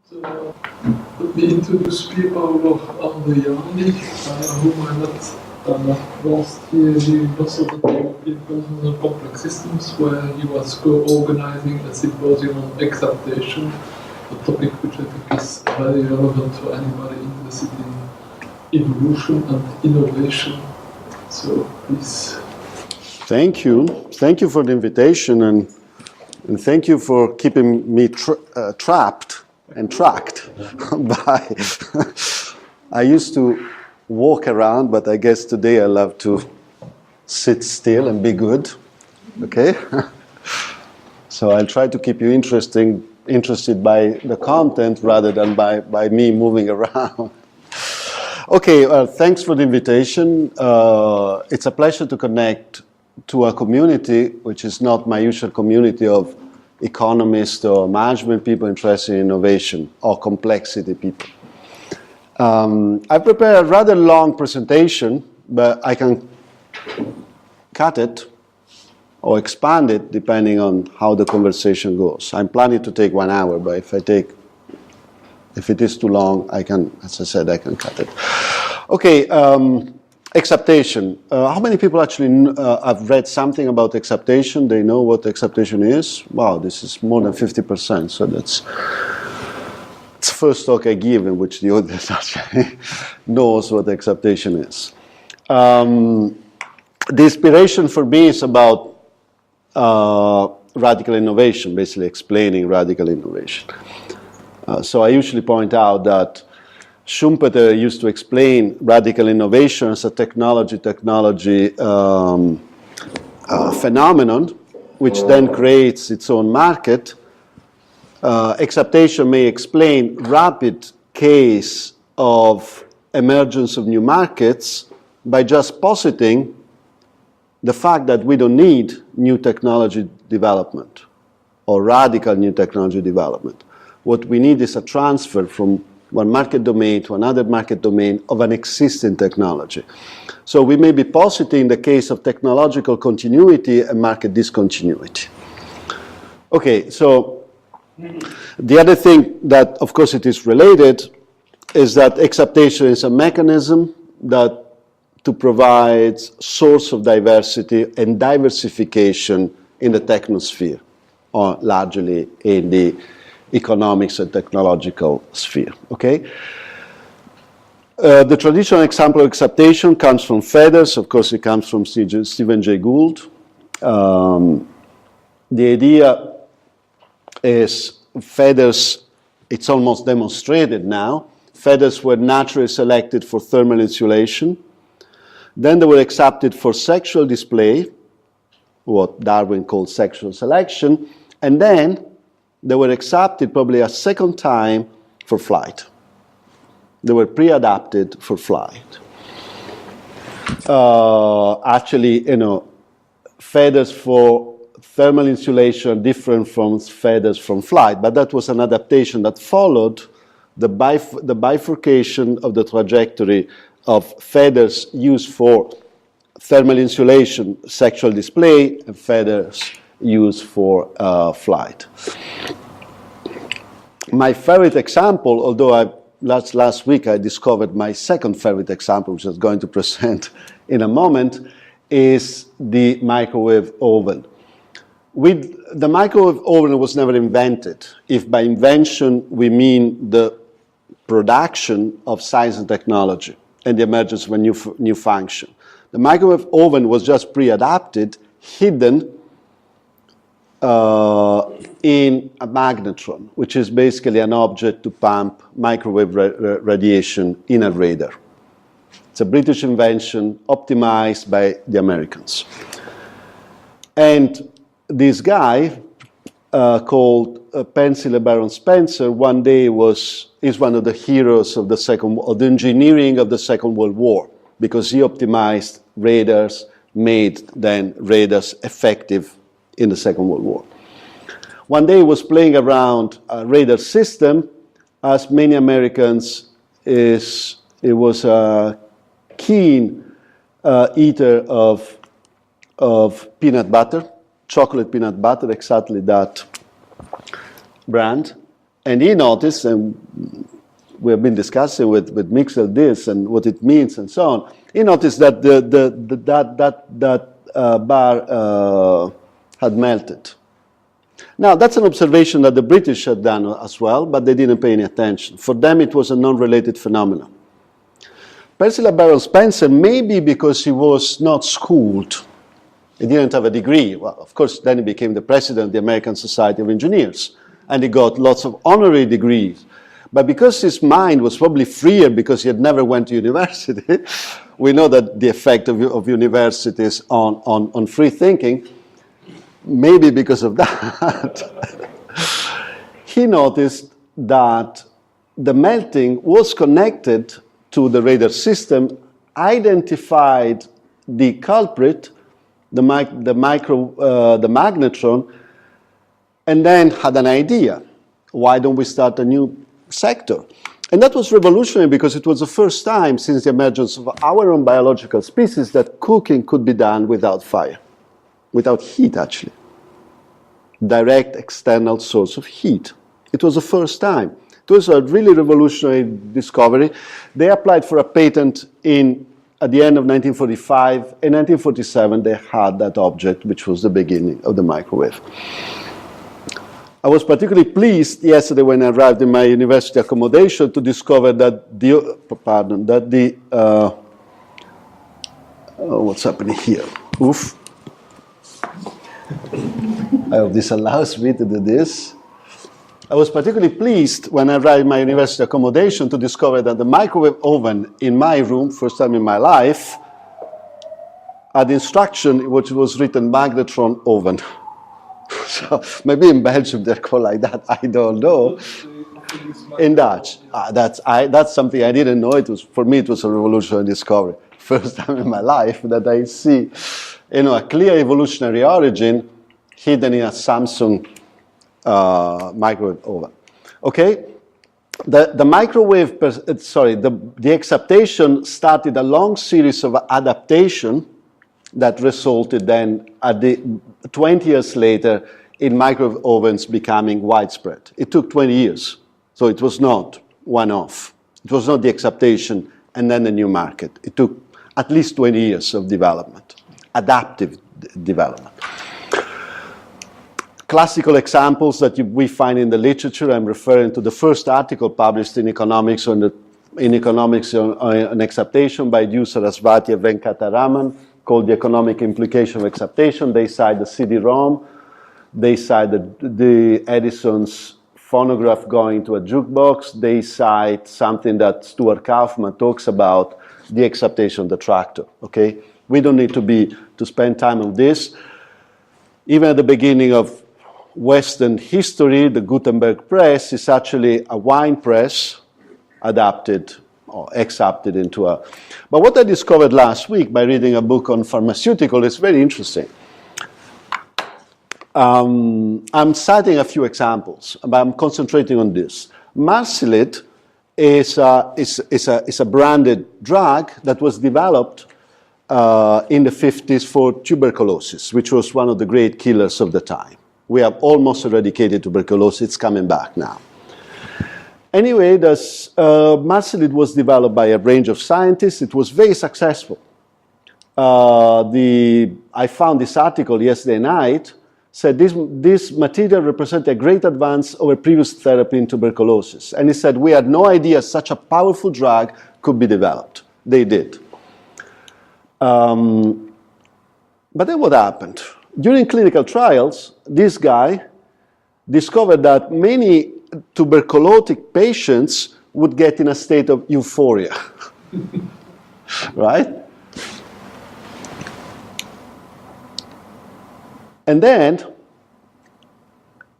So, let me introduce Pierpaolo Andriani, whom I met last year during Brussels at the European Conference on Complex Systems, where he was co-organizing a symposium on exaptation, a topic which I think is very relevant for anybody interested in evolution and innovation. So, please. Thank you. Thank you for the invitation, and thank you for keeping me trapped and tracked by. I used to walk around, but I guess today I love to sit still and be good. Okay? So I'll try to keep you interested by the content rather than by me moving around. Okay, thanks for the invitation. It's a pleasure to connect to a community which is not my usual community of economists or management people interested in innovation or complexity people. I prepared a rather long presentation, but I can cut it or expand it depending on how the conversation goes. I'm planning to take 1 hour, but if it is too long, I can, as I said, I can cut it. Okay, acceptation. How many people actually have read something about acceptation? They know what acceptation is? Wow, this is more than 50%, so it's the first talk I give in which the audience actually knows what acceptation is. The inspiration for me is about radical innovation, basically explaining radical innovation. So I usually point out that Schumpeter used to explain radical innovation as a technology phenomenon, which then creates its own market. Acceptation may explain rapid case of emergence of new markets by just positing the fact that we don't need new technology development or radical new technology development. What we need is a transfer from one market domain to another market domain of an existing technology. So we may be positing the case of technological continuity and market discontinuity. Okay, so the other thing that, of course, it is related is that acceptation is a mechanism that to provide source of diversity and diversification in the technosphere, or largely in the economics and technological sphere, okay? The traditional example of acceptation comes from Feathers. Of course, it comes from Stephen Jay Gould. The idea is feathers, it's almost demonstrated now. Feathers were naturally selected for thermal insulation. Then they were accepted for sexual display, what Darwin called sexual selection, and then they were accepted probably a second time for flight. They were pre-adapted for flight. Actually, feathers for thermal insulation are different from feathers from flight, but that was an adaptation that followed the bifurcation of the trajectory of feathers used for thermal insulation, sexual display, and feathers used for flight. My favorite example, although last week I discovered my second favorite example, which I was going to present in a moment, is the microwave oven. The microwave oven was never invented. If by invention we mean the production of science and technology and the emergence of a new function. The microwave oven was just pre-adapted, hidden in a magnetron, which is basically an object to pump microwave radiation in a radar. It's a British invention optimized by the Americans. And this guy called Pencil Baron Spencer one day is one of the heroes of the engineering of the Second World War, because he optimized radars, made then radars effective in the Second World War. One day he was playing around a radar system. As many Americans, he was a keen eater of peanut butter, chocolate peanut butter, exactly that brand. And he noticed, and we have been discussing with Mixel this and what it means and so on, he noticed that that bar had melted. Now, that's an observation that the British had done as well, but they didn't pay any attention. For them, it was a non-related phenomenon. Percy LaBarrel Spencer, maybe because he was not schooled, he didn't have a degree. Well, of course, then he became the president of the American Society of Engineers, and he got lots of honorary degrees. But because his mind was probably freer because he had never went to university, we know that the effect of universities on free thinking, maybe because of that, he noticed that the melting was connected to the radar system, identified the culprit, the magnetron, and then had an idea. Why don't we start a new sector? And that was revolutionary because it was the first time since the emergence of our own biological species that cooking could be done without fire, without heat actually. Direct external source of heat. It was the first time. It was a really revolutionary discovery. They applied for a patent at the end of 1945. In 1947, they had that object, which was the beginning of the microwave. I was particularly pleased yesterday when I arrived in my university accommodation to discover that what's happening here? Oof. I hope this allows me to do this. I was particularly pleased when I arrived in my university accommodation to discover that the microwave oven in my room, first time in my life, had instruction which was written magnetron oven. So maybe in Belgium they're called like that, I don't know. In Dutch. That's something I didn't know. For me it was a revolutionary discovery. First time in my life that I see, a clear evolutionary origin hidden in a Samsung microwave oven. Okay, the microwave, the acceptation started a long series of adaptation that resulted then at 20 years later in microwave ovens becoming widespread. It took 20 years, so it was not one-off. It was not the acceptation and then the new market. It took at least 20 years of development, adaptive development. Classical examples that we find in the literature, I'm referring to the first article published in Economics on acceptation by Du Saraswati and Venkataraman, called The Economic Implication of Acceptation. They cite the CD-ROM, they cite the Edison's phonograph going to a jukebox, they cite something that Stuart Kaufman talks about, the acceptation detractor, okay? We don't need to spend time on this. Even at the beginning of Western history, the Gutenberg press is actually a wine press adapted or accepted into a... But what I discovered last week by reading a book on pharmaceutical is very interesting. I'm citing a few examples, but I'm concentrating on this. Marseille is a branded drug that was developed in the 50s for tuberculosis, which was one of the great killers of the time. We have almost eradicated tuberculosis. It's coming back now. Anyway, Marseille was developed by a range of scientists. It was very successful. I found this article yesterday night, said this material represented a great advance over previous therapy in tuberculosis. And he said, we had no idea such a powerful drug could be developed. They did. But then what happened? During clinical trials, this guy discovered that many tuberculotic patients would get in a state of euphoria, right? And then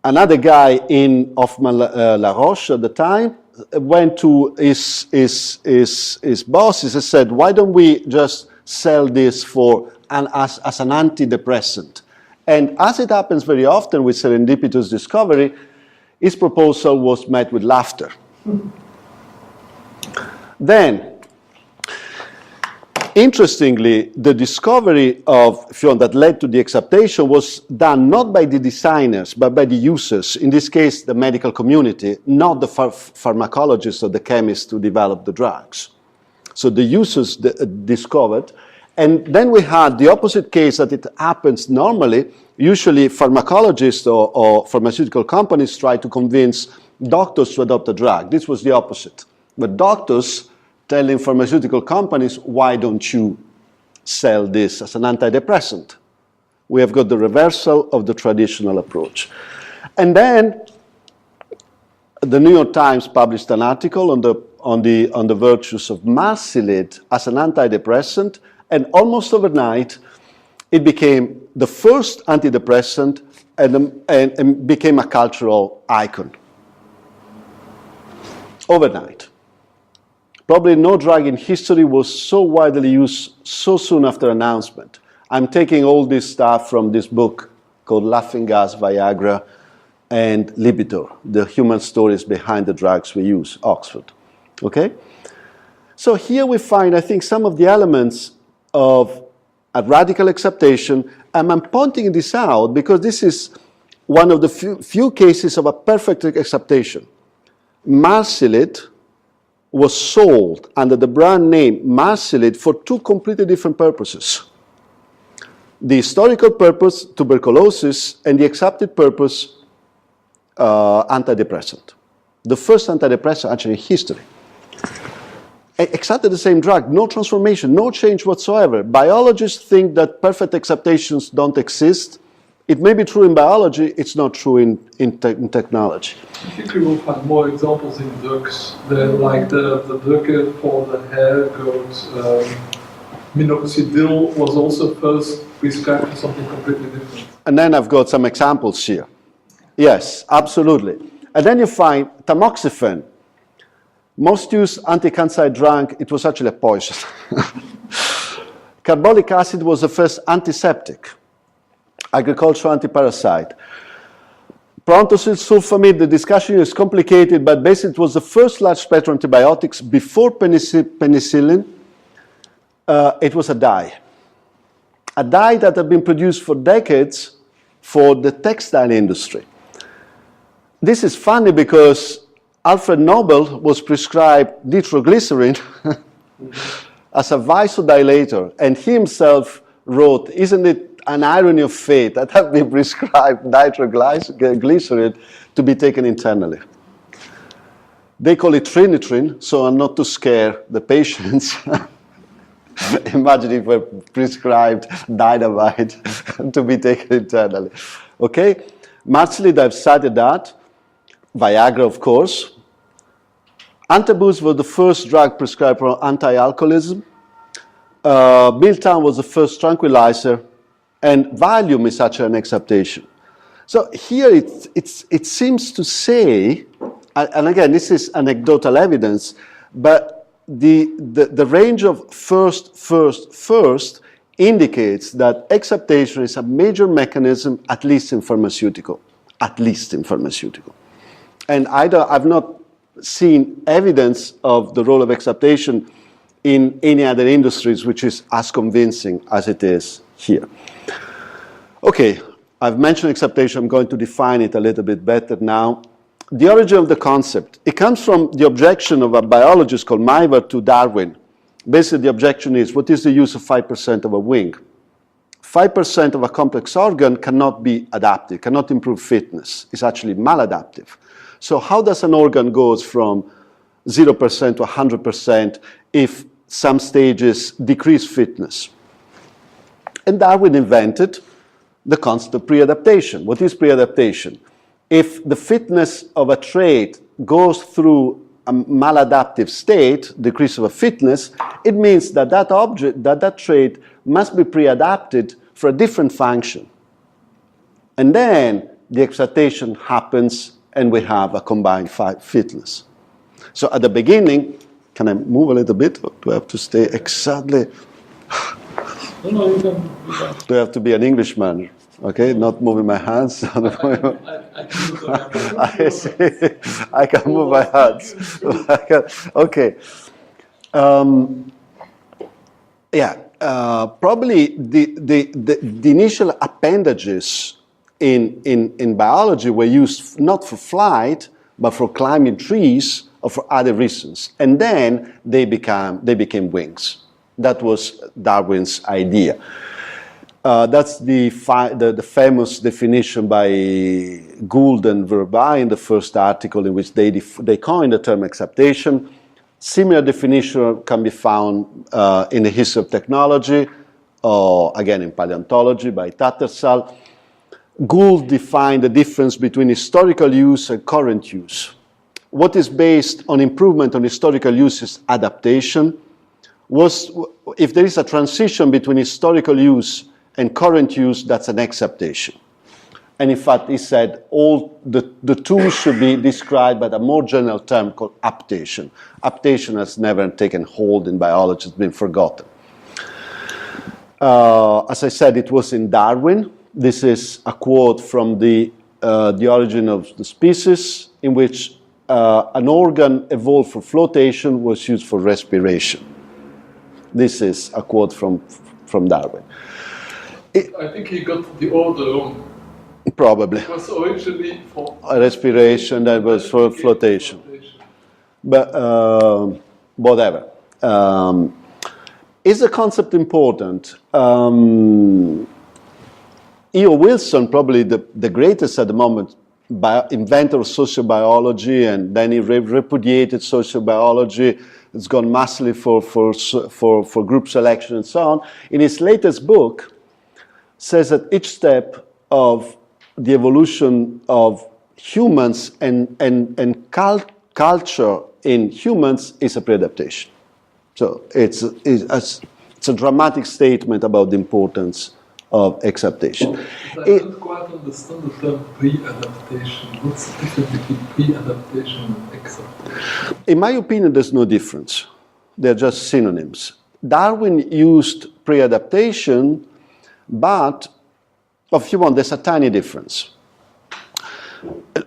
another guy in Hoffman La Roche at the time went to his bosses and said, why don't we just sell this as an antidepressant? And as it happens very often with serendipitous discovery, his proposal was met with laughter. Then, Interestingly, the discovery of, if you want, that led to the acceptation was done not by the designers, but by the users. In this case, the medical community, not the pharmacologists or the chemists who developed the drugs. So the users discovered. And then we had the opposite case that it happens normally. Usually pharmacologists or pharmaceutical companies try to convince doctors to adopt a drug. This was the opposite. But doctors telling pharmaceutical companies, why don't you sell this as an antidepressant? We have got the reversal of the traditional approach. And then the New York Times published an article on the virtues of marsilid as an antidepressant, and almost overnight it became the first antidepressant and became a cultural icon. Overnight. Probably no drug in history was so widely used so soon after announcement. I'm taking all this stuff from this book called Laughing Gas, Viagra, and Lipitor, the human stories behind the drugs we use, Oxford. Okay? So here we find, I think, some of the elements of a radical acceptation, and I'm pointing this out because this is one of the few cases of a perfect acceptation. Marsilid was sold under the brand name Marsilid for two completely different purposes. The historical purpose, tuberculosis, and the accepted purpose, antidepressant. The first antidepressant actually in history. Exactly the same drug, no transformation, no change whatsoever. Biologists think that perfect acceptations don't exist. It may be true in biology, it's not true in technology. I think we will find more examples in drugs. Like the drug for the hair growth, minoxidil was also first prescribed for something completely different. And then I've got some examples here. Yes, absolutely. And then you find tamoxifen. Most used anti-cancer drug, it was actually a poison. Carbolic acid was the first antiseptic. Agricultural antiparasite. Prontosil, sulfamide, the discussion is complicated, but basically it was the first large spectrum antibiotics before penicillin. It was a dye. A dye that had been produced for decades for the textile industry. This is funny because Alfred Nobel was prescribed nitroglycerin as a vasodilator, and he himself wrote, isn't it an irony of fate that have been prescribed nitroglycerin to be taken internally? They call it trinitrin, so not to scare the patients. Imagine if we're prescribed dynamite to be taken internally. Okay? Marsilid, I've cited that. Viagra, of course. Antabuse was the first drug prescribed for anti-alcoholism. Miltown was the first tranquilizer. And Valium is such an acceptation. So here it seems to say, and again, this is anecdotal evidence, but the range of first indicates that acceptation is a major mechanism, at least in pharmaceutical. And I've not seen evidence of the role of acceptation in any other industries which is as convincing as it is here. Okay, I've mentioned acceptation. I'm going to define it a little bit better now. The origin of the concept. It comes from the objection of a biologist called Myver to Darwin. Basically, the objection is, what is the use of 5% of a wing? 5% of a complex organ cannot be adaptive, cannot improve fitness. It's actually maladaptive. So how does an organ goes from 0% to 100% if some stages decrease fitness? And Darwin invented the concept of pre-adaptation. What is pre-adaptation? If the fitness of a trait goes through a maladaptive state, decrease of a fitness, it means that that trait must be pre-adapted for a different function. And then the excitation happens and we have a combined fitness. So at the beginning, can I move a little bit, or do I have to stay exactly? No, you can. Do I have to be an Englishman? Okay, not moving my hands. I can move my hands. Okay. Probably the initial appendages in biology were used not for flight, but for climbing trees or for other reasons. And then they became wings. That was Darwin's idea. That's the famous definition by Gould and Verba in the first article in which they coined the term acceptation. Similar definition can be found in the history of technology, or again in paleontology by Tattersall. Gould defined the difference between historical use and current use. What is based on improvement on historical use is adaptation. If there is a transition between historical use and current use, that's an acceptation. And in fact, he said all the two should be described by a more general term called aptation. Aptation has never taken hold in biology, it's been forgotten. As I said, it was in Darwin. This is a quote from the Origin of the Species, in which an organ evolved for flotation was used for respiration. This is a quote from Darwin. I think he got the order wrong. Probably. It was originally for respiration, that was for flotation. But whatever. Is the concept important? E.O. Wilson, probably the greatest at the moment, inventor of sociobiology, and then he repudiated sociobiology. It's gone massively for group selection and so on. In his latest book, says that each step of the evolution of humans and culture in humans is a pre-adaptation. So it's a dramatic statement about the importance of acceptation. I don't quite understand the term pre-adaptation. What's the difference between pre-adaptation and acceptation? In my opinion, there's no difference. They're just synonyms. Darwin used pre-adaptation, but if you want, there's a tiny difference.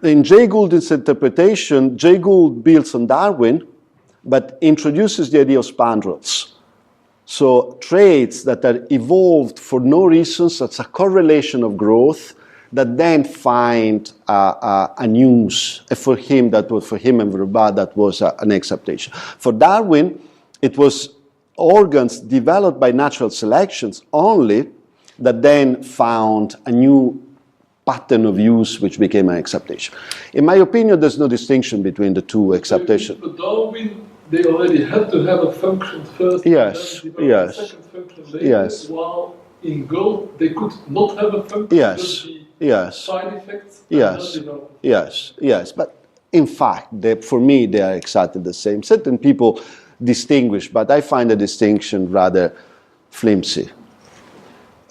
In Jay Gould's interpretation, Jay Gould builds on Darwin, but introduces the idea of spandrels. So traits that are evolved for no reasons, that's a correlation of growth, that then find a use. For him and Verba, that was an acceptation. For Darwin, it was organs developed by natural selections only that then found a new pattern of use which became an acceptation. In my opinion, there's no distinction between the two acceptations. For Darwin, they already had to have a function first, yes, and then develop a second function later, yes. While in Gould, they could not have a function, yes, yes, side effects, yes, and then develop. Yes, yes, but in fact, for me, they are exactly the same. Certain people distinguish, but I find the distinction rather flimsy.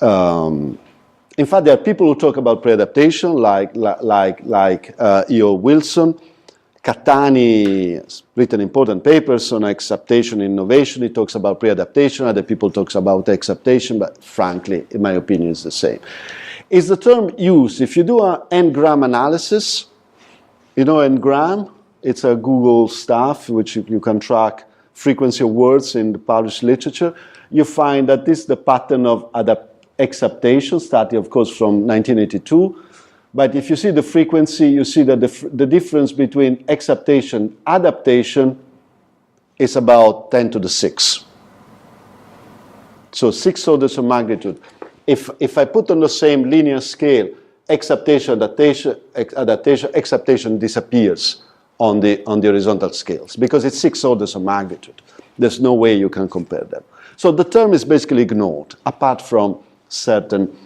In fact, there are people who talk about pre-adaptation, like E.O. Wilson. Catani has written important papers on acceptation and innovation. He talks about pre-adaptation. Other people talk about acceptation, but frankly, in my opinion, it's the same. Is the term used? If you do an n-gram analysis, you know n-gram? It's a Google stuff which you can track frequency of words in the published literature. You find that this is the pattern of acceptation, starting, of course, from 1982. But if you see the frequency, you see that the difference between acceptation and adaptation is about 10 to the 6. So 6 orders of magnitude. If I put on the same linear scale, acceptation, adaptation, acceptation disappears on the horizontal scales because it's 6 orders of magnitude. There's no way you can compare them. So the term is basically ignored, apart from certain.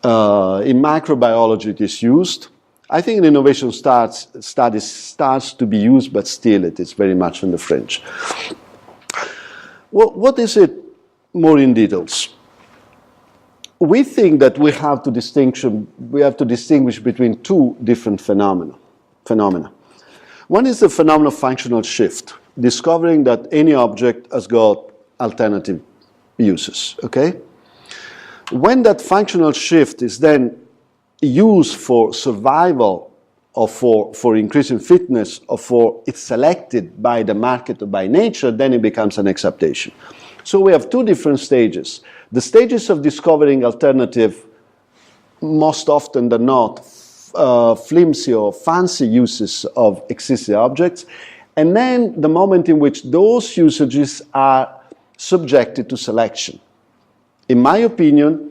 In microbiology, it is used. I think in innovation studies starts to be used, but still it is very much on the fringe. What is it more in details? We think that we have to distinguish between two different phenomena. One is the phenomenon of functional shift, discovering that any object has got alternative uses, okay? When that functional shift is then used for survival or for increasing fitness or for it's selected by the market or by nature, then it becomes an acceptation. So we have two different stages. The stages of discovering alternative, most often than not, flimsy or fancy uses of existing objects, and then the moment in which those usages are subjected to selection. In my opinion,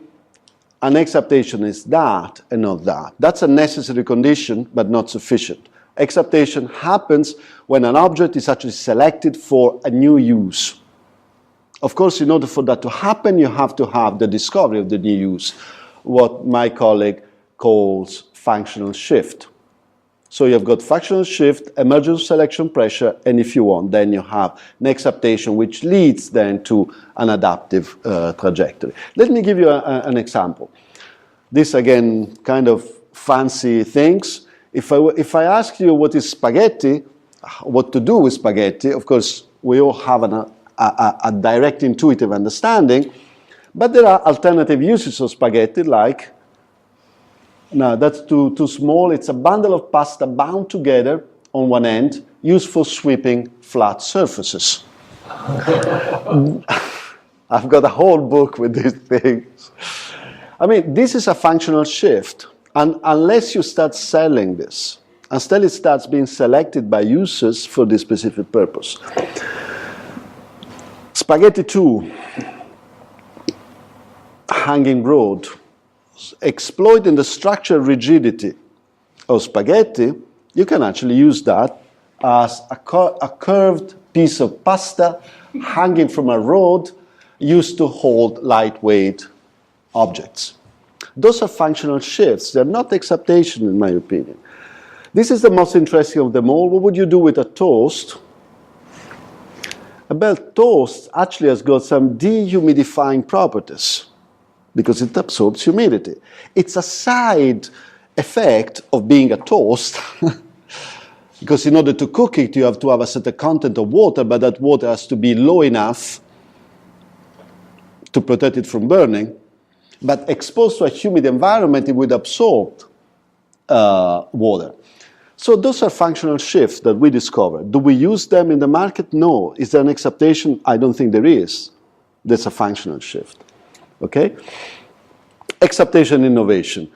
an acceptation is that and not that. That's a necessary condition, but not sufficient. Acceptation happens when an object is actually selected for a new use. Of course, in order for that to happen, you have to have the discovery of the new use, what my colleague calls functional shift. So you've got functional shift, emergence selection pressure, and if you want, then you have an acceptation, which leads then to an adaptive trajectory. Let me give you an example. This, again, kind of fancy things. If I ask you what is spaghetti, what to do with spaghetti, of course, we all have a direct intuitive understanding, but there are alternative uses of spaghetti, like, no, that's too small. It's a bundle of pasta bound together on one end, used for sweeping flat surfaces. I've got a whole book with these things. I mean, this is a functional shift. And unless you start selling this, until it starts being selected by users for this specific purpose. Spaghetti 2, hanging road. Exploiting the structural rigidity of spaghetti, you can actually use that as a curved piece of pasta hanging from a rod used to hold lightweight objects. Those are functional shifts. They're not acceptation, in my opinion. This is the most interesting of them all. What would you do with a toast? A belt toast actually has got some dehumidifying properties, because it absorbs humidity. It's a side effect of being a toast, because in order to cook it, you have to have a certain content of water, but that water has to be low enough to protect it from burning. But exposed to a humid environment, it would absorb water. So those are functional shifts that we discovered. Do we use them in the market? No. Is there an acceptation? I don't think there is. That's a functional shift. Okay? Acceptation innovation.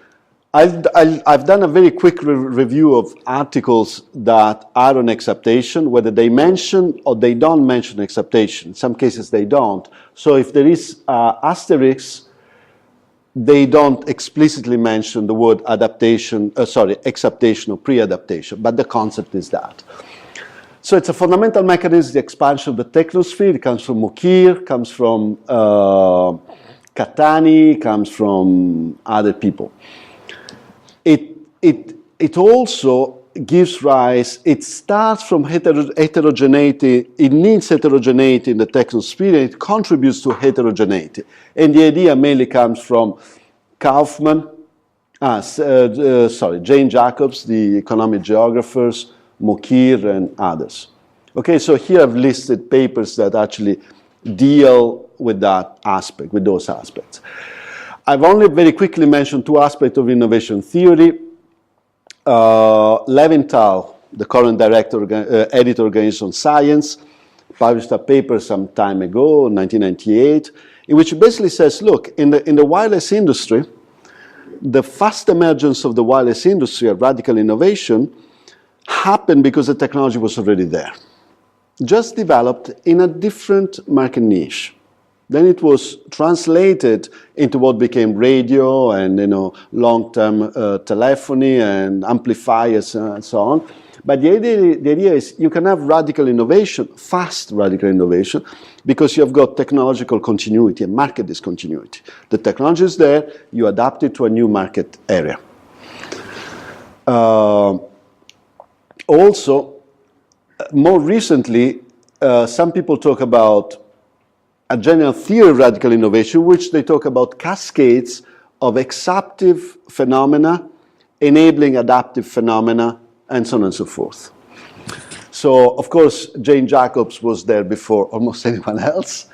I've done a very quick review of articles that are on acceptation, whether they mention or they don't mention acceptation. In some cases they don't. So if there is asterisk, they don't explicitly mention the word acceptation or pre-adaptation, but the concept is that. So it's a fundamental mechanism, the expansion of the technosphere. It comes from Mokir, comes from Catani, comes from other people. It also gives rise, it starts from heterogeneity, it needs heterogeneity in the technosphere, and it contributes to heterogeneity. And the idea mainly comes from Kaufman, Jane Jacobs, the economic geographers, Mokir, and others. Okay, so here I've listed papers that actually deal with that aspect, with those aspects. I've only very quickly mentioned two aspects of innovation theory. Leventhal, the current editor organization on science, published a paper some time ago, 1998, in which it basically says, look, in the wireless industry, the fast emergence of the wireless industry, a radical innovation, happened because the technology was already there, just developed in a different market niche. Then it was translated into what became radio and long-term telephony and amplifiers and so on. But the idea is you can have radical innovation, fast radical innovation, because you have got technological continuity and market discontinuity. The technology is there, you adapt it to a new market area. Also, more recently, some people talk about a general theory of radical innovation, which they talk about cascades of exaptive phenomena, enabling adaptive phenomena, and so on and so forth. So, of course, Jane Jacobs was there before almost anyone else,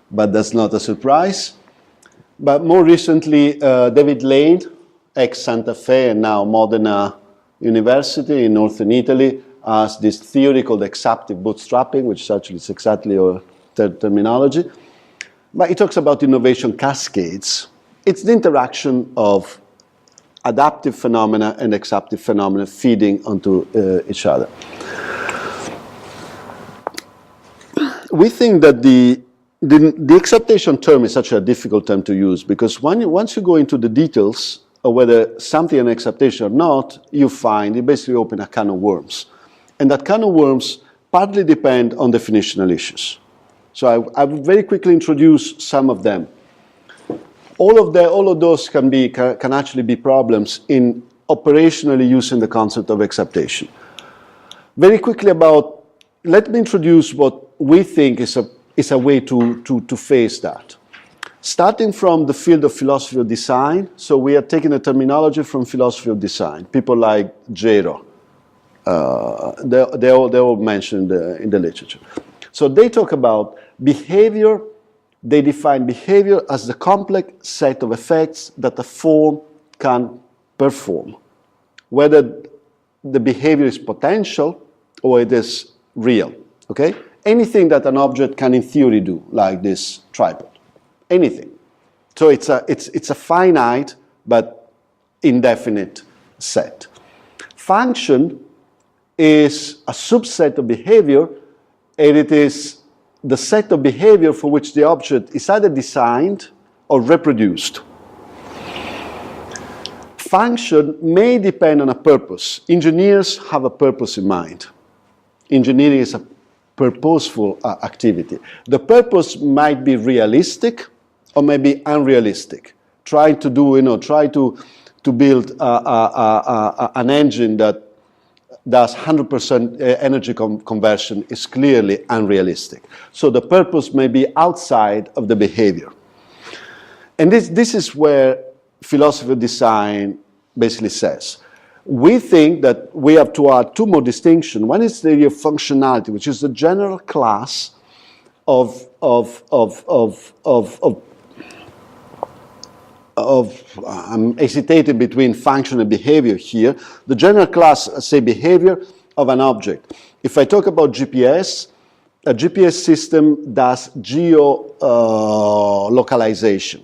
but that's not a surprise. But more recently, David Lane, ex-Santa Fe and now Modena University in northern Italy, has this theory called exaptive bootstrapping, which actually is exactly our terminology. But he talks about innovation cascades. It's the interaction of adaptive phenomena and exaptive phenomena feeding onto each other. We think that the acceptation term is such a difficult term to use because once you go into the details of whether something is an acceptation or not, you find you basically open a can of worms. And that can of worms partly depend on definitional issues. So I will very quickly introduce some of them. All of those can actually be problems in operationally using the concept of acceptation. Very quickly let me introduce what we think is a way to face that. Starting from the field of philosophy of design, so we are taking a terminology from philosophy of design. People like Gero, they're all mentioned in the literature. So they talk about behavior. They define behavior as the complex set of effects that a form can perform, whether the behavior is potential or it is real, okay? Anything that an object can in theory do, like this tripod, anything. So it's a finite but indefinite set. Function is a subset of behavior, and it is the set of behavior for which the object is either designed or reproduced. Function may depend on a purpose. Engineers have a purpose in mind. Engineering is a purposeful activity. The purpose might be realistic or maybe unrealistic. Try to build an engine that does 100% energy conversion is clearly unrealistic. So the purpose may be outside of the behavior. And this is where philosophy of design basically says, we think that we have to add two more distinctions. One is the area of functionality, which is the general class I'm hesitating between function and behavior here. The general class, say, behavior of an object. If I talk about GPS, a GPS system does geolocalization.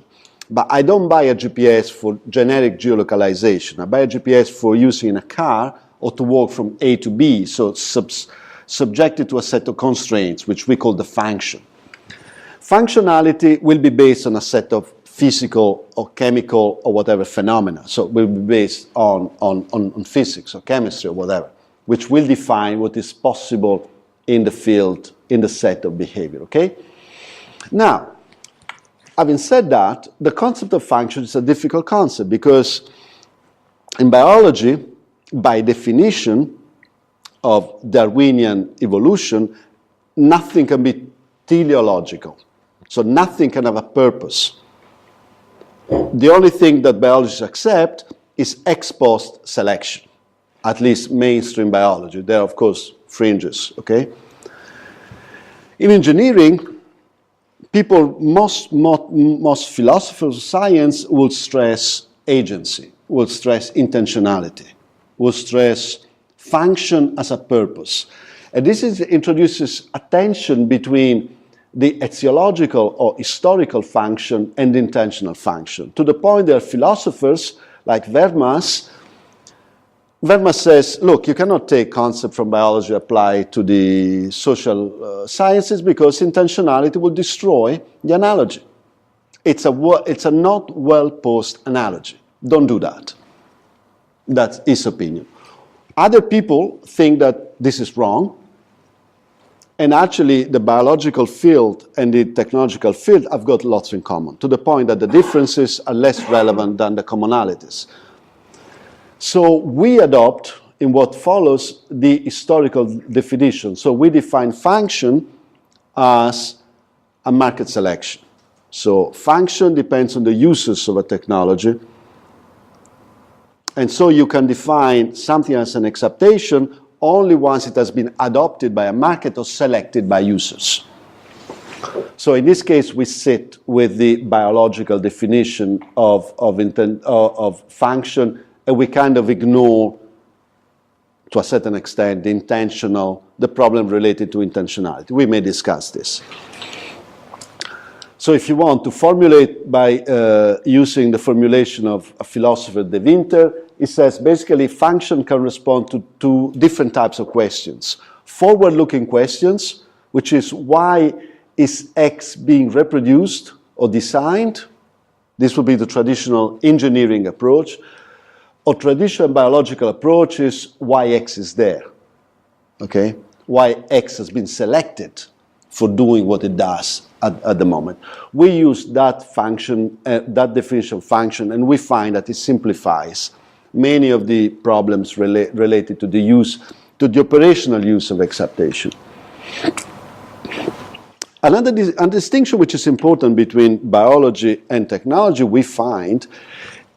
But I don't buy a GPS for generic geolocalization. I buy a GPS for using in a car or to walk from A to B, so subjected to a set of constraints, which we call the function. Functionality will be based on a set of physical or chemical or whatever phenomena. So it will be based on physics or chemistry or whatever, which will define what is possible in the field, in the set of behavior, okay? Now, having said that, the concept of function is a difficult concept because in biology, by definition of Darwinian evolution, nothing can be teleological. So nothing can have a purpose. The only thing that biologists accept is ex post selection, at least mainstream biology. There are, of course, fringes, okay? In engineering, most philosophers of science will stress agency, will stress intentionality, will stress function as a purpose. And this introduces a tension between the etiological or historical function and the intentional function, to the point that philosophers like Vermas says, look, you cannot take concept from biology applied to the social sciences because intentionality will destroy the analogy. It's a not well-posed analogy. Don't do that. That's his opinion. Other people think that this is wrong, and actually the biological field and the technological field have got lots in common, to the point that the differences are less relevant than the commonalities. So we adopt, in what follows, the historical definition. So we define function as a market selection. So function depends on the uses of a technology. And so you can define something as an acceptation only once it has been adopted by a market or selected by users. So in this case, we sit with the biological definition of function, and we kind of ignore, to a certain extent, the problem related to intentionality. We may discuss this. So So if you want to formulate by using the formulation of a philosopher, De Winter, it says basically function can respond to two different types of questions. Forward-looking questions, which is why is X being reproduced or designed? This would be the traditional engineering approach. Or traditional biological approach is why X is there, okay? Why X has been selected for doing what it does at the moment. We use that function, that definition function, and we find that it simplifies many of the problems related to the use, to the operational use of acceptation. Another distinction which is important between biology and technology we find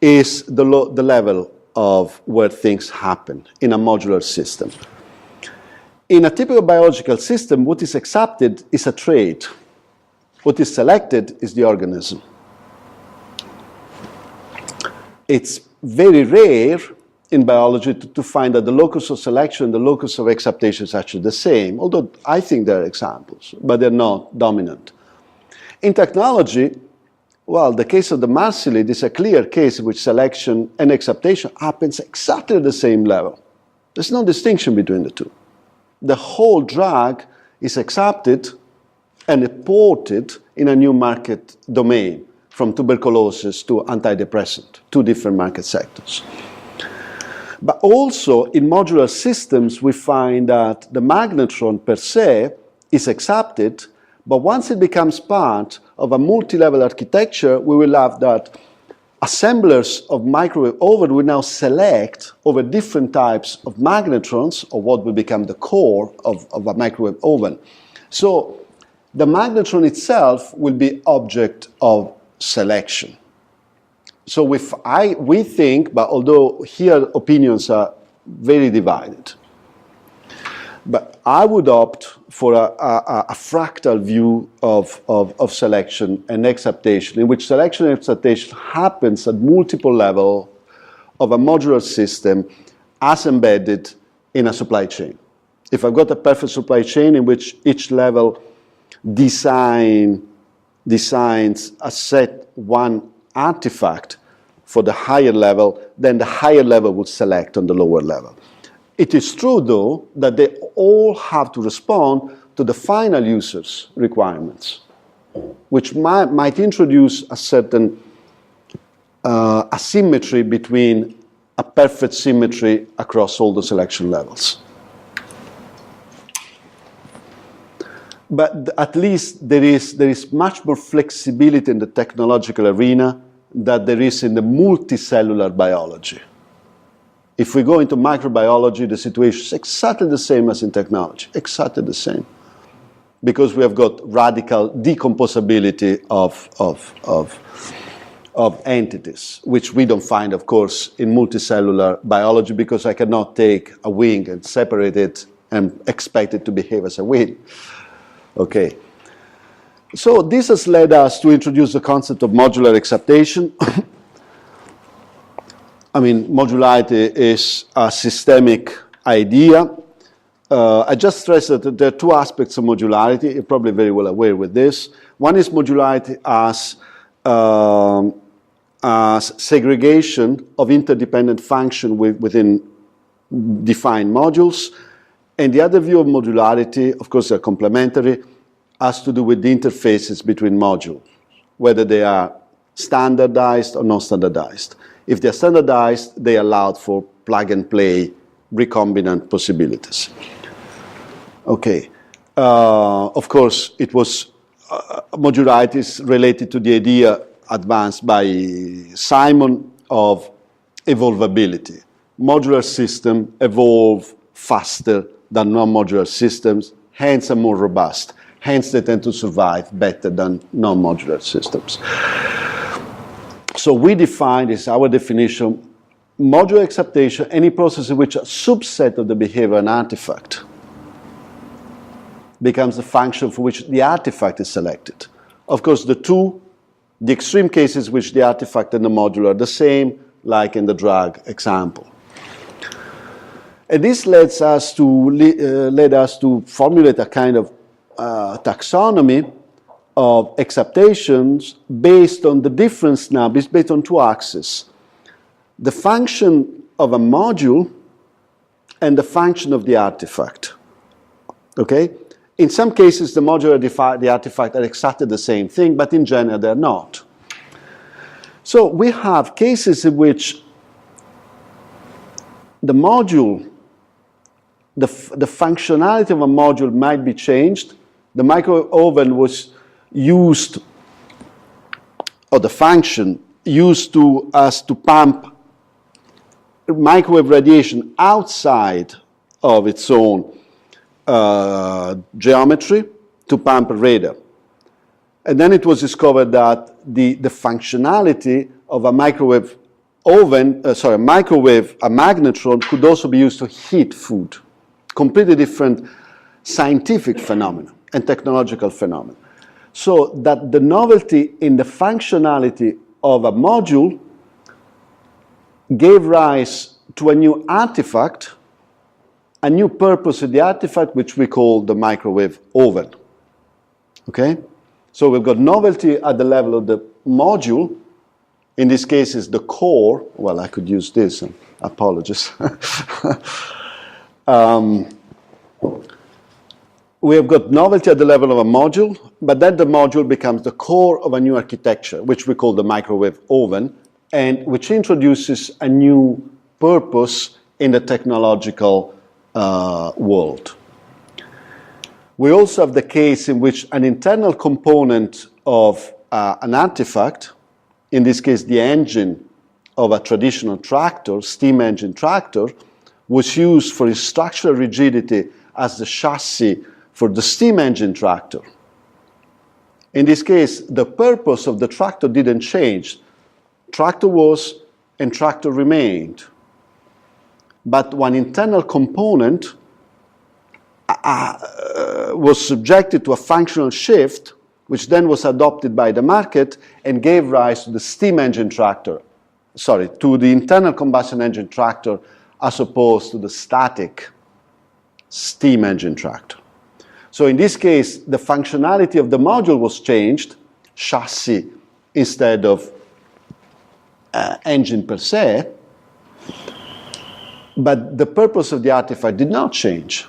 is the level of where things happen in a modular system. In a typical biological system, what is accepted is a trait. What is selected is the organism. It's very rare in biology to find that the locus of selection and the locus of acceptation is actually the same, although I think there are examples, but they're not dominant. In technology, well, the case of the Marseille is a clear case in which selection and acceptation happens exactly at the same level. There's no distinction between the two. The whole drug is accepted and imported in a new market domain, from tuberculosis to antidepressant, two different market sectors. But also in modular systems, we find that the magnetron per se is accepted, but once it becomes part of a multi-level architecture, we will have that assemblers of microwave oven will now select over different types of magnetrons, or what will become the core of a microwave oven. So the magnetron itself will be object of selection. So we think, but although here opinions are very divided, but I would opt for a fractal view of selection and acceptation, in which selection and acceptation happens at multiple levels of a modular system as embedded in a supply chain. If I've got a perfect supply chain in which each level designs a set one artifact for the higher level, then the higher level will select on the lower level. It is true, though, that they all have to respond to the final user's requirements, which might introduce a certain asymmetry between a perfect symmetry across all the selection levels. But at least there is much more flexibility in the technological arena than there is in the multicellular biology. If we go into microbiology, the situation is exactly the same as in technology, exactly the same. Because we have got radical decomposability of entities, which we don't find, of course, in multicellular biology, because I cannot take a wing and separate it and expect it to behave as a wing. Okay. So this has led us to introduce the concept of modular acceptation. I mean, modularity is a systemic idea. I just stressed that there are two aspects of modularity. You're probably very well aware with this. One is modularity as segregation of interdependent function within defined modules. And the other view of modularity, of course, they're complementary, has to do with the interfaces between modules, whether they are standardized or non-standardized. If they're standardized, they allowed for plug-and-play recombinant possibilities. Okay. Of course, it was modularity is related to the idea advanced by Simon of evolvability. Modular systems evolve faster than non-modular systems, hence are more robust. Hence, they tend to survive better than non-modular systems. So we define, this is our definition, modular acceptation, any process in which a subset of the behavior of an artifact becomes the function for which the artifact is selected. Of course, the extreme cases in which the artifact and the module are the same, like in the drug example. And this led us to formulate a kind of taxonomy of acceptations based on the difference now, based on two axes. The function of a module and the function of the artifact. Okay? In some cases, the module and the artifact are exactly the same thing, but in general, they're not. So we have cases in which the module, the functionality of a module might be changed. The microwave oven was used, or the function used to pump microwave radiation outside of its own geometry to pump a radar. And then it was discovered that the functionality of a microwave oven, a magnetron, could also be used to heat food. Completely different scientific phenomenon and technological phenomenon. So that the novelty in the functionality of a module gave rise to a new artifact, a new purpose of the artifact, which we call the microwave oven. Okay? So we've got novelty at the level of the module. In this case, is the core. Well, I could use this, and apologies. We have got novelty at the level of a module, but then the module becomes the core of a new architecture, which we call the microwave oven, and which introduces a new purpose in the technological world. We also have the case in which an internal component of an artifact, in this case the engine of a traditional tractor, steam engine tractor, was used for its structural rigidity as the chassis for the steam engine tractor. In this case, the purpose of the tractor didn't change. Tractor was and tractor remained. But one internal component was subjected to a functional shift, which then was adopted by the market and gave rise to the steam engine tractor, to the internal combustion engine tractor as opposed to the static steam engine tractor. So in this case, the functionality of the module was changed, chassis instead of engine per se, but the purpose of the artifact did not change.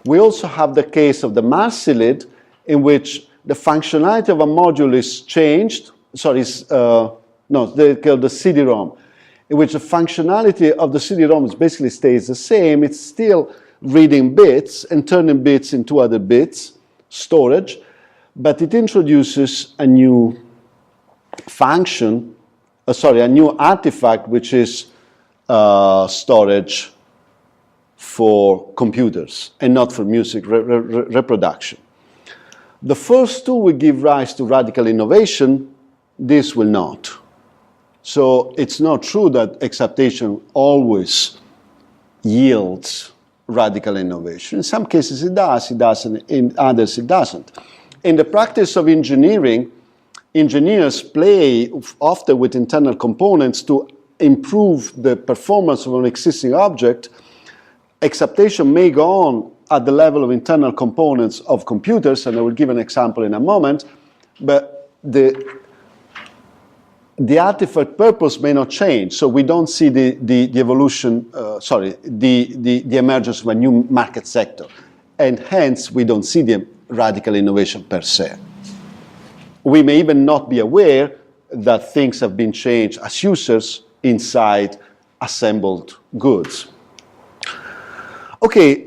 We also have the case of the Marseille lid, in which the functionality of a module is changed, they call the CD-ROM, in which the functionality of the CD-ROM basically stays the same. It's still reading bits and turning bits into other bits, storage, but it introduces a new function, a new artifact, which is storage for computers and not for music reproduction. The first two will give rise to radical innovation. This will not. So it's not true that acceptation always yields radical innovation. In some cases it does, in others it doesn't. In the practice of engineering, engineers play often with internal components to improve the performance of an existing object. Acceptation may go on at the level of internal components of computers, and I will give an example in a moment, but the artifact purpose may not change, so we don't see the evolution, the emergence of a new market sector, and hence we don't see the radical innovation per se. We may even not be aware that things have been changed as users inside assembled goods. Okay,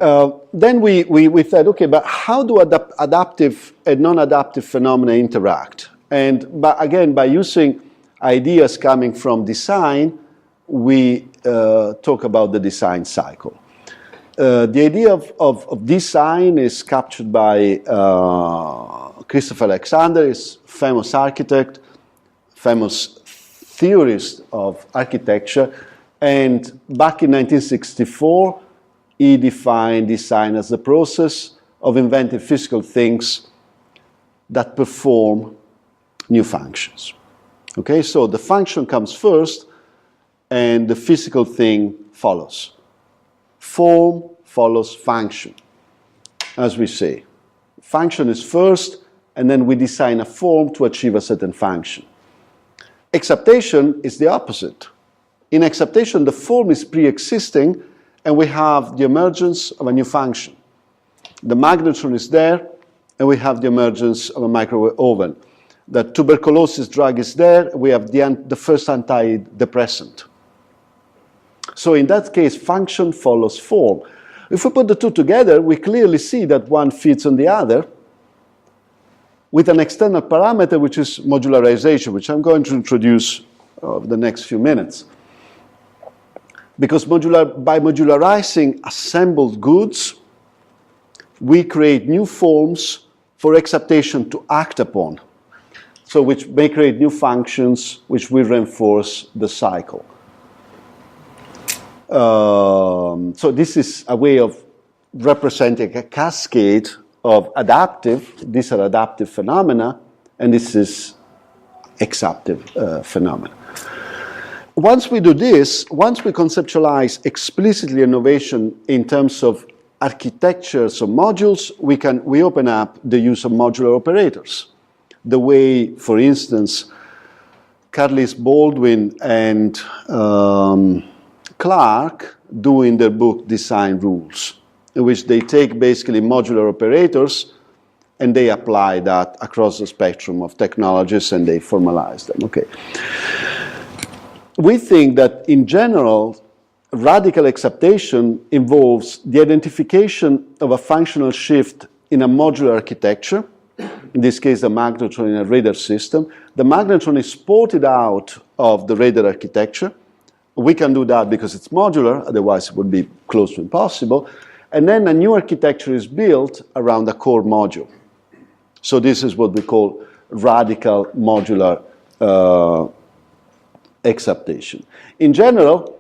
then we said, okay, but how do adaptive and non-adaptive phenomena interact? And again, by using ideas coming from design, we talk about the design cycle. The idea of design is captured by Christopher Alexander, is famous architect, famous theorist of architecture, and back in 1964, he defined design as the process of inventing physical things that perform new functions. Okay, so the function comes first and the physical thing follows. Form follows function, as we say. Function is first and then we design a form to achieve a certain function. Acceptation is the opposite. In acceptation, the form is pre-existing, and we have the emergence of a new function. The magnetron is there, and we have the emergence of a microwave oven. The tuberculosis drug is there, we have the first antidepressant. So in that case, function follows form. If we put the two together, we clearly see that one feeds on the other with an external parameter, which is modularization, which I'm going to introduce over the next few minutes. Because by modularizing assembled goods, we create new forms for acceptation to act upon. So which may create new functions which will reinforce the cycle. So this is a way of representing a cascade of these are adaptive phenomena, and this is exaptive phenomena. Once we do this, once we conceptualize explicitly innovation in terms of architectures of modules, we open up the use of modular operators. The way, for instance, Carlis Baldwin and Clark do in their book Design Rules, in which they take basically modular operators and they apply that across the spectrum of technologies and they formalize them. Okay. We think that in general, radical acceptation involves the identification of a functional shift in a modular architecture, in this case the magnetron in a radar system. The magnetron is ported out of the radar architecture. We can do that because it's modular, otherwise it would be close to impossible. And then a new architecture is built around a core module. So this is what we call radical modular acceptation. In general,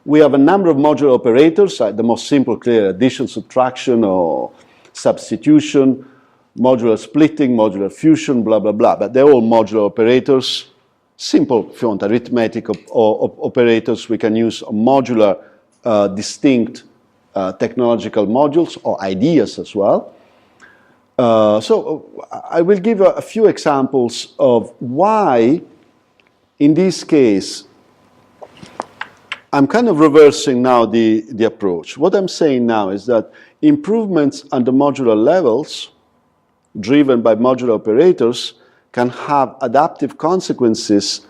we have a number of modular operators, the most simple, clear, addition, subtraction, or substitution, modular splitting, modular fusion, blah, blah, blah. But they're all modular operators. Simple, if you want, arithmetic operators we can use on modular, distinct technological modules or ideas as well. So I will give a few examples of why, in this case, I'm kind of reversing now the approach. What I'm saying now is that improvements at the modular levels, driven by modular operators, can have adaptive consequences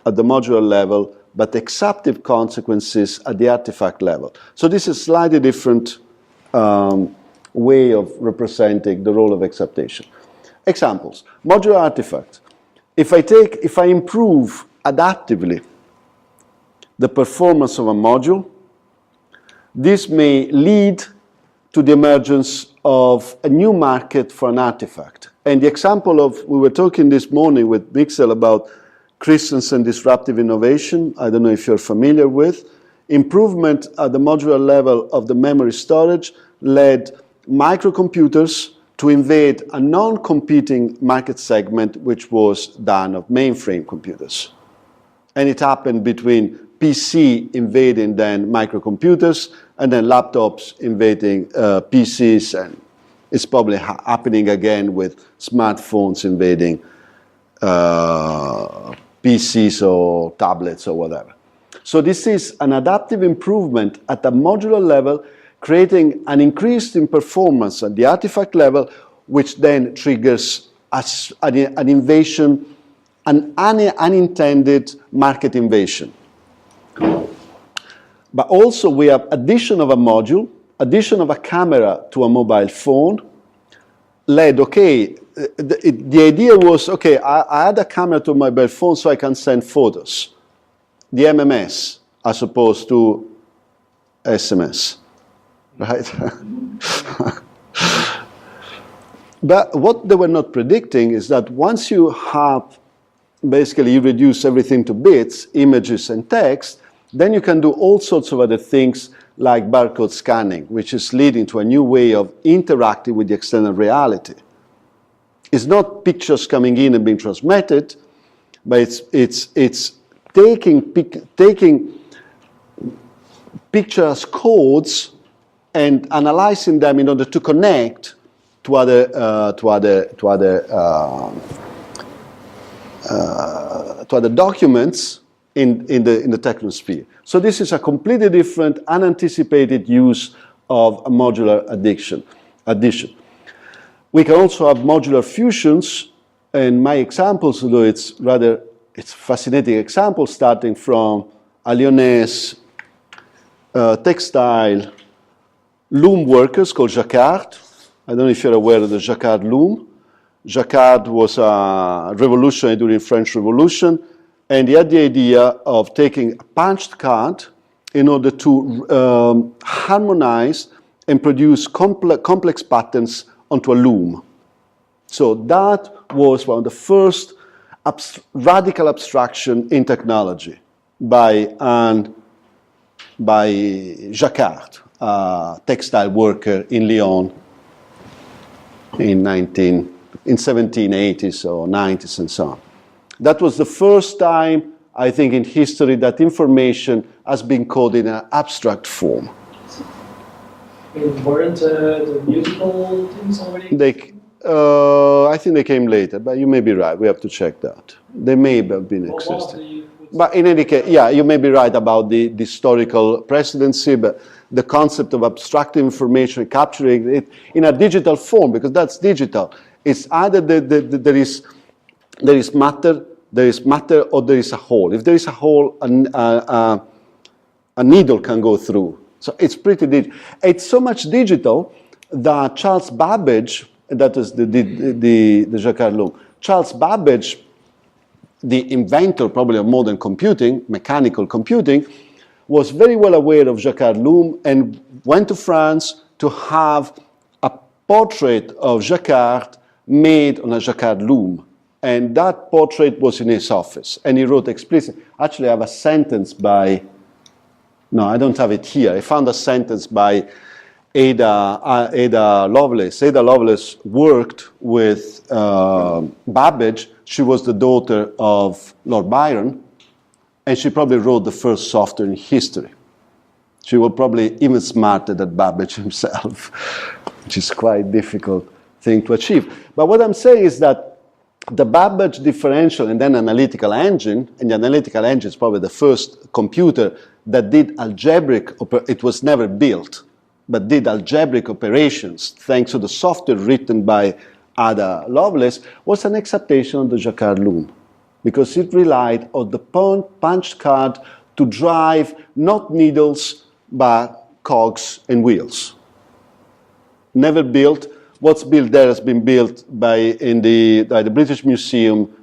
at the modular level, but exaptive consequences at the artifact level. So this is a slightly different way of representing the role of acceptation. Examples. Modular artifact. If I improve adaptively the performance of a module, this may lead to the emergence of a new market for an artifact. And the example of, we were talking this morning with Mixel about Christensen disruptive innovation. I don't know if you're familiar with. Improvement at the modular level of the memory storage led microcomputers to invade a non-competing market segment, which was that of mainframe computers. And it happened between PC invading then microcomputers, and then laptops invading PCs, and it's probably happening again with smartphones invading PCs or tablets or whatever. So this is an adaptive improvement at the modular level, creating an increase in performance at the artifact level, which then triggers an invasion, an unintended market invasion. But also we have addition of a module, addition of a camera to a mobile phone, led, okay, the idea was, okay, I add a camera to my mobile phone so I can send photos, the MMS, as opposed to SMS, right? But what they were not predicting is that once you have, basically you reduce everything to bits, images and text, then you can do all sorts of other things like barcode scanning, which is leading to a new way of interacting with the external reality. It's not pictures coming in and being transmitted, but it's taking pictures codes and analyzing them in order to connect to other documents in the technosphere. So this is a completely different, unanticipated use of a modular addition. We can also have modular fusions, and my examples, although it's a fascinating example, starting from a Lyonnais textile loom workers called Jacquard. I don't know if you're aware of the Jacquard loom. Jacquard was a revolutionary during the French Revolution, and he had the idea of taking a punched card in order to harmonize and produce complex patterns onto a loom. So that was one of the first radical abstraction in technology by Jacquard, a textile worker in Lyon in 1780s or 90s and so on. That was the first time, I think, in history that information has been coded in an abstract form. Weren't the musical things already? I think they came later, but you may be right. We have to check that. They may have been existing. But in any case, yeah, you may be right about the historical precedency, but the concept of abstracting information, capturing it in a digital form, because that's digital. It's either there is matter, or there is a hole. If there is a hole, a needle can go through. So it's pretty digital. It's so much digital that Charles Babbage, that is the Jacquard loom, Charles Babbage, the inventor probably of modern computing, mechanical computing, was very well aware of Jacquard loom and went to France to have a portrait of Jacquard made on a Jacquard loom. And that portrait was in his office. And he wrote explicitly, actually I have a sentence by, no, I don't have it here. I found a sentence by Ada Lovelace. Ada Lovelace worked with Babbage. She was the daughter of Lord Byron, and she probably wrote the first software in history. She was probably even smarter than Babbage himself, which is quite a difficult thing to achieve. But what I'm saying is that the Babbage differential and then analytical engine, and the analytical engine is probably the first computer that did algebraic, it was never built, but did algebraic operations thanks to the software written by Ada Lovelace, was an acceptation of the Jacquard loom, because it relied on the punched card to drive not needles, but cogs and wheels. Never built. What's built there has been built by the British Museum,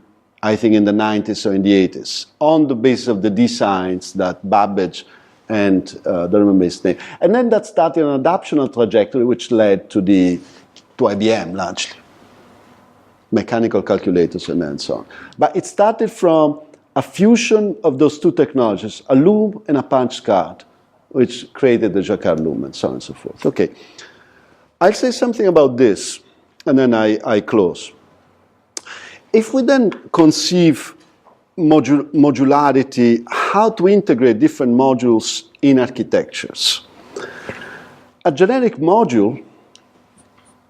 I think in the 90s or in the 80s, on the basis of the designs that Babbage and don't remember his name. And then that started an adaptational trajectory which led to IBM largely. Mechanical calculators and so on. But it started from a fusion of those two technologies, a loom and a punch card, which created the Jacquard loom and so on and so forth. Okay, I'll say something about this, and then I close. If we then conceive modularity, how to integrate different modules in architectures. A generic module,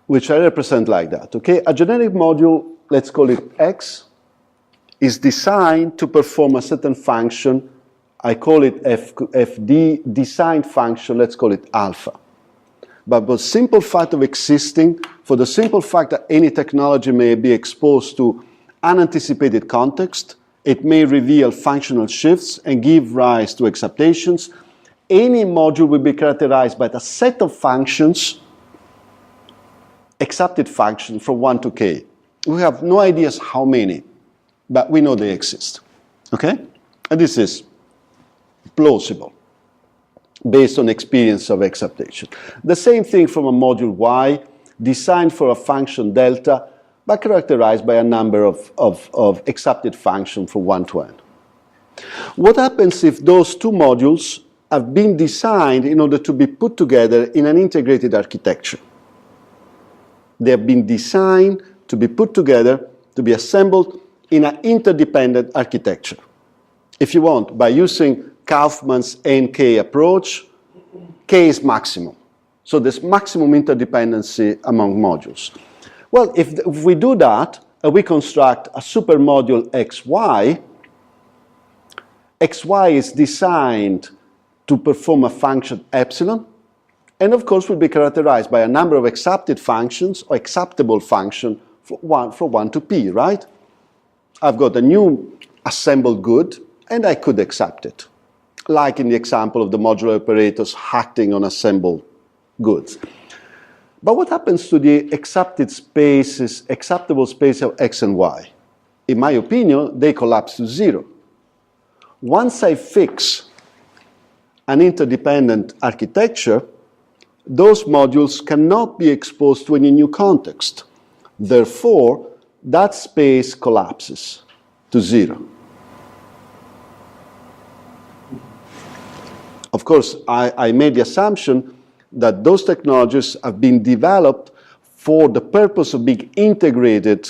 which I represent like that, okay? A generic module, let's call it X, is designed to perform a certain function. I call it FD, designed function, let's call it alpha. But the simple fact of existing, for the simple fact that any technology may be exposed to unanticipated context, it may reveal functional shifts and give rise to acceptations. Any module will be characterized by a set of functions, accepted functions from 1 to k. We have no ideas how many, but we know they exist. Okay? And this is plausible based on experience of acceptation. The same thing from a module Y, designed for a function delta, but characterized by a number of accepted functions from 1 to n. What happens if those two modules have been designed in order to be put together in an integrated architecture? They have been designed to be put together, to be assembled in an interdependent architecture. If you want, by using Kaufman's NK approach, K is maximum. So there's maximum interdependency among modules. Well, if we do that, we construct a supermodule xy. Xy is designed to perform a function epsilon, and of course will be characterized by a number of accepted functions or acceptable function from 1 to p, right? I've got a new assembled good, and I could accept it, like in the example of the modular operators acting on assembled goods. But what happens to the acceptable space of x and y? In my opinion, they collapse to 0. Once I fix an interdependent architecture, those modules cannot be exposed to any new context. Therefore, that space collapses to 0. Of course, I made the assumption that those technologies have been developed for the purpose of being integrated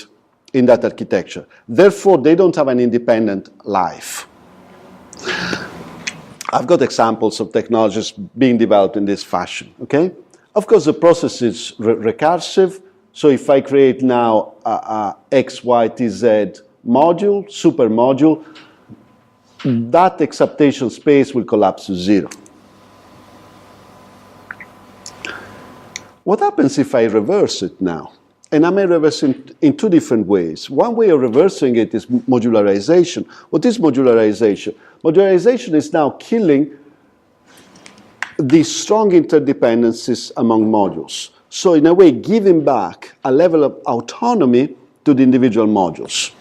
in that architecture. Therefore, they don't have an independent life. I've got examples of technologies being developed in this fashion, okay? Of course, the process is recursive. So if I create now a XYTZ module, super module, that acceptation space will collapse to 0. What happens if I reverse it now? And I may reverse it in two different ways. One way of reversing it is modularization. What is modularization? Modularization is now killing the strong interdependencies among modules. So in a way, giving back a level of autonomy to the individual modules.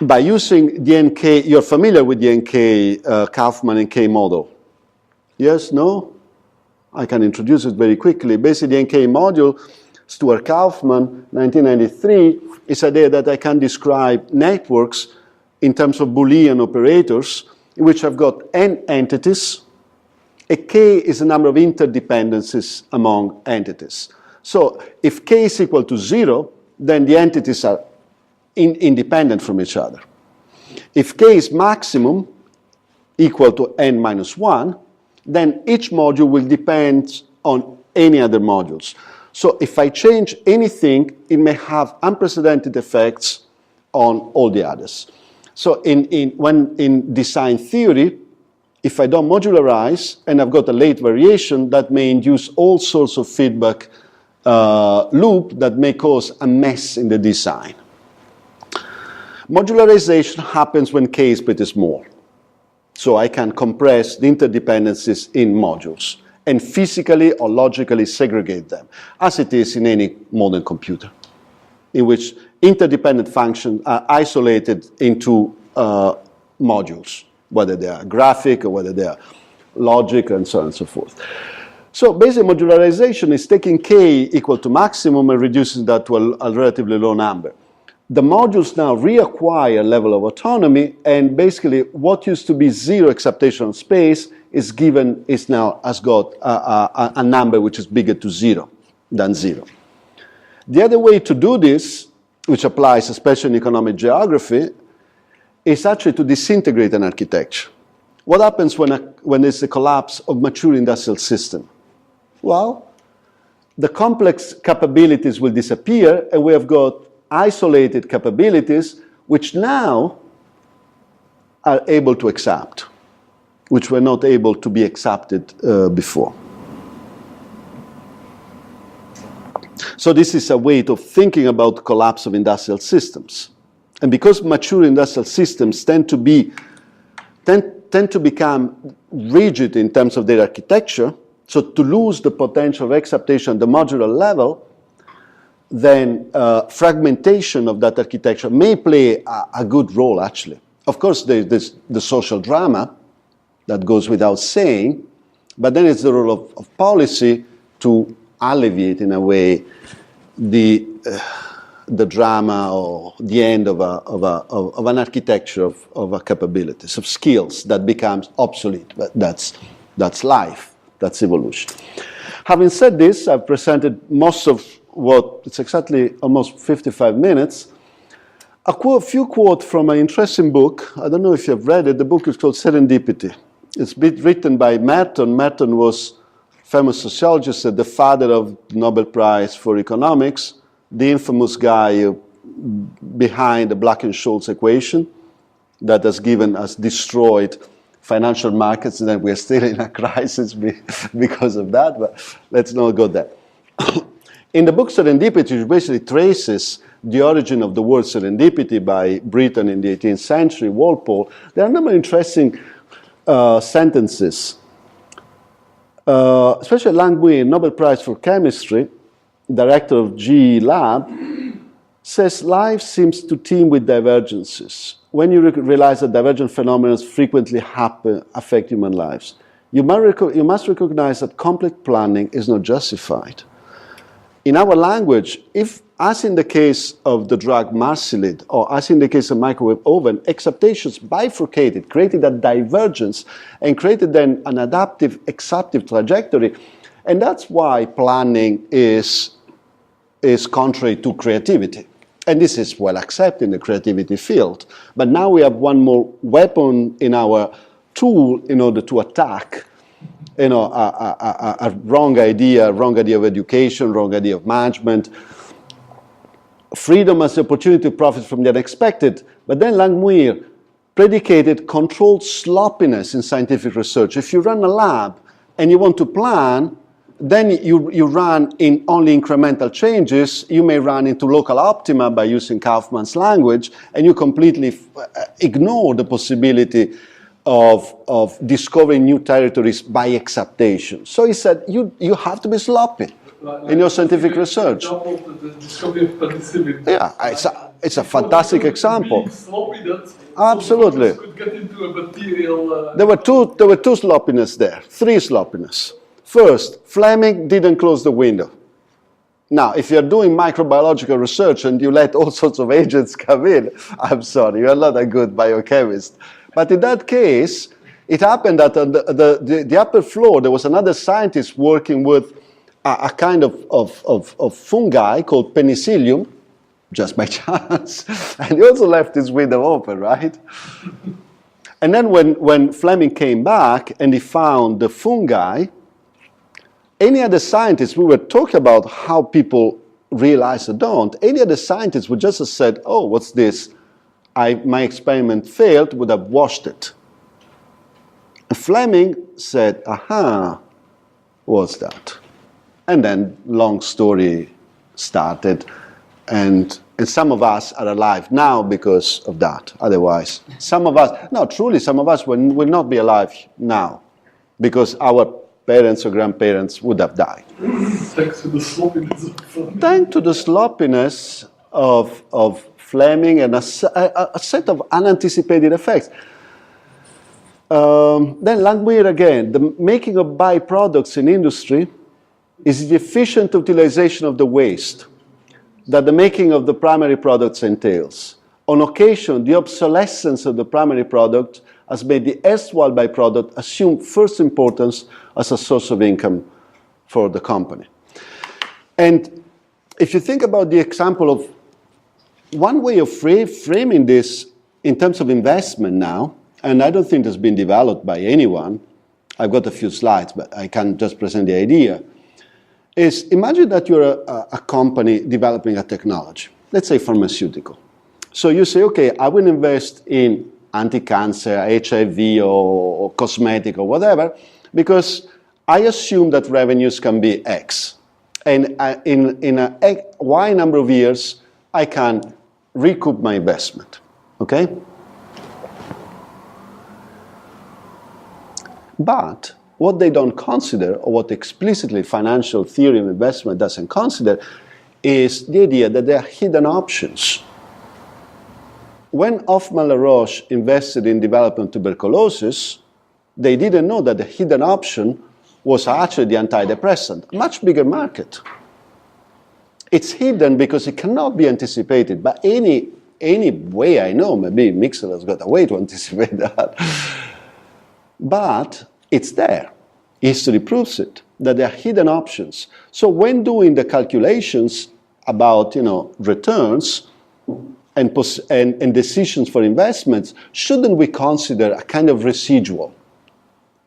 By using the NK, you're familiar with the NK, Kaufman NK model? Yes, no? I can introduce it very quickly. Basically, the NK module, Stuart Kaufman, 1993, is a idea that I can describe networks in terms of Boolean operators, in which I've got n entities. A k is the number of interdependencies among entities. So if k is equal to 0, then the entities are independent from each other. If k is maximum equal to n minus 1, then each module will depend on any other modules. So if I change anything, it may have unprecedented effects on all the others. So in design theory, if I don't modularize and I've got a late variation, that may induce all sorts of feedback loop that may cause a mess in the design. Modularization happens when k is pretty small. So I can compress the interdependencies in modules and physically or logically segregate them, as it is in any modern computer, in which interdependent functions are isolated into modules, whether they are graphic or whether they are logic and so on and so forth. So basically modularization is taking k equal to maximum and reducing that to a relatively low number. The modules now reacquire a level of autonomy, and basically what used to be 0 acceptation space is now has got a number which is bigger to 0 than 0. The other way to do this, which applies especially in economic geography, is actually to disintegrate an architecture. What happens when there's a collapse of mature industrial system? Well, the complex capabilities will disappear, and we have got isolated capabilities which now are able to accept, which were not able to be accepted before. So this is a way of thinking about the collapse of industrial systems. And because mature industrial systems tend to become rigid in terms of their architecture, so to lose the potential of acceptation at the modular level, then fragmentation of that architecture may play a good role, actually. Of course, there's the social drama that goes without saying, but then it's the role of policy to alleviate, in a way, the drama or the end of an architecture of a capabilities, of skills that becomes obsolete. But that's life, that's evolution. Having said this, I've presented most of it's exactly almost 55 minutes. A few quotes from an interesting book. I don't know if you've read it. The book is called Serendipity It's been written by Merton. Merton was a famous sociologist, the father of the Nobel Prize for Economics, the infamous guy behind the Black-Scholes equation that has destroyed financial markets, and then we're still in a crisis because of that, but let's not go there. In the book Serendipity, which basically traces the origin of the word serendipity by Britain in the 18th century, Walpole, there are a number of interesting sentences. Especially Langmuir, Nobel Prize for Chemistry, director of GE Lab, says life seems to teem with divergences. When you realize that divergent phenomena frequently affect human lives, you must recognize that complex planning is not justified. In our language, if, as in the case of the drug Marseille, or as in the case of microwave oven, acceptations bifurcated, created a divergence, and created then an adaptive, acceptive trajectory, and that's why planning is contrary to creativity. And this is well accepted in the creativity field. But now we have one more weapon in our tool in order to attack a wrong idea of education, wrong idea of management. Freedom as the opportunity to profit from the unexpected. But then Langmuir predicated controlled sloppiness in scientific research. If you run a lab and you want to plan, then you run in only incremental changes. You may run into local optima by using Kaufman's language, and you completely ignore the possibility of discovering new territories by acceptation. So he said, you have to be sloppy in your scientific research. The discovery of penicillin. Yeah, it's a fantastic example. Sloppy, that absolutely. Could get into a bacterial. There were two sloppiness there, three sloppiness. First, Fleming didn't close the window. Now, if you're doing microbiological research and you let all sorts of agents come in, I'm sorry, you're not a good biochemist. But in that case, it happened that on the upper floor, there was another scientist working with a kind of fungi called penicillium, just by chance. And he also left his window open, right? And then when Fleming came back and he found the fungi, any other scientists, we were talking about how people realize or don't, any other scientists would just have said, oh, what's this? My experiment failed, would have washed it. And Fleming said, aha, what's that? And then long story started, and some of us are alive now because of that. Otherwise, some of us will not be alive now because our parents or grandparents would have died. Thanks to the sloppiness of Fleming. Thanks to the sloppiness of Fleming and a set of unanticipated effects. Then Langmuir again, the making of byproducts in industry is the efficient utilization of the waste that the making of the primary products entails. On occasion, the obsolescence of the primary product has made the erstwhile byproduct assume first importance as a source of income for the company. And if you think about the example of one way of framing this in terms of investment now, and I don't think it's been developed by anyone, I've got a few slides, but I can just present the idea, is imagine that you're a company developing a technology, let's say pharmaceutical. So you say, okay, I will invest in anti-cancer, HIV, or cosmetic, or whatever, because I assume that revenues can be X. And in a Y number of years, I can recoup my investment, okay? But what they don't consider, or what explicitly financial theory of investment doesn't consider, is the idea that there are hidden options. When Hoffmann-La Roche invested in developing tuberculosis, they didn't know that the hidden option was actually the antidepressant, a much bigger market. It's hidden because it cannot be anticipated by any way I know. Maybe Mixel has got a way to anticipate that. But it's there. History proves it, that there are hidden options. So when doing the calculations about returns and decisions for investments, shouldn't we consider a kind of residual?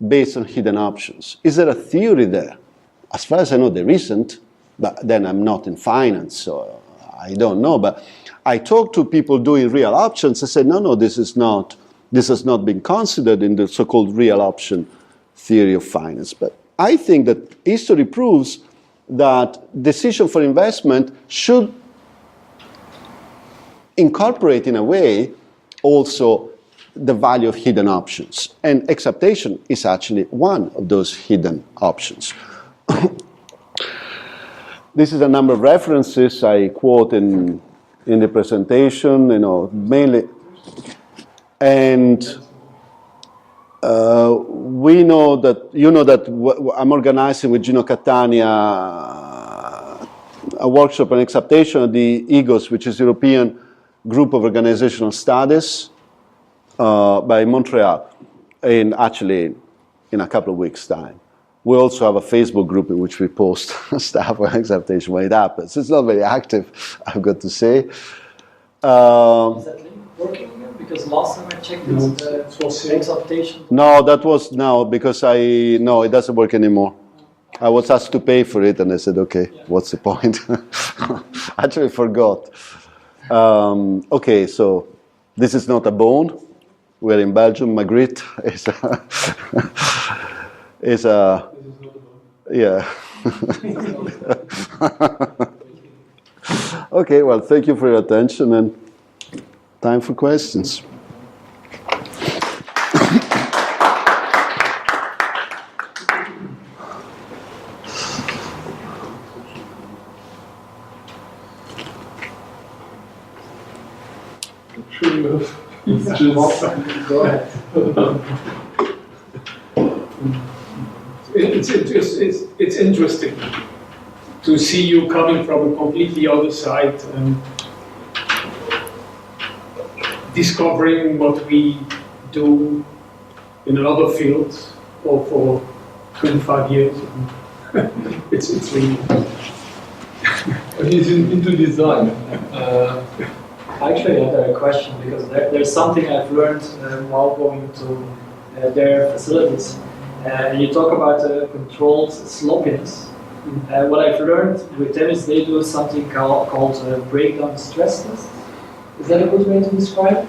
based on hidden options. Is there a theory there? As far as I know, there isn't, but then I'm not in finance, so I don't know. But I talked to people doing real options. I said, no, this has not been considered in the so-called real option theory of finance. But I think that history proves that decision for investment should incorporate in a way also the value of hidden options. And acceptation is actually one of those hidden options. This is a number of references I quote in the presentation, mainly. And we know that, I'm organizing with Gino Catania a workshop on acceptation at the EGOS, which is European Group of Organizational Studies, by Montreal, in a couple of weeks' time. We also have a Facebook group in which we post stuff on acceptation when it happens. It's not very active, I've got to say. Is that link working again? Because last time I checked it was Exaptation. No, because it doesn't work anymore. I was asked to pay for it and I said, okay, what's the point? Actually forgot. Okay, so this is not a bone. We're in Belgium. Magritte is a yeah. Okay, well, thank you for your attention and time for questions. It's just, Go ahead. It's interesting to see you coming from a completely other side and discovering what we do in another field for 25 years. It's really. he's into design. I actually had a question because there's something I've learned while going to their facilities. You talk about controlled sloppiness. What I've learned with them is they do something called breakdown stress test. Is that a good way to describe it?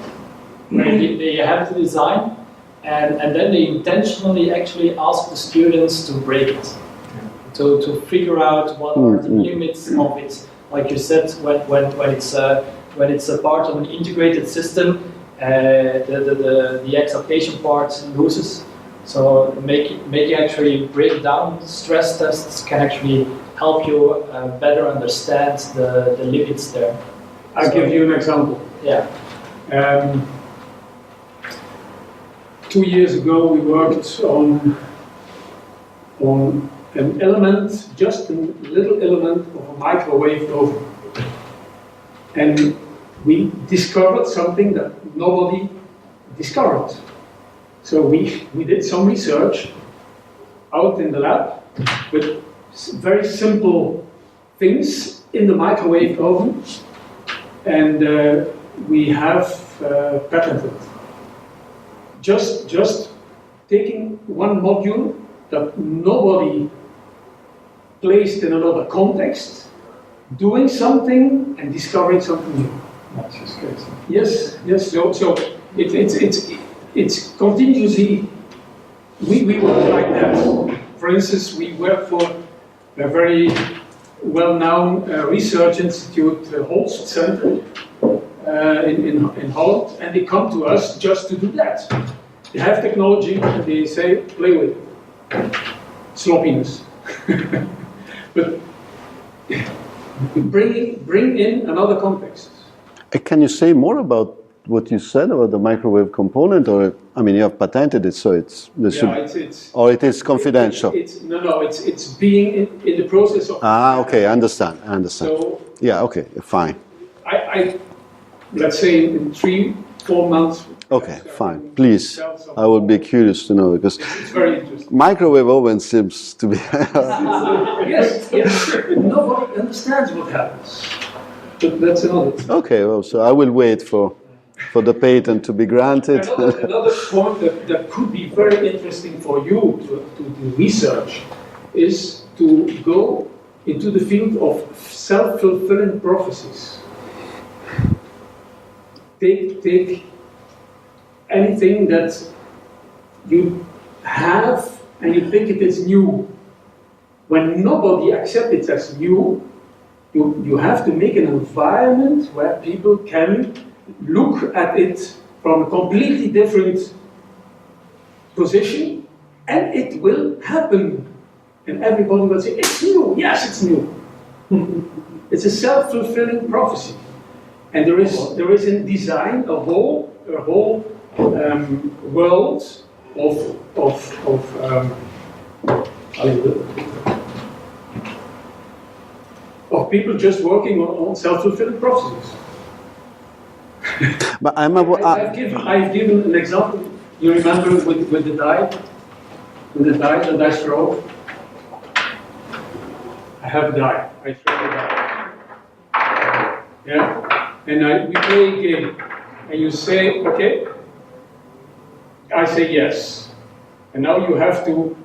Where they have the design and then they intentionally actually ask the students to break it. To figure out what are the limits of it. Like you said, when it's a part of an integrated system, the acceptation part loses. So make actually break down stress tests can actually help you better understand the limits there. I'll give you an example. Yeah. 2 years ago, we worked on an element, just a little element of a microwave oven. And we discovered something that nobody discovered. So we did some research out in the lab with very simple things in the microwave oven, and we have patented. Just taking one module that nobody placed in another context, doing something and discovering something new. That's just crazy. Yes. So it's continuously. We work like that. For instance, we work for a very well-known research institute, Holst Center in Holland, and they come to us just to do that. They have technology and they say, play with it. Sloppiness. But bring in another context. Can you say more about what you said about the microwave component, or you have patented it, so it's or it is confidential. It's being in the process of. Okay, I understand. So yeah, okay, fine. I let's say in 3-4 months. Okay, fine. Please, I would be curious to know because it's very interesting. Microwave oven seems to be. Yes. Nobody understands what happens. But that's another. Okay, well, so I will wait for for the patent to be granted. Another point that could be very interesting for you to do research is to go into the field of self-fulfilling prophecies. Take anything that you have and you think it is new. When nobody accepts it as new, you have to make an environment where people can look at it from a completely different position, and it will happen. And everybody will say, it's new, yes, it's new. It's a self-fulfilling prophecy. And there is in design a whole world of people just working on self-fulfilling prophecies. But I've given an example. You remember with the die, the dice throw. I have a die. I throw the die. Yeah, and we play a game, and you say, okay. I say yes, and now you have to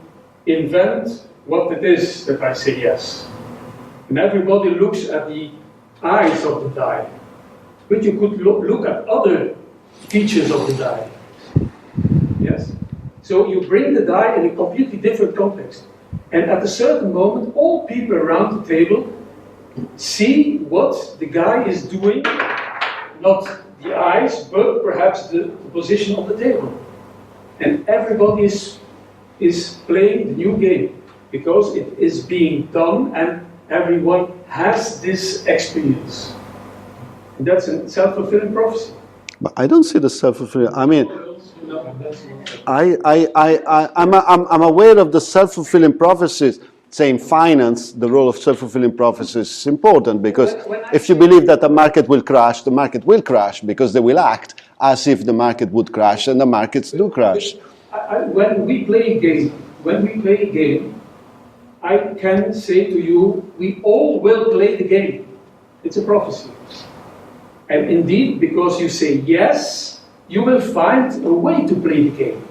invent what it is that I say yes. And everybody looks at the eyes of the die. But you could look at other features of the die. Yes? So you bring the die in a completely different context. And at a certain moment, all people around the table see what the guy is doing, not the eyes, but perhaps the position of the table. And everybody is playing the new game because it is being done and everyone has this experience. And that's a self-fulfilling prophecy. But I don't see the self-fulfilling. I mean, I'm aware of the self-fulfilling prophecies. Say in finance, the role of self-fulfilling prophecies is important because if you believe that the market will crash because they will act as if the market would crash, and the markets do crash. When we play a game, I can say to you, we all will play the game. It's a prophecy. And indeed, because you say yes, you will find a way to play the game.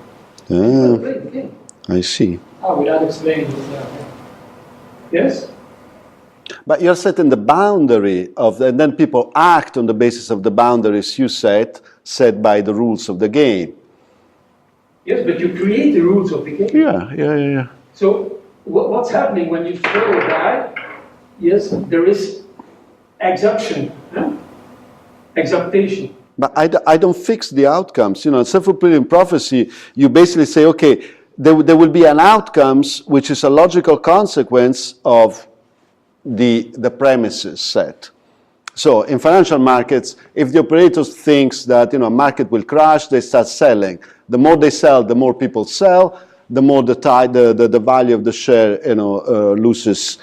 You will play the game. I see. Without explaining it. Yes? But you're setting the boundary of, and then people act on the basis of the boundaries you set by the rules of the game. Yes, but you create the rules of the game. Yeah. So what's happening when you throw a die? Yes, there is exaptation, exaptation. But I don't fix the outcomes. You know, in self-fulfilling prophecy, you basically say, okay, there will be an outcomes which is a logical consequence of the premises set. So in financial markets, if the operator thinks that market will crash, they start selling. The more they sell, the more people sell. The more the value of the share loses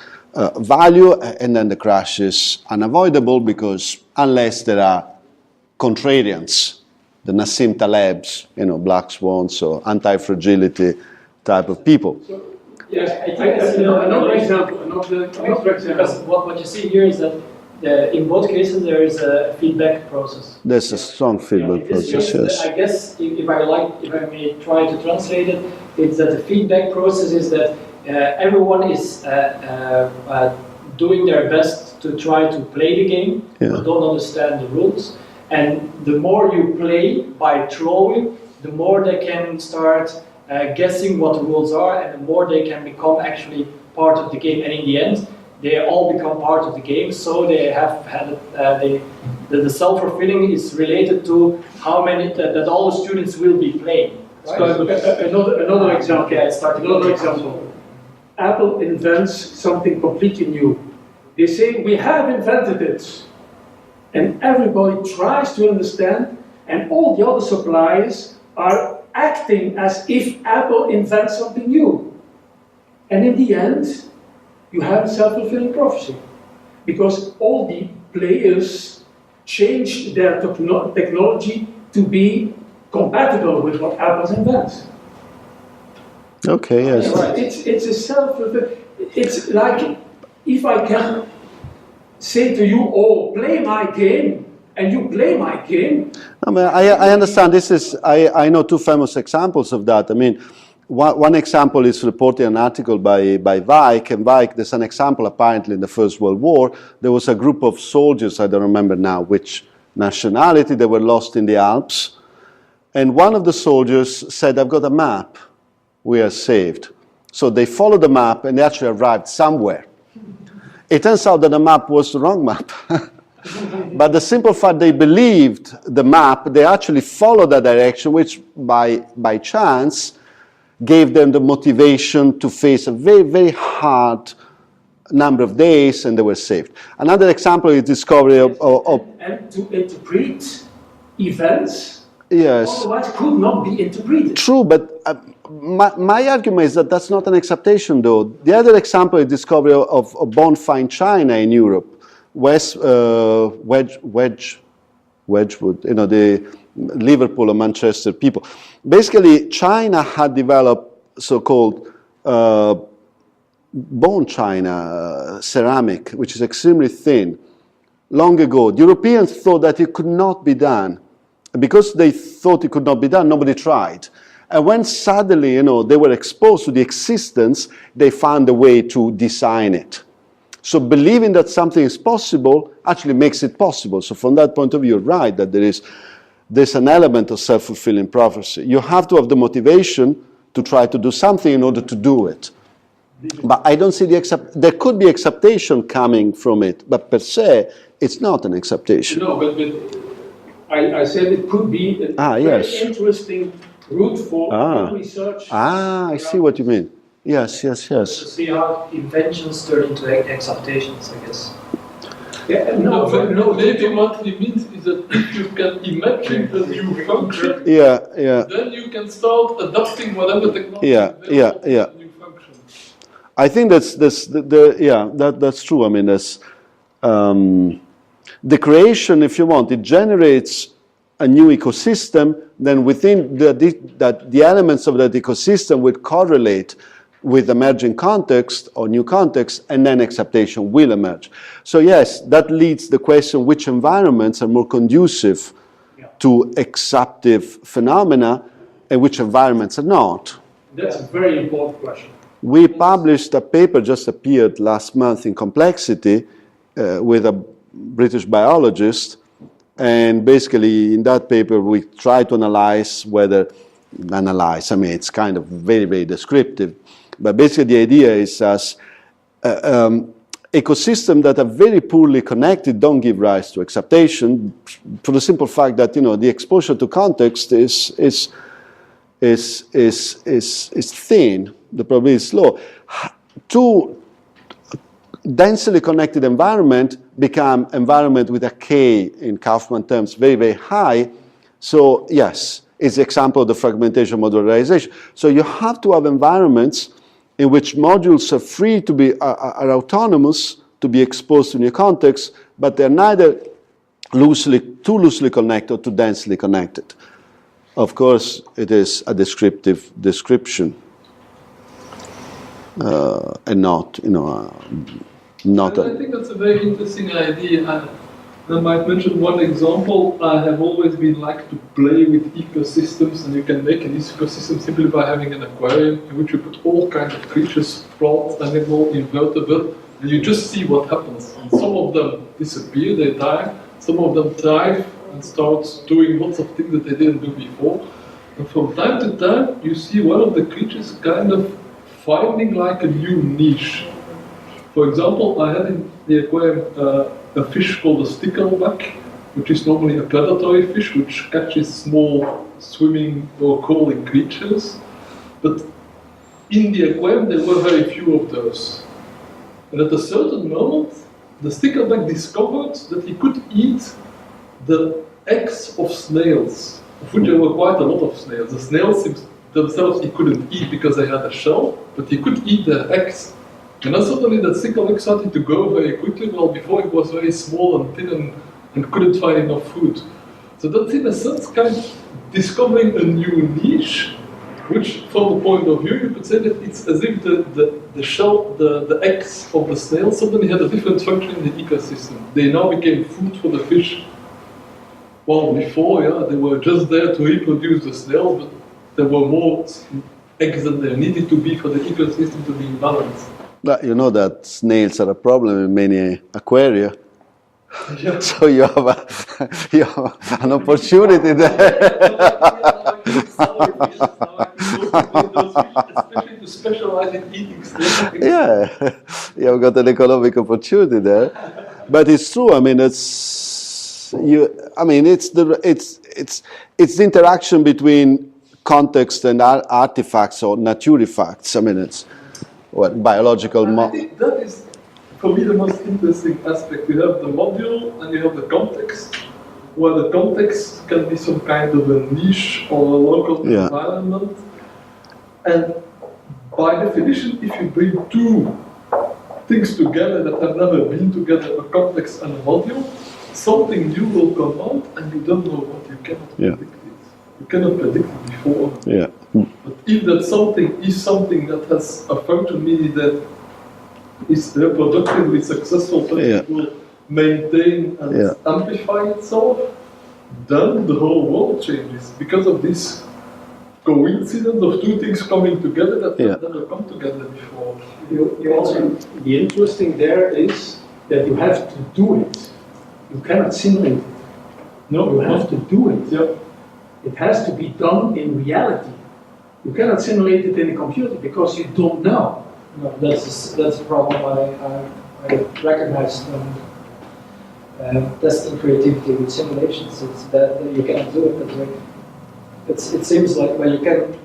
value, and then the crash is unavoidable because unless there are contrarians, the Nassim Taleb's, black swans or anti-fragility type of people. So, yes, another example. Because what you see here is that in both cases there is a feedback process. There's a strong feedback process, yes. I guess if I may try to translate it, it's that the feedback process is that everyone is doing their best to try to play the game, but don't understand the rules. And the more you play by throwing, the more they can start guessing what the rules are, and the more they can become actually part of the game. And in the end, they all become part of the game. So they have had the self-fulfilling is related to how many that all the students will be playing. Right? Another example. Okay, Another example. Apple invents something completely new. They say we have invented it. And everybody tries to understand, and all the other suppliers are acting as if Apple invents something new. And in the end, you have a self-fulfilling prophecy. Because all the players changed their technology to be compatible with what Apple invents. Okay, yes. It's a self-fulfilling. It's like if I can say to you all, play my game, and you play my game. I mean, I understand this is, I know two famous examples of that. I mean, one example is reported in an article by Weick, and Weick, there's an example apparently in the First World War. There was a group of soldiers, I don't remember now which nationality, they were lost in the Alps. And one of the soldiers said, I've got a map, we are saved. So they followed the map and they actually arrived somewhere. It turns out that the map was the wrong map. But the simple fact they believed the map, they actually followed that direction, which by chance gave them the motivation to face a very, very hard number of days, and they were saved. Another example is discovery of and to interpret events, yes, otherwise could not be interpreted. True, but my argument is that that's not an acceptation, though. The other example is discovery of bone fine china in Europe. Wedgwood, you know, the Liverpool and Manchester people. Basically, China had developed so-called bone china ceramic, which is extremely thin, long ago. The Europeans thought that it could not be done. Because they thought it could not be done, nobody tried. And when suddenly, you know, they were exposed to the existence, they found a way to design it. So believing that something is possible actually makes it possible. So from that point of view, you're right that there's an element of self-fulfilling prophecy. You have to have the motivation to try to do something in order to do it. But I don't see there could be acceptation coming from it, but per se, it's not an acceptation. No, but I said it could be a very interesting route for research. I see what you mean. Yes. To see how inventions turn into acceptations, I guess. Yeah, maybe what he means is that if you can imagine a new function, then you can start adopting whatever technology Yeah. new function. I think that's true. I mean, that's the creation, if you want, it generates a new ecosystem. Then within the elements of that ecosystem would correlate with emerging context or new context, and then acceptation will emerge. So yes, that leads the question which environments are more conducive to acceptive phenomena and which environments are not. That's a very important question. We published a paper, just appeared last month in Complexity, with a British biologist, and basically in that paper we try to analyze, I mean it's kind of very, very descriptive, but basically the idea is as ecosystems that are very poorly connected don't give rise to acceptation, for the simple fact that, you know, the exposure to context is thin, the probability is low. Too densely connected environment become environment with a K in Kaufman terms very, very high. So yes, it's the example of the fragmentation modularization. So you have to have environments in which modules are free to be, are autonomous to be exposed to new contexts, but they're neither too loosely connected or too densely connected. Of course, it is a descriptive description. And not, you know, not. I think that's a very interesting idea. I might mention one example. I have always been like to play with ecosystems, and you can make an ecosystem simply by having an aquarium in which you put all kinds of creatures, plants, animal, invertebrate, and you just see what happens. And some of them disappear, they die. Some of them thrive and start doing lots of things that they didn't do before. And from time to time, you see one of the creatures kind of finding like a new niche. For example, I had in the aquarium a fish called a stickleback, which is normally a predatory fish which catches small swimming or crawling creatures. But in the aquarium there were very few of those. And at a certain moment, the stickleback discovered that he could eat the eggs of snails, of which there were quite a lot of snails. The snails themselves he couldn't eat because they had a shell, but he could eat their eggs. And then suddenly that stickleback started to grow very quickly, while before it was very small and thin and couldn't find enough food. So that's in a sense kind of discovering a new niche, which from the point of view you could say that it's as if the shell, the eggs of the snail suddenly had a different function in the ecosystem. They now became food for the fish. Well, before, yeah, they were just there to reproduce the snails, but there were more eggs than there needed to be for the ecosystem to be in balance. But you know that snails are a problem in many aquaria. Yeah. So you have an opportunity there. Especially to specialize in eating snails. Yeah, you've got an economic opportunity there. But it's true. I mean, it's the interaction between context and artifacts or naturifacts. I mean, it's what biological. I think that is, for me, the most interesting aspect. You have the module and you have the context, where the context can be some kind of a niche or a local environment. And by definition, if you bring two things together that have never been together, a context and a module, something new will come out and you don't know what. You cannot predict it. You cannot predict it before. Yeah. But if that something is something that has a function, meaning that is reproductively successful, so it will maintain and amplify itself, then the whole world changes because of this coincidence of two things coming together that have never come together before. You also, the interesting there is that you have to do it. You cannot simulate it. No, you have to do it. Yeah. It has to be done in reality. You cannot simulate it in a computer because you don't know. No, that's a problem I recognize when testing creativity with simulations. It's that you cannot do it that way. It seems like you can,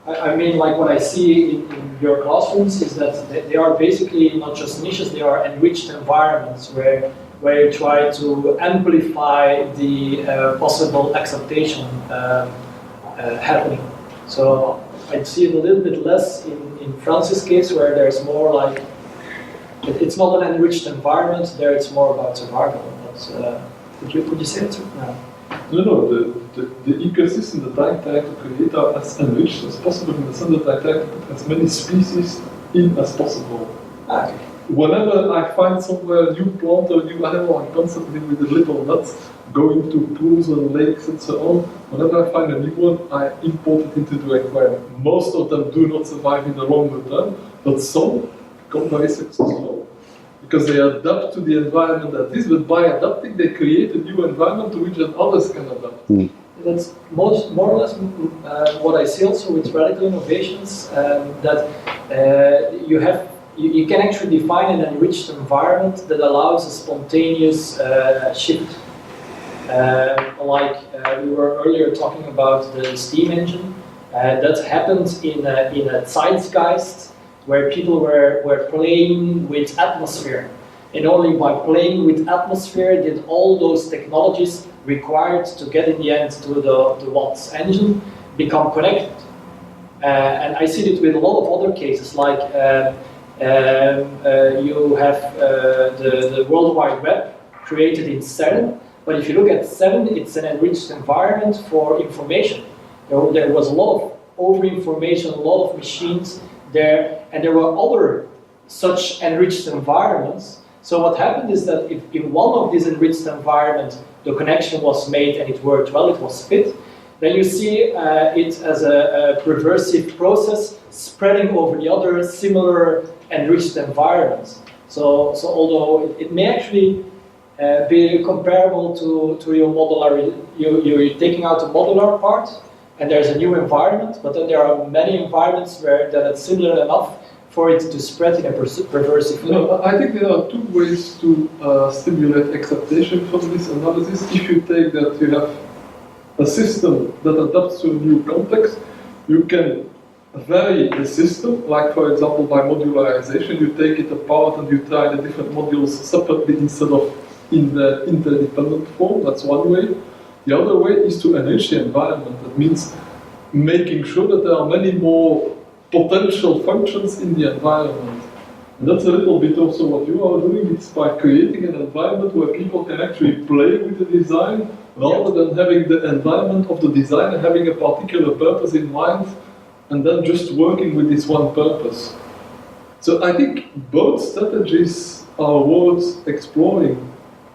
I mean, like what I see in your classrooms is that they are basically not just niches, they are enriched environments where you try to amplify the possible acceptation happening. So I see it a little bit less in Francis' case, where there's more like, it's not an enriched environment, there it's more about survival. But could you say it? No, the ecosystem that I try to create are as enriched as possible in the sense that I try to put as many species in as possible. Okay. Whenever I find somewhere a new plant or a new animal, I'm constantly with the little nuts going to pools and lakes and so on. Whenever I find a new one, I import it into the aquarium. Most of them do not survive in the longer term, but some become very successful. Because they adapt to the environment that is, but by adapting, they create a new environment to which then others can adapt. That's more or less what I see also with radical innovations, that you can actually define an enriched environment that allows a spontaneous shift. We were earlier talking about the steam engine, that happened in a zeitgeist where people were playing with atmosphere. And only by playing with atmosphere did all those technologies required to get in the end to the Watt's engine become connected. And I see it with a lot of other cases, like you have the World Wide Web created in CERN, but if you look at CERN, it's an enriched environment for information. There was a lot of over-information, a lot of machines there, and there were other such enriched environments. So what happened is that if in one of these enriched environments the connection was made and it worked well, it was fit, then you see it as a perversive process spreading over the other similar enriched environments. So although it may actually be comparable to your modular, you're taking out a modular part and there's a new environment, but then there are many environments where that it's similar enough for it to spread in a perversive way. No, I think there are two ways to stimulate acceptation from this analysis. If you take that you have a system that adapts to a new context, you can vary the system, like for example by modularization, you take it apart and you try the different modules separately instead of in the interdependent form. That's one way. The other way is to enrich the environment. That means making sure that there are many more potential functions in the environment. And that's a little bit also what you are doing. It's by creating an environment where people can actually play with the design rather than having the environment of the design and having a particular purpose in mind and then just working with this one purpose. So I think both strategies are worth exploring.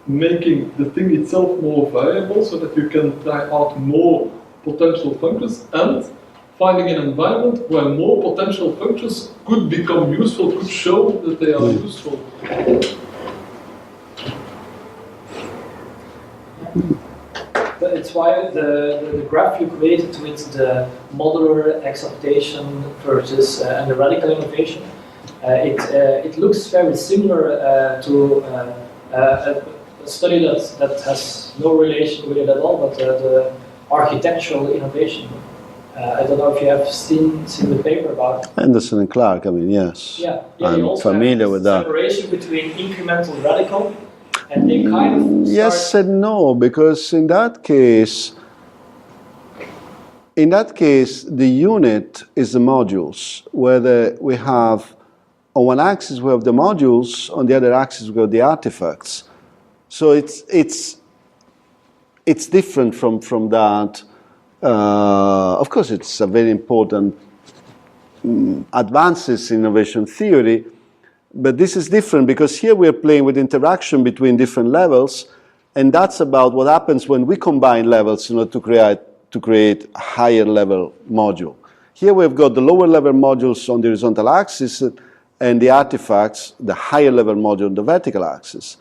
making the thing itself more variable so that you can try out more potential functions, and finding an environment where more potential functions could become useful, could show that they are useful. It's why the graph you created with the modular acceptation versus and the radical innovation, it looks very similar to a study that has no relation with it at all, but the architectural innovation. I don't know if you have seen the paper about it. Anderson and Clark, I mean, yes. Yeah, I'm familiar with that. Separation between incremental and radical, and they kind of yes and no, because in that case, the unit is the modules, where we have, on one axis we have the modules, on the other axis we have the artifacts. So it's different from that. Of course, it's a very important advances in innovation theory, but this is different because here we are playing with interaction between different levels, and that's about what happens when we combine levels in order to create a higher level module. Here we've got the lower level modules on the horizontal axis and the artifacts, the higher level module on the vertical axis.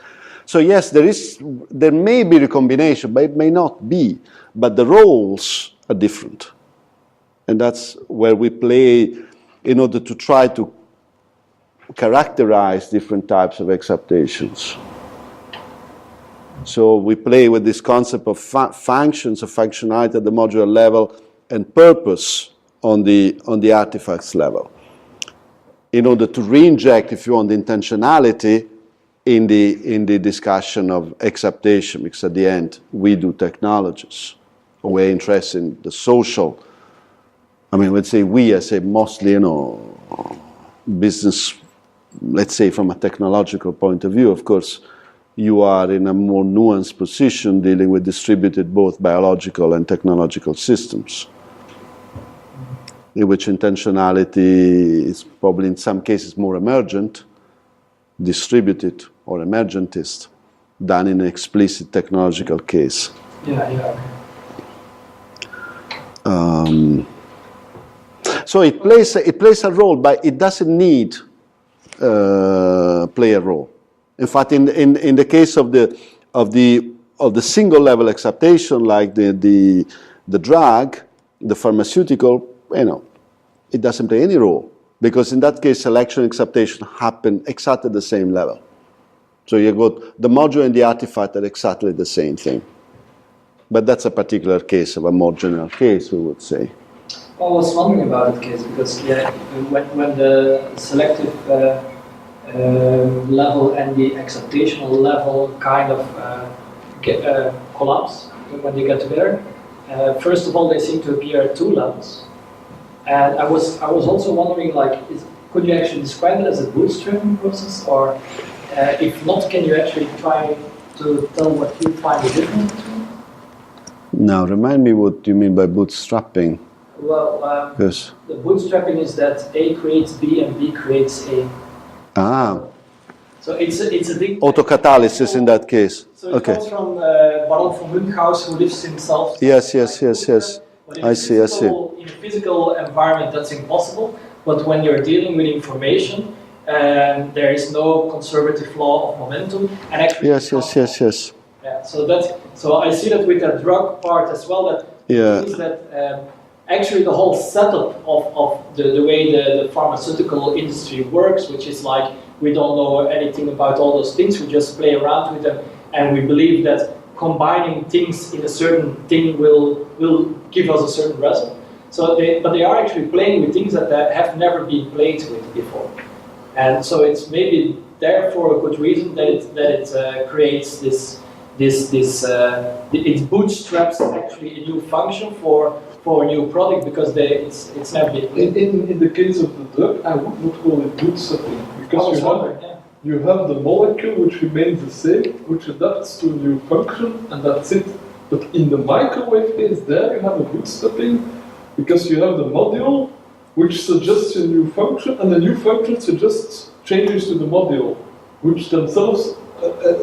So yes, there may be recombination, but it may not be. But the roles are different. And that's where we play in order to try to characterize different types of acceptations. So we play with this concept of functions, of functionality at the modular level, and purpose on the artifacts level, in order to re-inject, if you want, the intentionality in the discussion of acceptation, because at the end we do technologies. We're interested in the social. I mean, let's say I say mostly, business, let's say from a technological point of view. Of course, you are in a more nuanced position dealing with distributed both biological and technological systems, in which intentionality is probably in some cases more emergent, distributed or emergentist than in an explicit technological case. Yeah. So it plays a role, but it doesn't need play a role. In fact, in the case of the single level acceptation, like the drug, the pharmaceutical, it doesn't play any role, because in that case selection and acceptation happen exactly the same level. So you got the module and the artifact are exactly the same thing. But that's a particular case of a more general case, we would say. I was wondering about that case because when the selective level and the acceptational level kind of collapse when they get together. First of all, they seem to appear at two levels, and I was also wondering, could you actually describe it as a bootstrapping process, or if not, can you actually try to tell what you find the difference between? Now, remind me what you mean by bootstrapping. Well, the bootstrapping is that A creates B and B creates A. So it's a big autocatalysis in that case. So it comes from Baron von Münchhaus, who lives himself. Yes. I see. In a physical environment, that's impossible. But when you're dealing with information, there is no conservative law of momentum, and actually. Yes. Yeah. So I see that with the drug part as well. That is that. Actually, the whole setup of the way the pharmaceutical industry works, which is like we don't know anything about all those things, we just play around with them, and we believe that combining things in a certain thing will give us a certain result. But they are actually playing with things that have never been played with before, and so it's maybe there for a good reason that it creates this it bootstraps actually a new function for a new product, because it's never been played. In the case of the drug, I would not call it bootstrapping, because you have the molecule which remains the same, which adapts to a new function, and that's it. But in the microwave case, there you have a bootstrapping, because you have the module which suggests a new function, and the new function suggests changes to the module, which themselves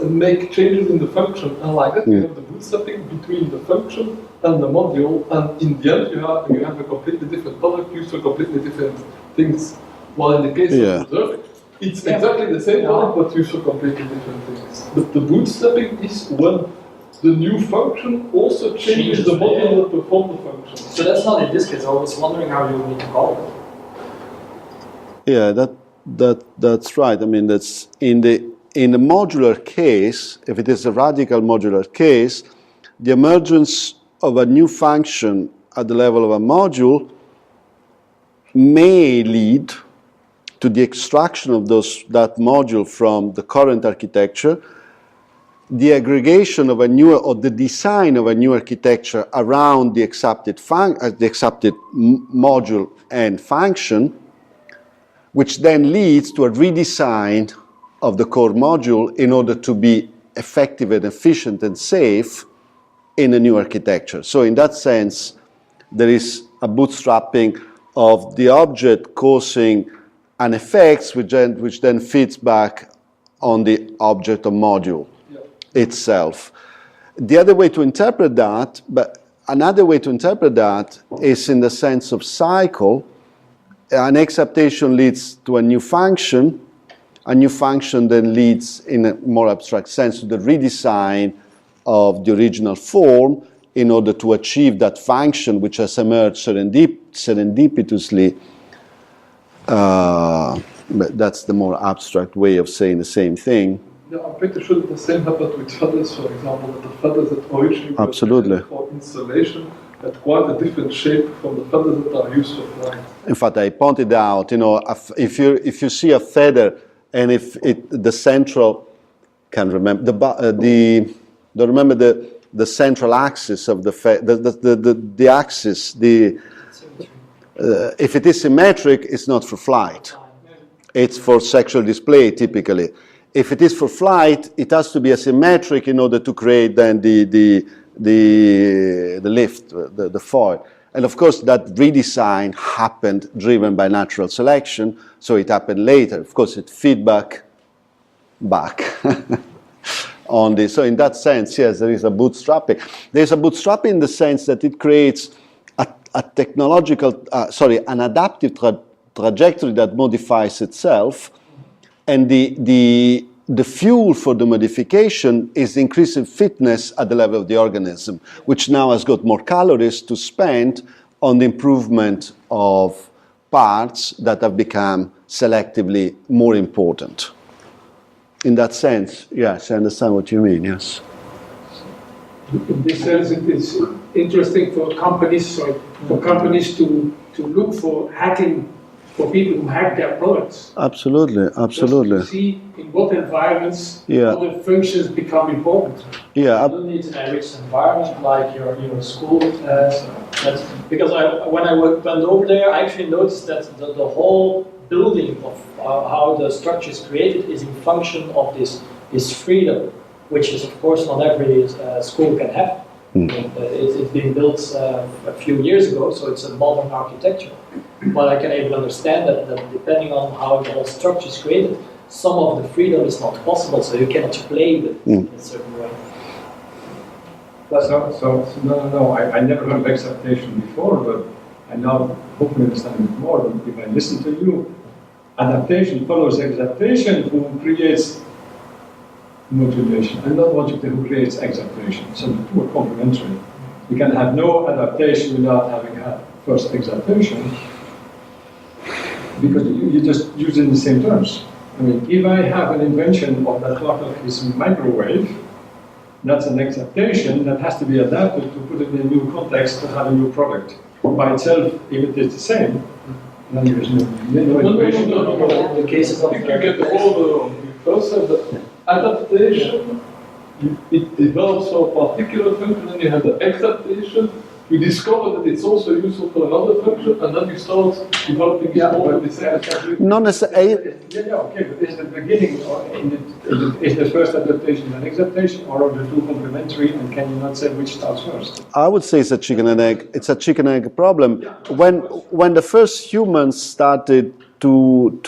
make changes in the function, and like that you have the bootstrapping between the function and the module, and in the end you have a completely different product used for completely different things. While in the case of Modular, it's exactly the same product but used for completely different things. But the bootstrapping is when the new function also changes the module that performs the function. So that's not in this case. I was wondering how you need to call it. Yeah, that's right. I mean, that's in the modular case. If it is a radical modular case, the emergence of a new function at the level of a module may lead to the extraction of that module from the current architecture, the aggregation of a new, or the design of a new architecture around the accepted module and function, which then leads to a redesign of the core module in order to be effective and efficient and safe in a new architecture. So in that sense, there is a bootstrapping of the object causing an effect which then feeds back on the object or module itself. The other way to interpret that, but another way to interpret that is in the sense of cycle. An acceptation leads to a new function then leads in a more abstract sense to the redesign of the original form in order to achieve that function which has emerged serendipitously. But that's the more abstract way of saying the same thing. Yeah, I'm pretty sure that the same happened with feathers, for example, that the feathers that originally were for installation had quite a different shape from the feathers that are used for flying. In fact, I pointed out, if you see a feather and if the central, can remember the central axis of the axis, if it is symmetric, it's not for flight. It's for sexual display typically. If it is for flight, it has to be asymmetric in order to create then the lift, the foil. And of course, that redesign happened driven by natural selection, so it happened later. Of course, it feedback back on this. So in that sense, yes, there is a bootstrapping. There's a bootstrapping in the sense that it creates an adaptive trajectory that modifies itself, and the fuel for the modification is the increasing fitness at the level of the organism, which now has got more calories to spend on the improvement of parts that have become selectively more important. In that sense, yes, I understand what you mean, yes. In this sense, it is interesting for companies, to look for hacking, for people who hack their products. Absolutely, absolutely. Just to see in what environments other functions become important. Yeah, you don't need an enriched environment like your school. Because when I went over there, I actually noticed that the whole building of how the structure is created is in function of this freedom, which is of course not every school can have. It's been built a few years ago, so it's a modern architecture. But I can even understand that depending on how the whole structure is created, some of the freedom is not possible, so you cannot play with it in a certain way. But no, I never heard of acceptation before, but I now hopefully understand it more. If I listen to you, adaptation follows acceptation, who creates modulation, and not logic who creates acceptation. So the two are complementary. You can have no adaptation without having had first acceptation, because you just use it in the same terms. I mean, if I have an invention of that clock is microwave, that's an acceptation that has to be adapted to put it in a new context to have a new product. By itself, if it is the same, then there is no innovation. No. The cases of I think you get the order of the process. The adaptation, it develops for a particular function, and you have the acceptation. You discover that it's also useful for another function, and then you start developing it all the same. Not necessarily. Okay, but is the beginning, or is the first adaptation an acceptation, or are the two complementary, and can you not say which starts first? I would say it's a chicken and egg. It's a chicken and egg problem. When the first humans started to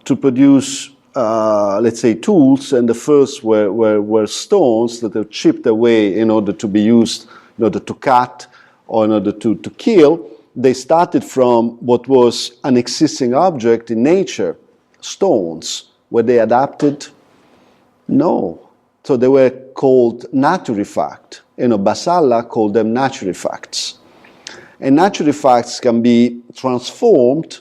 produce let's say, tools, and the first were stones that were chipped away in order to be used in order to cut or in order to kill. They started from what was an existing object in nature, stones. Were they adapted? No. So they were called naturifact. Basalla called them naturifacts. And naturifacts can be transformed.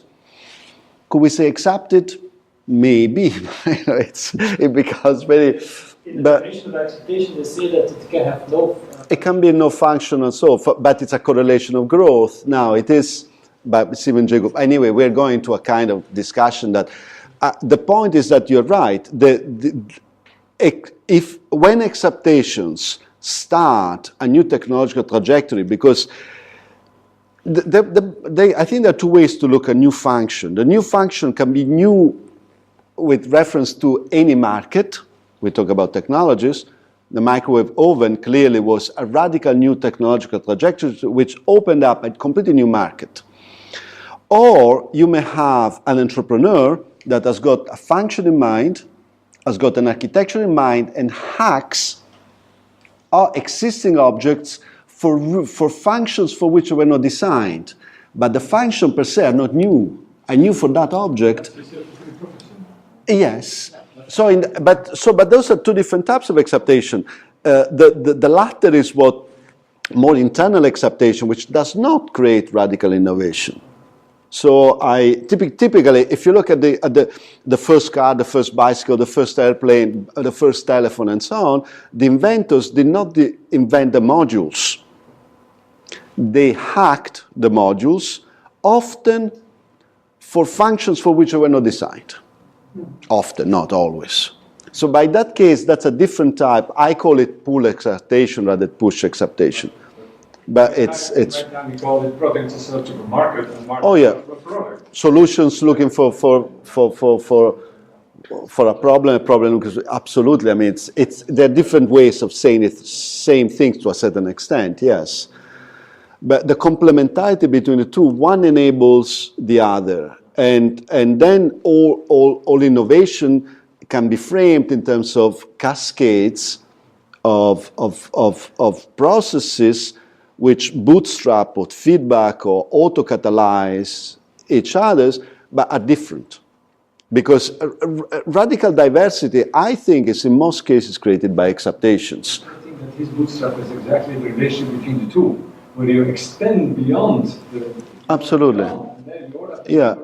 Could we say accepted? Maybe. It becomes very... In the definition of acceptation, they say that it can have no... It can be no function and so, but it's a correlation of growth. Now it is, by Stephen Jacob. Anyway, we're going to a kind of discussion that the point is that you're right. When acceptations start a new technological trajectory, because I think there are two ways to look at new function. The new function can be new with reference to any market. We talk about technologies. The microwave oven clearly was a radical new technological trajectory which opened up a completely new market. Or you may have an entrepreneur that has got a function in mind, has got an architecture in mind, and hacks existing objects for functions for which they were not designed. But the function per se are not new. Are new for that object. Yes. But those are two different types of acceptation. The latter is what more internal acceptation, which does not create radical innovation. So typically, if you look at the first car, the first bicycle, the first airplane, the first telephone, and so on, the inventors did not invent the modules. They hacked the modules, often for functions for which they were not designed. Often, not always. So by that case, that's a different type. I call it pull acceptation rather than push acceptation. But it's right now we call it product in search of a market and market oh yeah, for a product. Solutions looking for a problem. Because absolutely, I mean, there are different ways of saying it, same things to a certain extent. Yes, but the complementarity between the two, one enables the other. And then all innovation can be framed in terms of cascades of processes which bootstrap or feedback or auto-catalyze each other's, but are different. Because radical diversity, I think, is in most cases created by acceptations. I think that this bootstrap is exactly the relation between the two, where you extend beyond the... Absolutely. Yeah.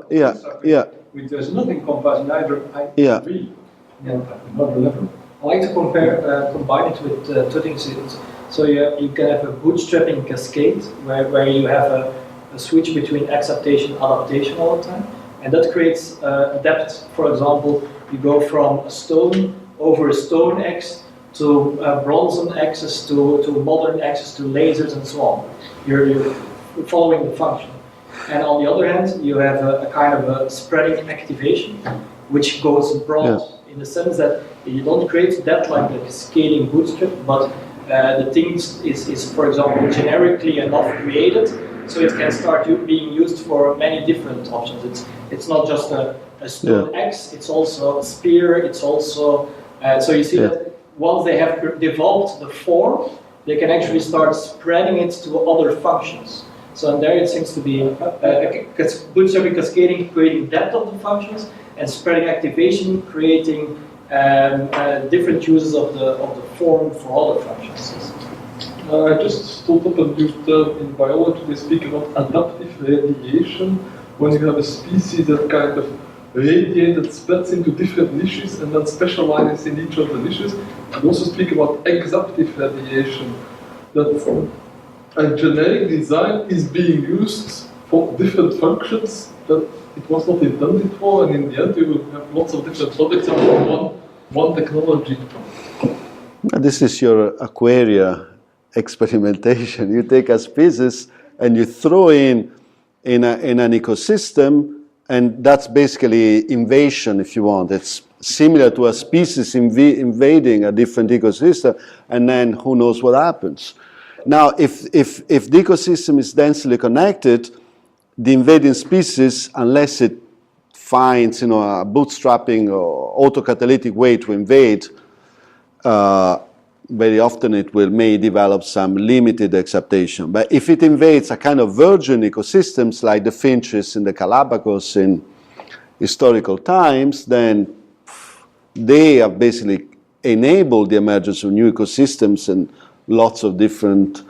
Which does not encompass neither I agree. Not relevant. I like to combine it with two things. So you can have a bootstrapping cascade where you have a switch between acceptation and adaptation all the time. And that creates depth. For example, you go from a stone over a stone X to bronze axis to modern axis to lasers and so on. You're following the function. And on the other hand, you have a kind of a spreading activation, which goes broad in the sense that you don't create that like a cascading bootstrap, but the thing is, for example, generically enough created, so it can start being used for many different options. It's not just a stone X, it's also a spear, it's also, so you see that once they have developed the form, they can actually start spreading it to other functions. So there it seems to be bootstrapping cascading, creating depth of the functions, and spreading activation, creating different uses of the form for other functions. I just thought up a new term in biology. They speak about adaptive radiation, when you have a species that kind of radiates, that spreads into different niches and then specializes in each of the niches. We also speak about exaptive radiation, that a generic design is being used for different functions that it was not intended for, and in the end you will have lots of different products out of one technology. This is your Aquaria experimentation. You take a species and you throw in an ecosystem, and that's basically invasion, if you want. It's similar to a species invading a different ecosystem, and then who knows what happens. Now, if the ecosystem is densely connected, the invading species, unless it finds, a bootstrapping or autocatalytic way to invade, very often it may develop some limited acceptation. But if it invades a kind of virgin ecosystems like the finches in the Galapagos in historical times, then they have basically enabled the emergence of new ecosystems and lots of different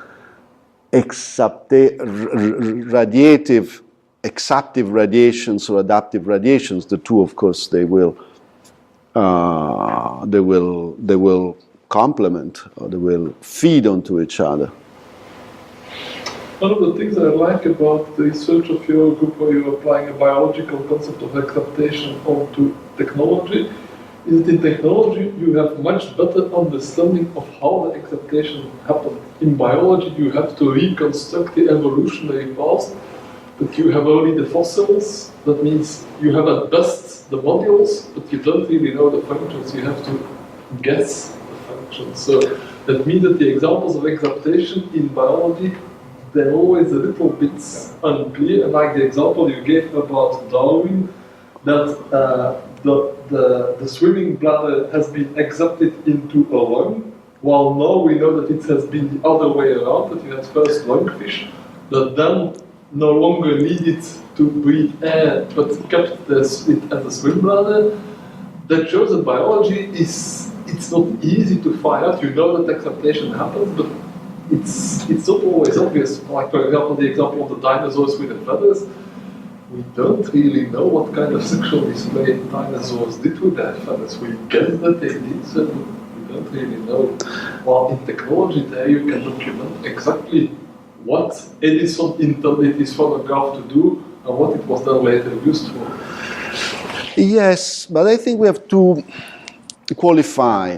radiative, acceptive radiations or adaptive radiations. The two, of course, they will complement or they will feed onto each other. One of the things I like about the research of your group where you're applying a biological concept of acceptation onto technology is that in technology you have much better understanding of how the acceptation happened. In biology you have to reconstruct the evolutionary past, but you have only the fossils. That means you have at best the modules, but you don't really know the functions. You have to guess the functions. So that means that the examples of acceptation in biology, they're always a little bit unclear. And like the example you gave about Darwin, that the swimming bladder has been accepted into a lung, while now we know that it has been the other way around, that you had first lungfish, that then no longer needed to breathe air, but kept it as a swim bladder. That shows that biology it's not easy to find out. You know that acceptation happens, but it's not always obvious. Like for example, the example of the dinosaurs with the feathers. We don't really know what kind of sexual display dinosaurs did with their feathers. We guess that they did so, but we don't really know. While in technology there you can document exactly what Edison intended his phonograph to do and what it was then later used for. Yes, but I think we have to qualify.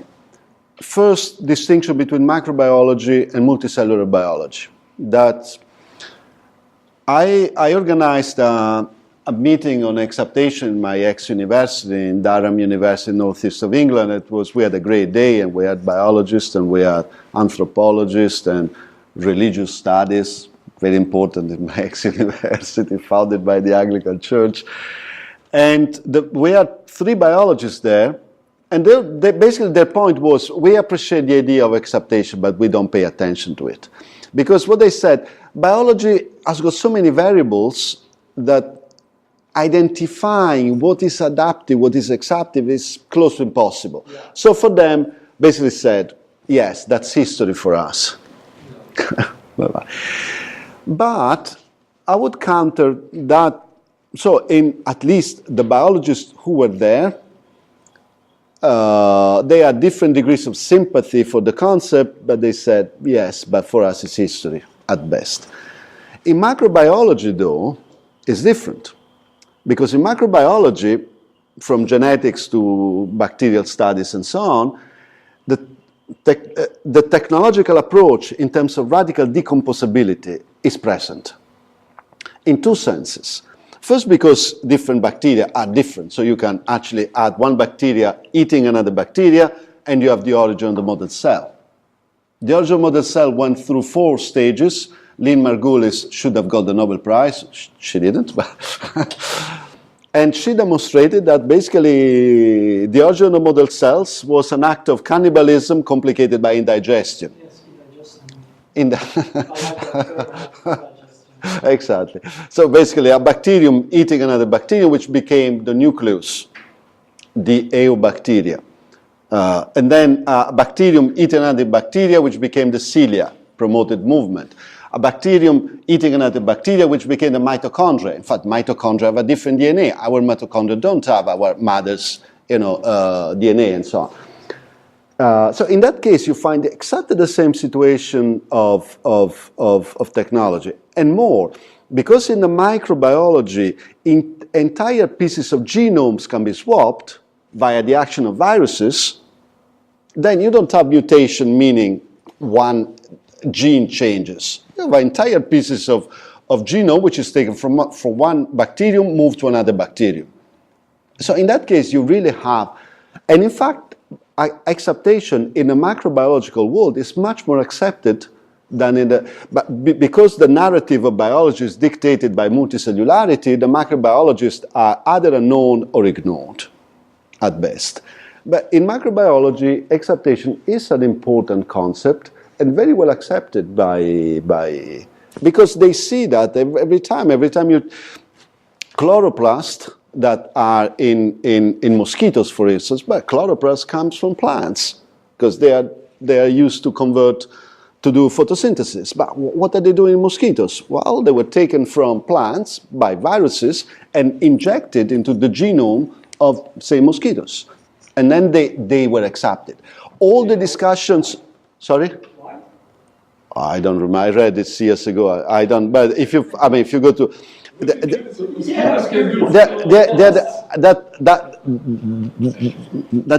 First, distinction between microbiology and multicellular biology. That I organized a meeting on acceptation in my ex-university in Durham University, northeast of England. We had a great day, and we had biologists, and we had anthropologists, and religious studies, very important in my ex-university, founded by the Anglican Church. And we had 3 biologists there, and basically their point was, we appreciate the idea of acceptation, but we don't pay attention to it. Because what they said, biology has got so many variables that identifying what is adaptive, what is acceptive is close to impossible. Yeah. So for them, basically said, yes, that's history for us. Yeah. But I would counter that. So in at least the biologists who were there, they had different degrees of sympathy for the concept, but they said, yes, but for us it's history at best. In microbiology, though, it's different. Because in microbiology, from genetics to bacterial studies and so on, the technological approach in terms of radical decomposability is present in 2 senses. First, because different bacteria are different. So you can actually add one bacteria eating another bacteria, and you have the origin of the model cell. The origin of the model cell went through 4 stages. Lynn Margulis should have got the Nobel Prize. She didn't. But and she demonstrated that basically the origin of the model cells was an act of cannibalism complicated by indigestion. Yes, indigestion. Exactly. So basically a bacterium eating another bacterium, which became the nucleus, the eubacteria. And then a bacterium eating another bacteria, which became the cilia, promoted movement. A bacterium eating another bacteria, which became the mitochondria. In fact, mitochondria have a different DNA. Our mitochondria don't have our mother's, DNA and so on. So in that case, you find exactly the same situation of technology and more. Because in the microbiology, entire pieces of genomes can be swapped via the action of viruses, then you don't have mutation, meaning one gene changes. You have entire pieces of genome which is taken from one bacterium, moved to another bacterium. So in that case, you really have, and in fact, acceptation in a macrobiological world is much more accepted than in the, because the narrative of biology is dictated by multicellularity, the macrobiologists are either unknown or ignored at best. But in macrobiology, acceptation is an important concept and very well accepted because they see that every time you chloroplasts that are in mosquitoes, for instance, but chloroplast comes from plants because they are used to do photosynthesis. But what are they doing in mosquitoes? Well, they were taken from plants by viruses and injected into the genome of, say, mosquitoes. And then they were accepted. All the discussions, sorry? Why? I don't remember. I read it years ago. I don't. But if you go to that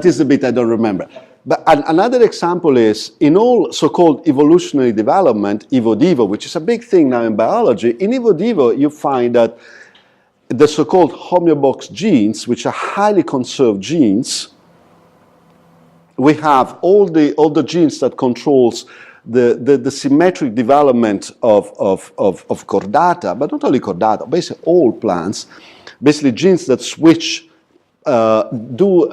is the bit I don't remember. But another example is in all so-called evolutionary development, evo-devo, which is a big thing now in biology. In evo-devo, you find that the so-called homeobox genes, which are highly conserved genes, we have all the genes that controls the symmetric development of chordata, but not only chordata, basically all plants, basically genes that switch, do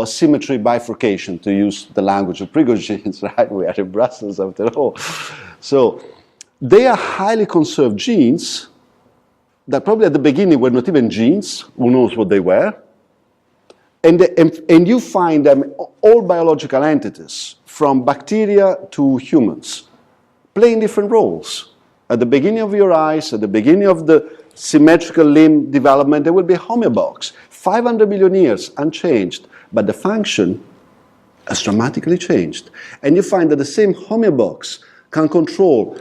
symmetry bifurcation, to use the language of Prigogines, right? We are in Brussels after all. So they are highly conserved genes that probably at the beginning were not even genes, who knows what they were. And you find them, all biological entities, from bacteria to humans, playing different roles. At the beginning of your eyes, at the beginning of the symmetrical limb development, there will be a homeobox. 500 million years, unchanged, but the function has dramatically changed. And you find that the same homeobox can control,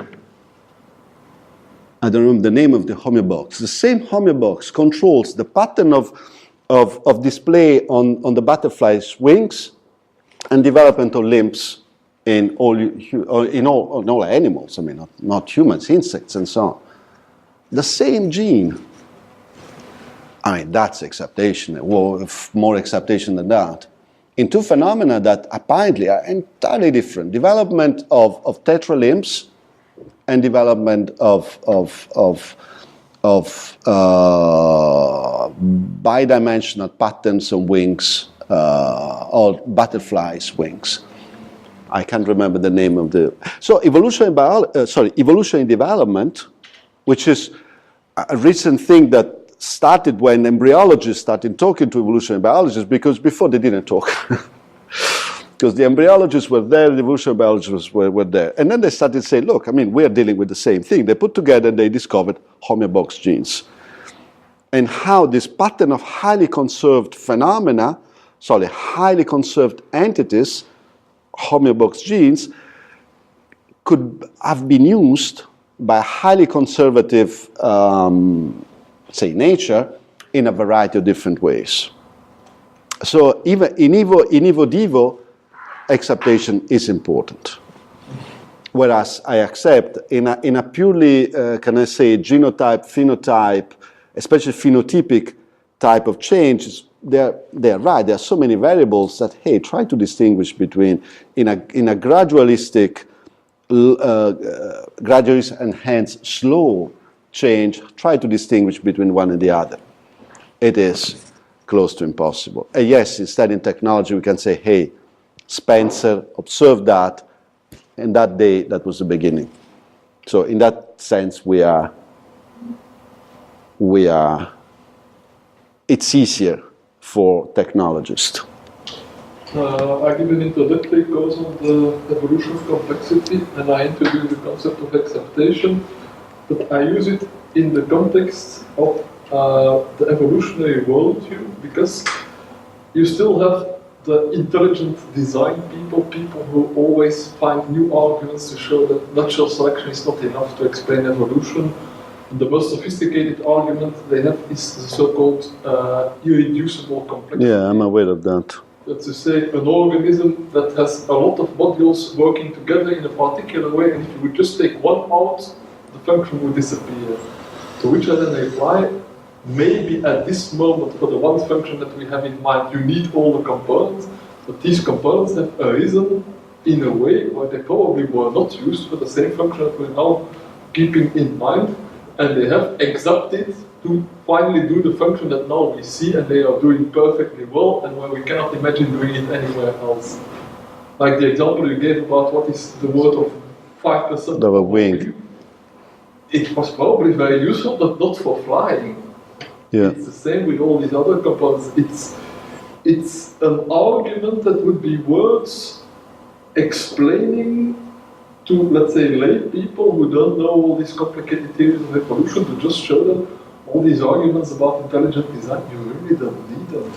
I don't remember the name of the homeobox, the same homeobox controls the pattern of display on the butterfly's wings and development of limbs in all animals, I mean, not humans, insects and so on. The same gene. I mean, that's acceptation, well, more acceptation than that. In two phenomena that apparently are entirely different. Development of tetralimbs and development of bidimensional patterns on wings, or butterflies' wings. I can't remember the name of the... So evolutionary development, which is a recent thing that started when embryologists started talking to evolutionary biologists, because before they didn't talk. Because the embryologists were there, the evolutionary biologists were there. And then they started saying, look, I mean, we're dealing with the same thing. They put together, they discovered homeobox genes. And how this pattern of highly conserved highly conserved entities, homeobox genes, could have been used by highly conservative, say, nature in a variety of different ways. So even in evo-devo, acceptation is important. Whereas I accept in a purely, can I say, genotype, phenotype, especially phenotypic type of change, they're right. There are so many variables that, hey, try to distinguish between, in a gradualistic, gradualist and hence slow change, try to distinguish between one and the other. It is close to impossible. And yes, instead in technology we can say, hey, Spencer observed that, and that day, that was the beginning. So in that sense, it's easier for technologists. I give an introductory course on the evolution of complexity, and I introduce the concept of acceptation, but I use it in the context of the evolutionary worldview, because you still have the intelligent design people who always find new arguments to show that natural selection is not enough to explain evolution. The most sophisticated argument they have is the so-called irreducible complexity. Yeah, I'm aware of that. That's to say, an organism that has a lot of modules working together in a particular way, and if you would just take one out, the function would disappear. To which I then reply, maybe at this moment, for the one function that we have in mind, you need all the components, but these components have arisen in a way where they probably were not used for the same function that we're now keeping in mind, and they have accepted to finally do the function that now we see, and they are doing perfectly well, and where we cannot imagine doing it anywhere else. Like the example you gave about what is the word of 5% of a wing. It was probably very useful, but not for flying. Yeah. It's the same with all these other components. It's an argument that would be words explaining to, let's say, lay people who don't know all these complicated theories of evolution, to just show them all these arguments about intelligent design. You really don't need them.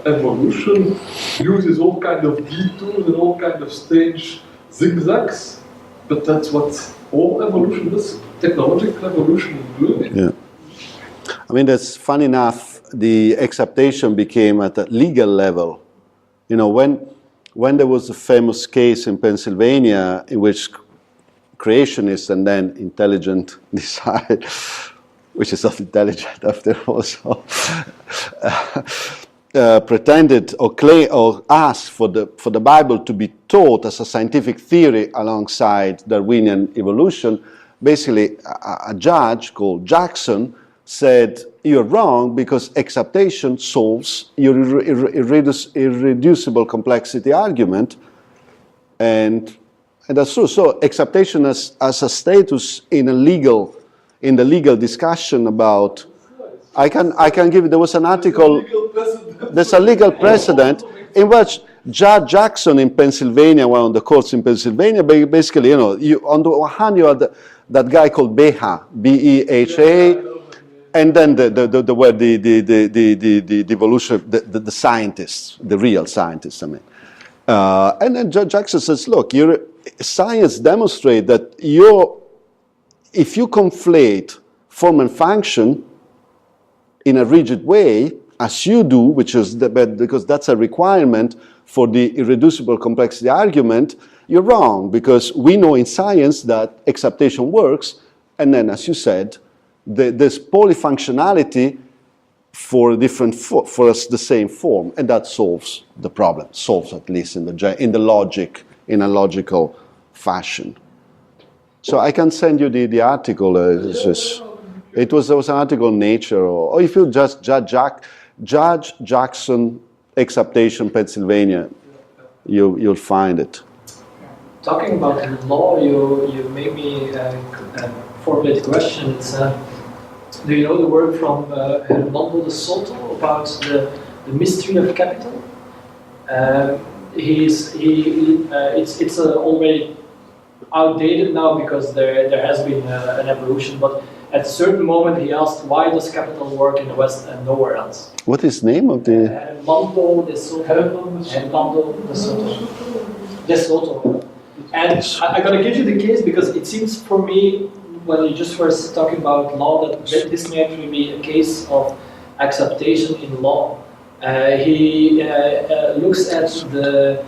Evolution uses all kind of detours and all kind of strange zigzags, but that's what all evolution is, technological evolution included. Yeah. I mean, that's funny enough, the acceptation became at a legal level. You know, when there was a famous case in Pennsylvania in which creationists and then intelligent design, which is not intelligent after all, so, pretended or claimed or asked for the Bible to be taught as a scientific theory alongside Darwinian evolution, basically a judge called Jackson said, you're wrong because acceptation solves your irreducible complexity argument, and that's true. So acceptation as a status in the legal discussion about, I can give you, there was an article, there's a legal precedent in which Judge Jackson in Pennsylvania, one of the courts in Pennsylvania, basically, you know, on the one hand you had that guy called Beha, B-E-H-A, and then the evolution, the scientists, the real scientists, I mean. And then Judge Jackson says, look, science demonstrates that if you conflate form and function in a rigid way, as you do, which is because that's a requirement for the irreducible complexity argument, you're wrong, because we know in science that acceptation works, and then, as you said, there's polyfunctionality for the same form, and that solves the problem. Solves at least in a logical fashion. So I can send you the article. There was an article in Nature, or if you just Judge Jackson Acceptation, Pennsylvania, you'll find it. Talking about the law, you made me formulate a question. It's, do you know the work from Hernando de Soto about the mystery of capital? It's already outdated now because there has been an evolution, but at a certain moment he asked, why does capital work in the West and nowhere else? What is the name of the... Hernando de Soto. And I'm going to give you the case because it seems for me, when you just were talking about law, that this may actually be a case of acceptation in law. He looks at the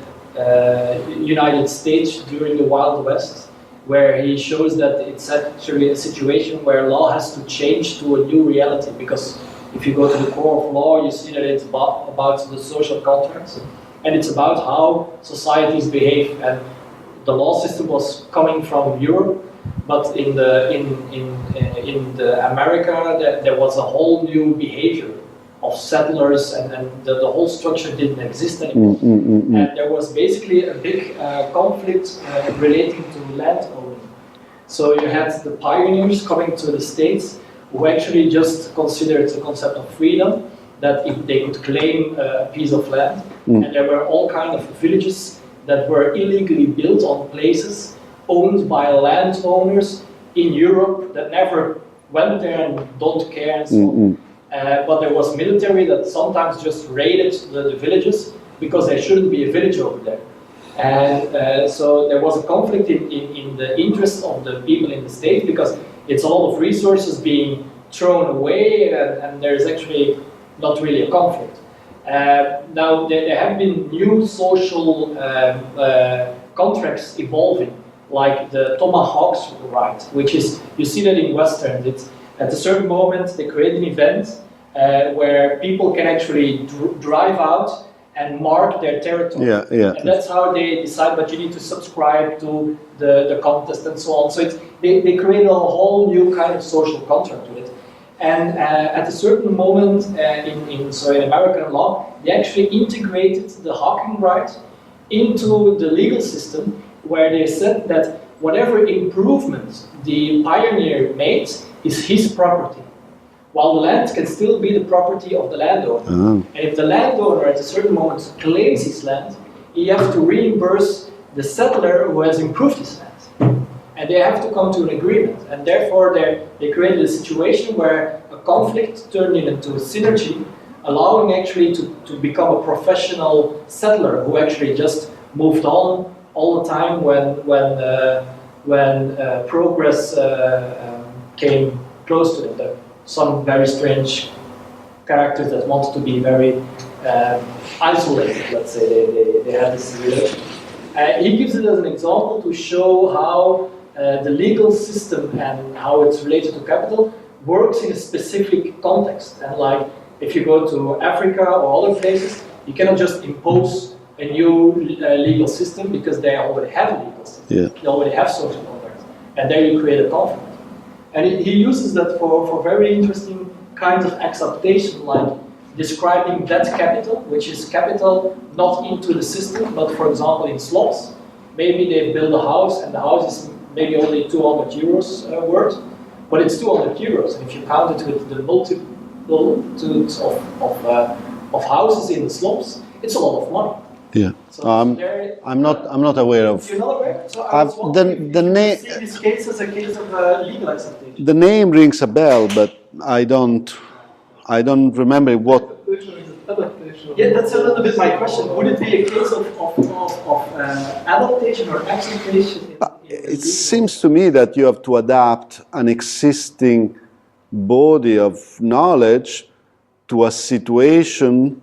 United States during the Wild West, where he shows that it's actually a situation where law has to change to a new reality, because if you go to the core of law, you see that it's about the social contracts, and it's about how societies behave. And the law system was coming from Europe, but in the America, there was a whole new behavior of settlers, and the whole structure didn't exist anymore. And there was basically a big conflict relating to land owning. So you had the pioneers coming to the States who actually just considered the concept of freedom, that if they could claim a piece of land, and there were all kinds of villages that were illegally built on places owned by landowners in Europe that never went there and don't care and so on. But there was military that sometimes just raided the villages because there shouldn't be a village over there. And so there was a conflict in the interest of the people in the state, because it's a lot of resources being thrown away, and there's actually not really a conflict. Now, there have been new social contracts evolving, like the tomahawk's right, which is, you see that in Western, it's at a certain moment they create an event where people can actually drive out and mark their territory. Yeah, yeah. And that's how they decide, but you need to subscribe to the contest and so on. So they create a whole new kind of social contract with it. And at a certain moment in American law, they actually integrated the hawking right into the legal system, where they said that whatever improvement the pioneer made is his property, while the land can still be the property of the landowner. And if the landowner at a certain moment claims his land, he has to reimburse the settler who has improved his land. And they have to come to an agreement. And therefore they created a situation where a conflict turned into a synergy, allowing actually to become a professional settler who actually just moved on all the time when progress came close to them. There are some very strange characters that wanted to be very isolated, let's say. They had this relation. He gives it as an example to show how the legal system and how it's related to capital works in a specific context. And like, if you go to Africa or other places, you cannot just impose a new legal system because they already have a legal system. Yeah. They already have social contracts. And there you create a conflict. And he uses that for very interesting kinds of acceptation, like describing debt capital, which is capital not into the system, but for example in slots. Maybe they build a house and the house is maybe only 200 euros worth, but it's 200 euros. And if you count it with the multitudes of houses in the slopes, it's a lot of money. Yeah. So I'm not aware of. You're not aware? So I was wondering the name. see this case as a case of legal acceptation. The name rings a bell, but I don't remember what. Adaptation. Yeah, that's a little bit my question. Would it be a case of adaptation or acceptation? It seems to me that you have to adapt an existing body of knowledge to a situation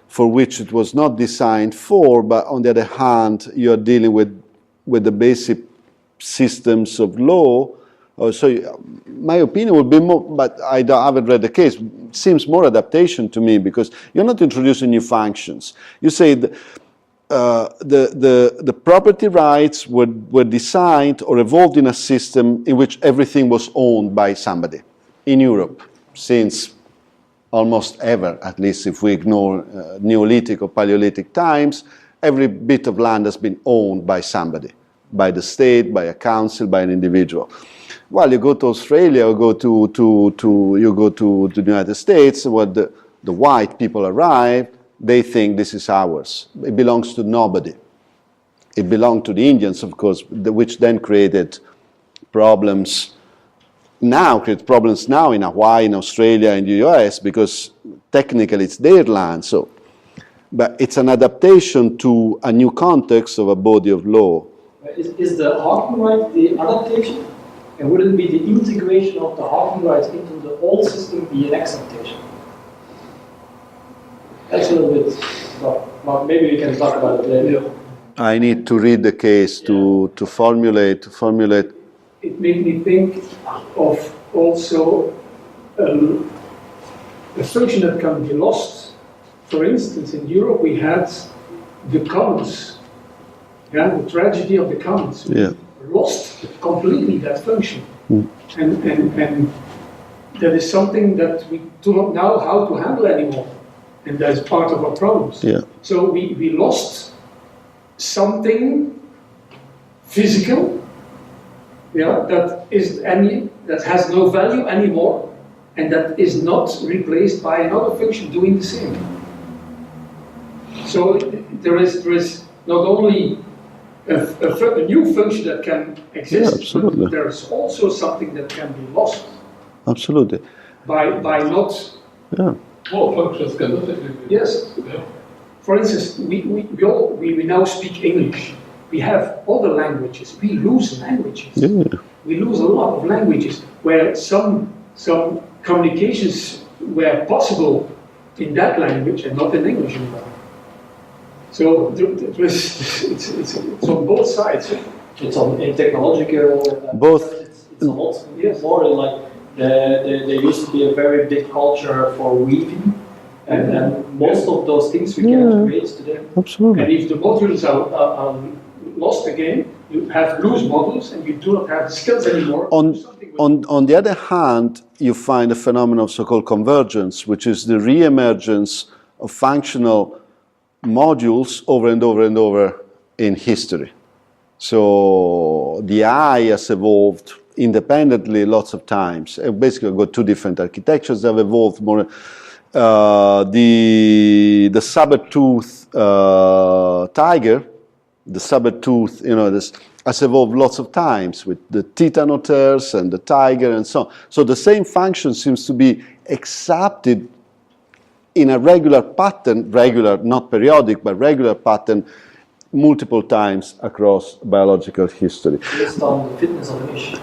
for which it was not designed for, but on the other hand, you are dealing with the basic systems of law. So my opinion would be more, but I haven't read the case, it seems more adaptation to me, because you're not introducing new functions. You say the property rights were designed or evolved in a system in which everything was owned by somebody in Europe since almost ever, at least if we ignore Neolithic or Paleolithic times. Every bit of land has been owned by somebody, by the state, by a council, by an individual. Well, you go to Australia or go to the United States, where the white people arrive, they think this is ours. It belongs to nobody. It belonged to the Indians, of course, which then created problems. Creates problems now in Hawaii, in Australia, in the US, because technically it's their land. So, but it's an adaptation to a new context of a body of law. Is the hawking right the adaptation? And wouldn't be the integration of the hawking rights into the old system be an acceptation? That's a little bit, well, maybe we can talk about it later. I need to read the case to formulate. It made me think of also a function that can be lost. For instance, in Europe we had the commons, the tragedy of the commons. Yeah. Lost completely that function. And that is something that we do not know how to handle anymore. And that is part of our problems. Yeah. So we lost something physical, that has no value anymore, and that is not replaced by another function doing the same. So there is not only a new function that can exist, but there is also something that can be lost. Absolutely. By not. Yeah. All functions cannot exist. Yes. Yeah. For instance, we now speak English. We have other languages. We lose languages. Yeah. We lose a lot of languages where some communications were possible in that language and not in English anymore. So it's on both sides. It's on in technological. Both. It's a lot more like there used to be a very big culture for weaving, and most of those things we can trace to them. Absolutely. And if the modules are lost again, you have loose modules and you do not have the skills anymore. On the other hand, you find a phenomenon of so-called convergence, which is the re-emergence of functional modules over and over and over in history. So the eye has evolved independently lots of times. Basically, I've got two different architectures that have evolved more. The saber-tooth tiger, the saber-tooth, this has evolved lots of times with the titanothers and the tiger and so on. So the same function seems to be accepted in a regular pattern, regular, not periodic, but regular pattern, multiple times across biological history. Based on the fitness of an issue.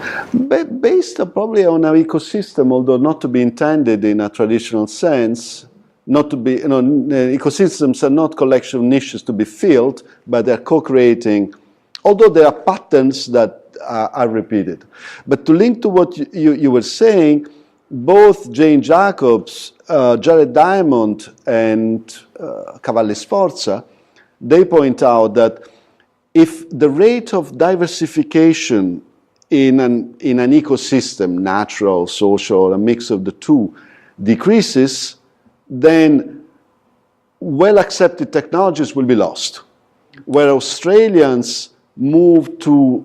Based probably on an ecosystem, although not to be intended in a traditional sense, not to be, ecosystems are not collection of niches to be filled, but they're co-creating, although there are patterns that are repeated. But to link to what you were saying, both Jane Jacobs, Jared Diamond, and Cavalli Sforza, they point out that if the rate of diversification in an ecosystem, natural, social, a mix of the two, decreases, then well-accepted technologies will be lost. Where Australians move to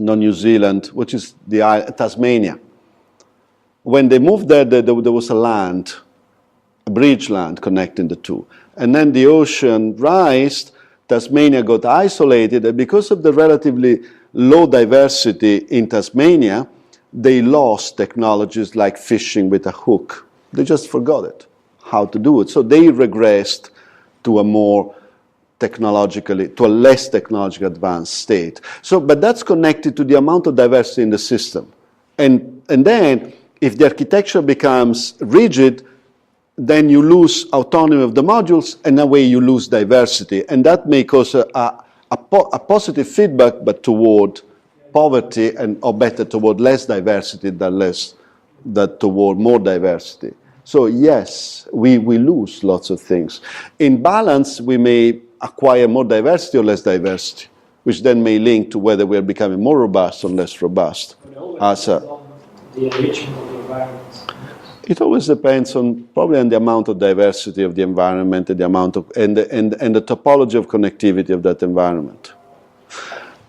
not New Zealand, which is Tasmania. When they moved there was a land, a bridge land connecting the two. And then the ocean rised, Tasmania got isolated, and because of the relatively low diversity in Tasmania, they lost technologies like fishing with a hook. They just forgot it, how to do it. So they regressed to a less technologically advanced state. So, but that's connected to the amount of diversity in the system. And then, if the architecture becomes rigid, then you lose autonomy of the modules, and in a way you lose diversity. And that may cause a positive feedback, but toward poverty, or better, toward less diversity than toward more diversity. So yes, we lose lots of things. In balance, we may acquire more diversity or less diversity, which then may link to whether we're becoming more robust or less robust. The enrichment of the environment. It always depends probably on the amount of diversity of the environment and the amount of and the topology of connectivity of that environment.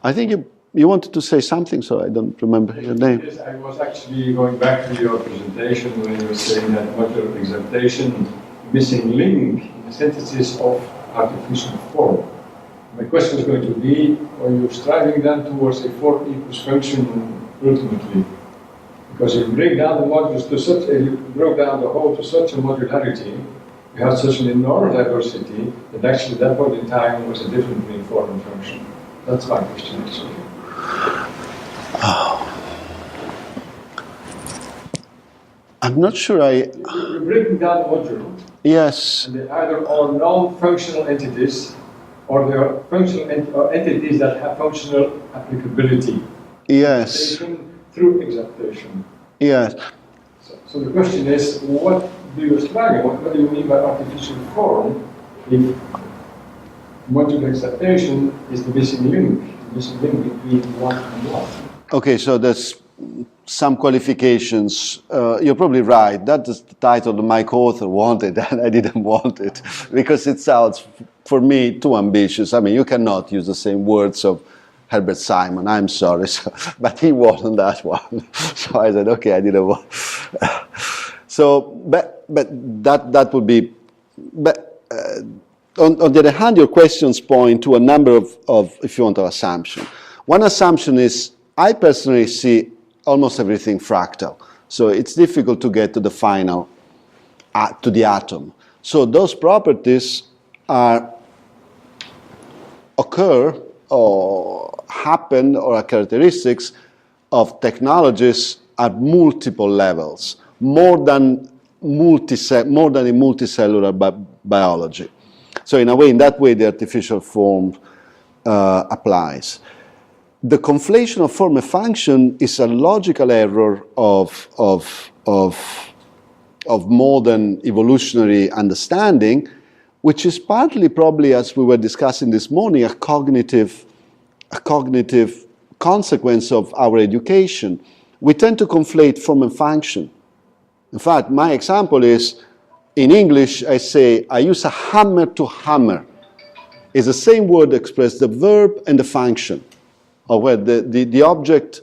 I think you wanted to say something, so I don't remember your name. Yes, I was actually going back to your presentation when you were saying that modular exaptation missing link in the synthesis of artificial form. My question was going to be, are you striving then towards a form equals function ultimately? Because if you break down the modules you broke down the whole to such a modularity, you had such an enormous diversity that actually at that point in time was a difference between form and function. That's my question actually. I'm not sure You're breaking down the module. Yes. And they either are non-functional entities or they are functional entities that have functional applicability. Yes. Through exaptation. Yes. So the question is, what do you strive? What do you mean by artificial form if modular exaptation is the missing link between one and one? Okay, so there's some qualifications. You're probably right. That is the title that my co-author wanted, and I didn't want it because it sounds, for me, too ambitious. I mean, you cannot use the same words of Herbert Simon, I'm sorry, but he wasn't that one. So I said, okay, I didn't want. So, but that would be. But on the other hand, your questions point to a number of if you want, of assumptions. One assumption is I personally see almost everything fractal, so it's difficult to get to the final, to the atom. So those properties occur or happen or are characteristics of technologies at multiple levels, more than in multicellular biology. So in a way, in that way, the artificial form applies. The conflation of form and function is a logical error of modern evolutionary understanding, which is partly probably, as we were discussing this morning, a cognitive consequence of our education. We tend to conflate form and function. In fact, my example is, in English, I say, I use a hammer to hammer. It's the same word express the verb and the function, or where the object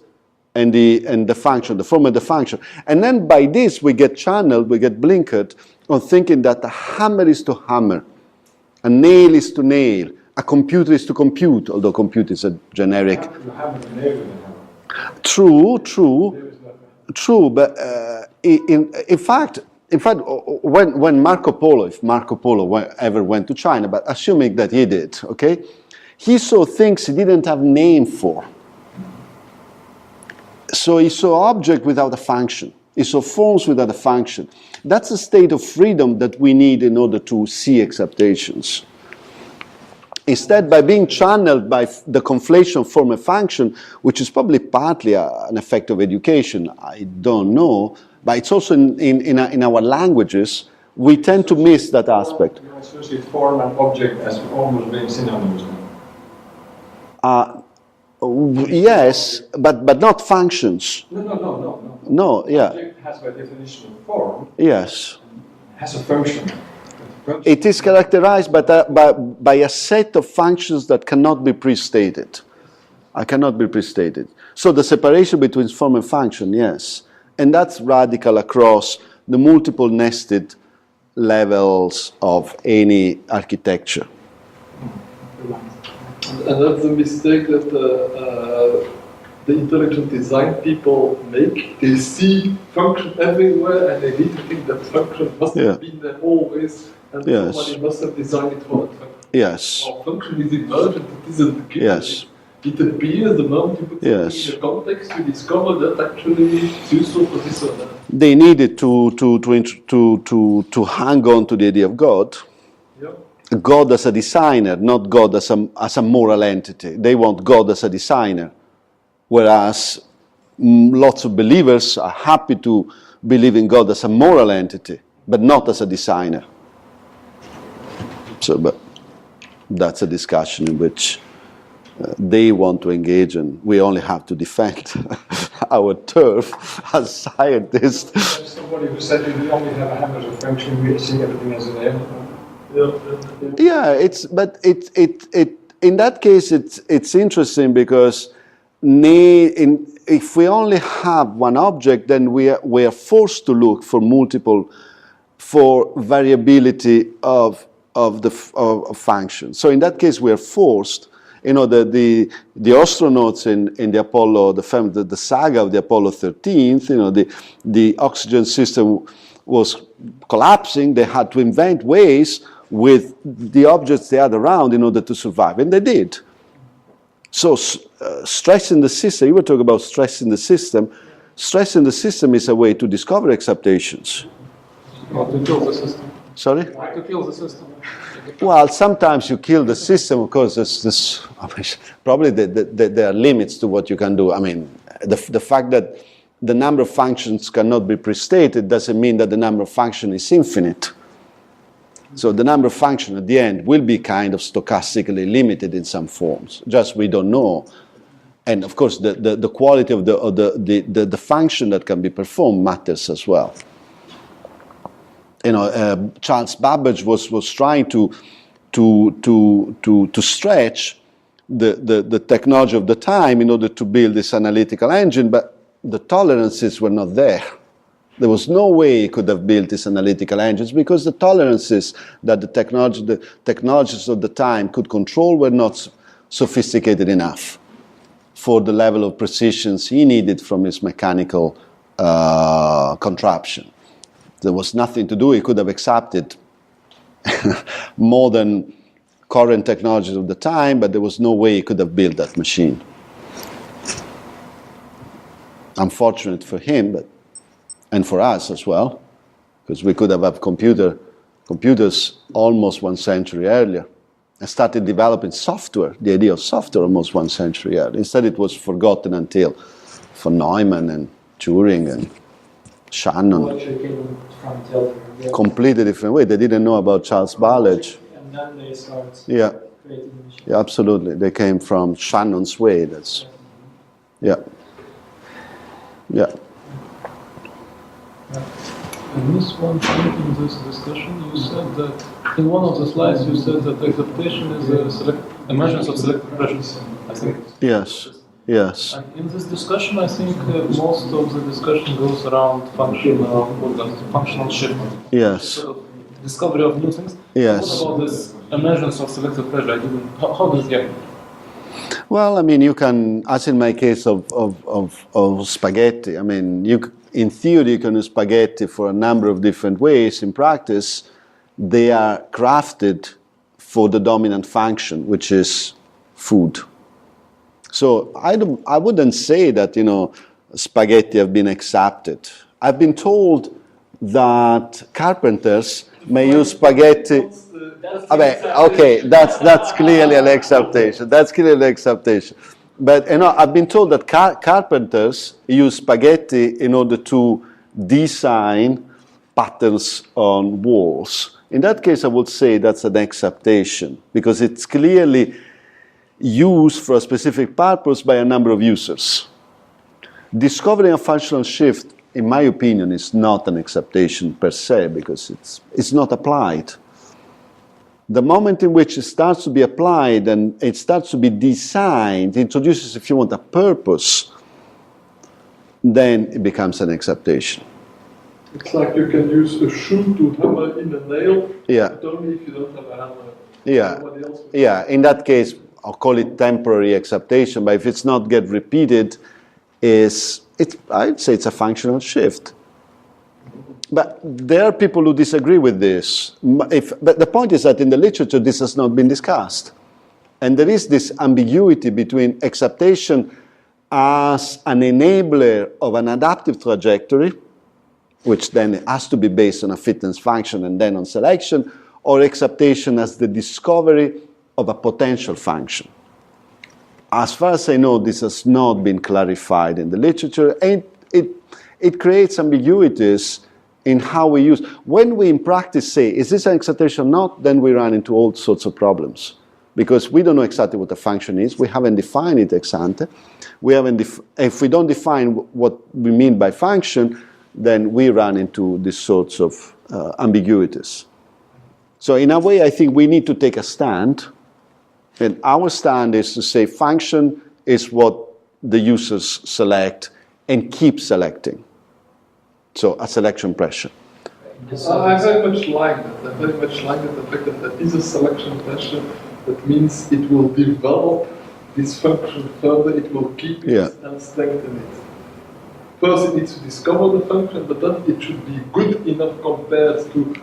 and the function, the form and the function. And then by this we get channeled, we get blinkered on thinking that a hammer is to hammer, a nail is to nail, a computer is to compute, although compute is a generic. You have a nail in the hammer. True, but in fact, when Marco Polo, if Marco Polo ever went to China, but assuming that he did, okay, he saw things he didn't have name for. So he saw object without a function. He saw forms without a function. That's a state of freedom that we need in order to see acceptations. Instead, by being channeled by the conflation of form and function, which is probably partly an effect of education, I don't know, but it's also in our languages, we tend to miss that aspect. You associate form and object as almost being synonymous. Yes, but not functions. No. No, yeah. Object has by definition of form. Yes. Has a function. It is characterized by a set of functions that cannot be pre-stated. So the separation between form and function, yes. And that's radical across the multiple nested levels of any architecture. And that's the mistake that the intelligent design people make. They see function everywhere and they need to think that function must have been there always and somebody must have designed it for that function. Yes. Well, function is emergent, it isn't the case. Yes. It appears the moment you put it in a context, you discover that actually it's useful for this or that. They needed to hang on to the idea of God. Yep. God as a designer, not God as a moral entity. They want God as a designer, whereas lots of believers are happy to believe in God as a moral entity, but not as a designer. So, but that's a discussion in which they want to engage, and we only have to defend our turf as scientists. There's somebody who said we only have a hammer as a function, we see everything as a nail. Yeah, in that case it's interesting because if we only have one object, then we are forced to look for variability of functions. So in that case we are forced. You know, the astronauts in the Apollo, the saga of the Apollo 13, you know, the oxygen system was collapsing. They had to invent ways with the objects they had around in order to survive, and they did. So stress in the system, you were talking about stress in the system. Stress in the system is a way to discover acceptations. Or to kill the system. Sorry? To kill the system. Well, sometimes you kill the system because probably there are limits to what you can do. I mean, the fact that the number of functions cannot be pre-stated doesn't mean that the number of functions is infinite. So the number of functions at the end will be kind of stochastically limited in some forms. Just we don't know. And of course, the quality of the function that can be performed matters as well. You know, Charles Babbage was trying to stretch the technology of the time in order to build this analytical engine, but the tolerances were not there. There was no way he could have built these analytical engines because the tolerances that the technologies of the time could control were not sophisticated enough for the level of precisions he needed from his mechanical contraption. There was nothing to do. He could have accepted modern current technologies of the time, but there was no way he could have built that machine. Unfortunate for him, and for us as well, because we could have had computers almost 1 century earlier, and started developing software, the idea of software almost 1 century earlier. Instead, it was forgotten until for Neumann and Turing and Shannon. actually came from the other. Completely different way. They didn't know about Charles Babbage. And then they start Yeah. creating machines. Yeah, absolutely. They came from Shannon's way. That's, yeah. Yeah. I missed one point in this discussion. You said that in one of the slides you said that acceptation is a emergence of selective pressures. I think. Yes. Yes. And in this discussion, I think most of the discussion goes around functional shift. Yes. Sort of discovery of new things. Yes. What about this emergence of selective pressure? I didn't. How does it happen? Well, I mean, you can, as in my case of spaghetti, I mean, in theory, you can use spaghetti for a number of different ways. In practice, they are crafted for the dominant function, which is food. So I wouldn't say that, spaghetti have been accepted. I've been told that carpenters may use spaghetti. Okay, that's clearly an acceptation. That's clearly an acceptation. But I've been told that carpenters use spaghetti in order to design patterns on walls. In that case, I would say that's an acceptation because it's clearly used for a specific purpose by a number of users. Discovering a functional shift, in my opinion, is not an acceptation per se because it's not applied. The moment in which it starts to be applied and it starts to be designed, introduces, if you want, a purpose, then it becomes an acceptation. It's like you can use a shoe to hammer in a nail, Yeah. but only if you don't have a hammer. Yeah. Nobody else will. Yeah, in that case, I'll call it temporary acceptation, but if it's not get repeated, I'd say it's a functional shift. But there are people who disagree with this. But the point is that in the literature, this has not been discussed. And there is this ambiguity between acceptation as an enabler of an adaptive trajectory, which then has to be based on a fitness function and then on selection, or acceptation as the discovery of a potential function. As far as I know, this has not been clarified in the literature, and it creates ambiguities in how we use. When we in practice say, is this an acceptation or not, then we run into all sorts of problems. Because we don't know exactly what the function is, we haven't defined it ex ante. If we don't define what we mean by function, then we run into these sorts of ambiguities. So in a way, I think we need to take a stand. And our stand is to say function is what the users select and keep selecting. So a selection pressure. I very much like that. I very much like the fact that there is a selection pressure. That means it will develop this function further, it will keep it and strengthen it. First, it needs to discover the function, but then it should be good enough compared to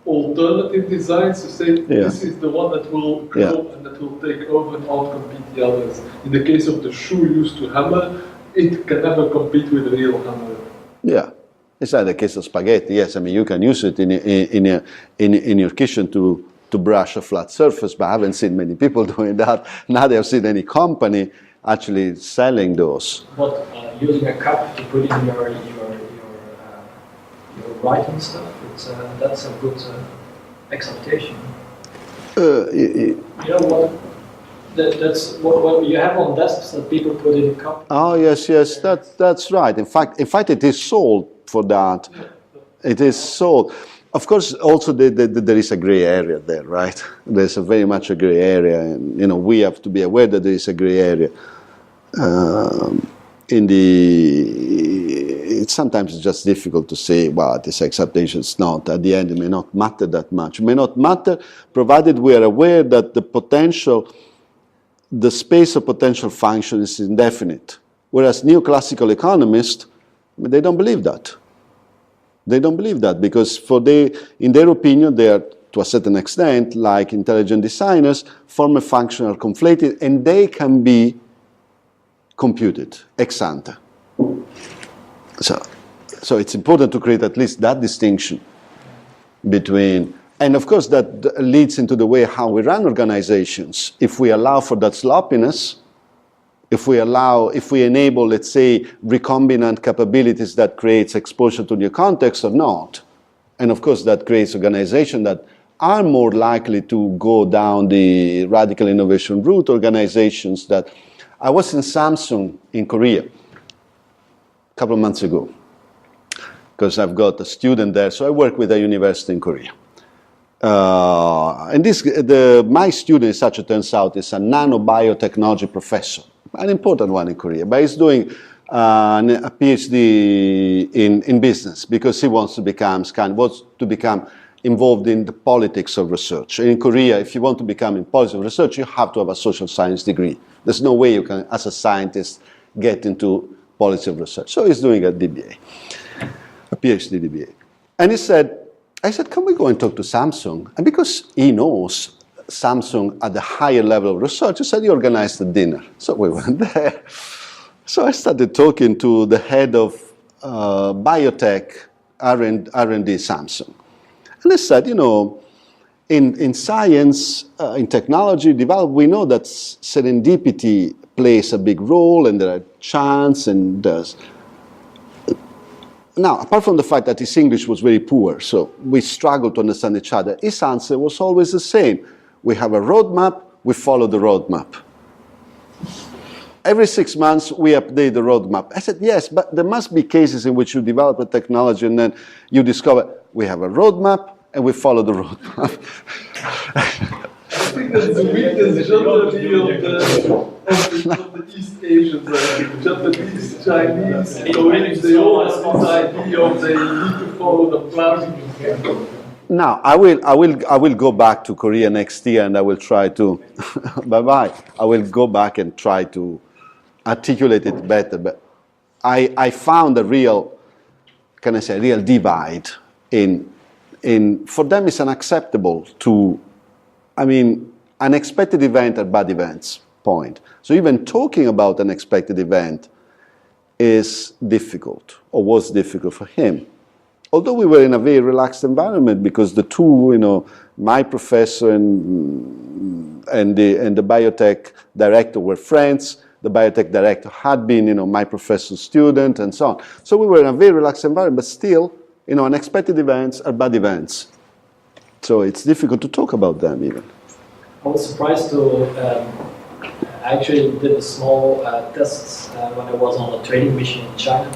alternative designs to say this is the one that will grow and that will take over and outcompete the others. In the case of the shoe used to hammer, it can never compete with a real hammer. Yeah. It's like the case of spaghetti. Yes, I mean, you can use it in your kitchen to brush a flat surface, but I haven't seen many people doing that. Neither have seen any company actually selling those. But using a cup to put in your writing stuff, that's a good acceptation. You know what? That's what you have on desks that people put in a cup. Oh yes, that's right. In fact, it is sold for that. It is sold. Of course, also there is a gray area there, right? There's very much a gray area, and we have to be aware that there is a gray area. Sometimes it's just difficult to say, well, this acceptation is not. At the end, it may not matter that much. It may not matter, provided we are aware that the space of potential function is indefinite. Whereas neoclassical economists, they don't believe that. They don't believe that because in their opinion, they are, to a certain extent, like intelligent designers, form a function are conflated, and they can be computed ex ante. So it's important to create at least that distinction between, and of course that leads into the way how we run organizations. If we allow for that sloppiness, if we enable, let's say, recombinant capabilities that creates exposure to new context or not. And of course, that creates organizations that are more likely to go down the radical innovation route, organizations that... I was in Samsung in Korea a couple of months ago, because I've got a student there, so I work with a university in Korea. And my student, as such it turns out, is a nanobiotechnology professor, an important one in Korea, but he's doing a PhD in business because he wants to become involved in the politics of research. In Korea, if you want to become in politics of research, you have to have a social science degree. There's no way you can, as a scientist, get into politics of research. So he's doing a DBA, a PhD DBA. And I said, can we go and talk to Samsung? And because he knows Samsung at the higher level of research, he said he organized a dinner. So we went there. So I started talking to the head of biotech R&D Samsung. And I said, in science, in technology development, we know that serendipity plays a big role, and there are chance and there's... Now, apart from the fact that his English was very poor, so we struggled to understand each other, his answer was always the same. We have a roadmap, we follow the roadmap. Every 6 months, we update the roadmap. I said, yes, but there must be cases in which you develop a technology and then you discover we have a roadmap and we follow the roadmap. I think that's the weakness generally of the East Asians, Japanese, Chinese, Koreans, they all have this idea of they need to follow the plan. Now, I will go back to Korea next year and I will try to, bye-bye, I will go back and try to articulate it better, but I found a real, real divide for them it's unacceptable to, unexpected event are bad events, point. So even talking about an unexpected event is difficult, or was difficult for him. Although we were in a very relaxed environment because the two, my professor and the biotech director were friends. The biotech director had been, my professor's student and so on. So we were in a very relaxed environment, but still, unexpected events are bad events. So it's difficult to talk about them even. I was surprised to actually did a small tests when I was on a training mission in China.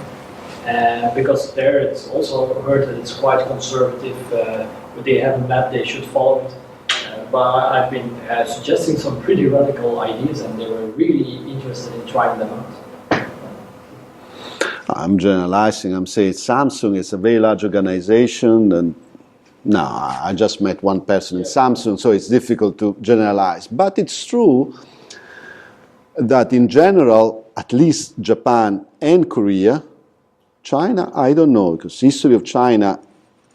Because there it's also heard that it's quite conservative. They have a map, they should follow it. But I've been suggesting some pretty radical ideas and they were really interested in trying them out. I'm generalizing, I'm saying Samsung is a very large organization and no, I just met one person in Samsung, so it's difficult to generalize. But it's true that in general, at least Japan and Korea, China, I don't know, because the history of China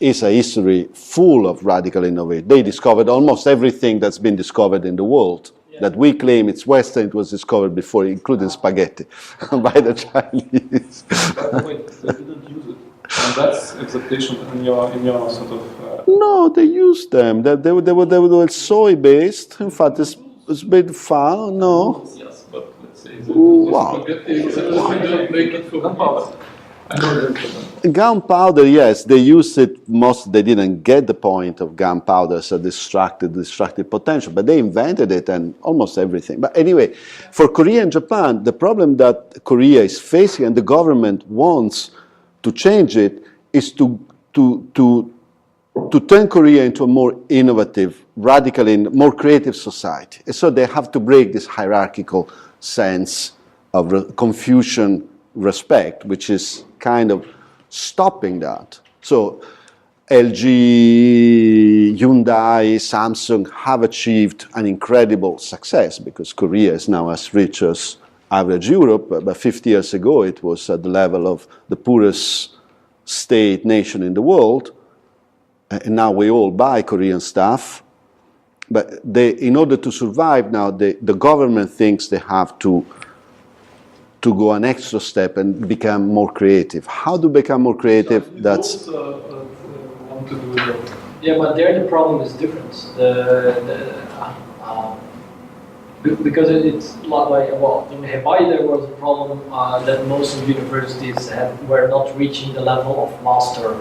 is a history full of radical innovation. They discovered almost everything that's been discovered in the world. Yeah. That we claim it's Western, it was discovered before, including spaghetti, by the Chinese. But wait, they didn't use it. And that's acceptation in your sort of... No, they used them. They were soy-based. In fact, it's been found, no. Yes, but let's say... Wow. Spaghetti, don't make it for gunpowder. Gunpowder, yes, they used it they didn't get the point of gunpowder as a destructive potential, but they invented it and almost everything. But anyway, for Korea and Japan, the problem that Korea is facing and the government wants to change it is to turn Korea into a more innovative, radically, more creative society. And so they have to break this hierarchical sense of Confucian respect, which is kind of stopping that. So LG, Hyundai, Samsung have achieved an incredible success because Korea is now as rich as average Europe, but 50 years ago it was at the level of the poorest state nation in the world. And now we all buy Korean stuff. But in order to survive now, the government thinks they have to go an extra step and become more creative. How to become more creative? That's... want to do that. Yeah, but there the problem is different. Because it's like, well, in Hawaii there was a problem that most of universities were not reaching the level of master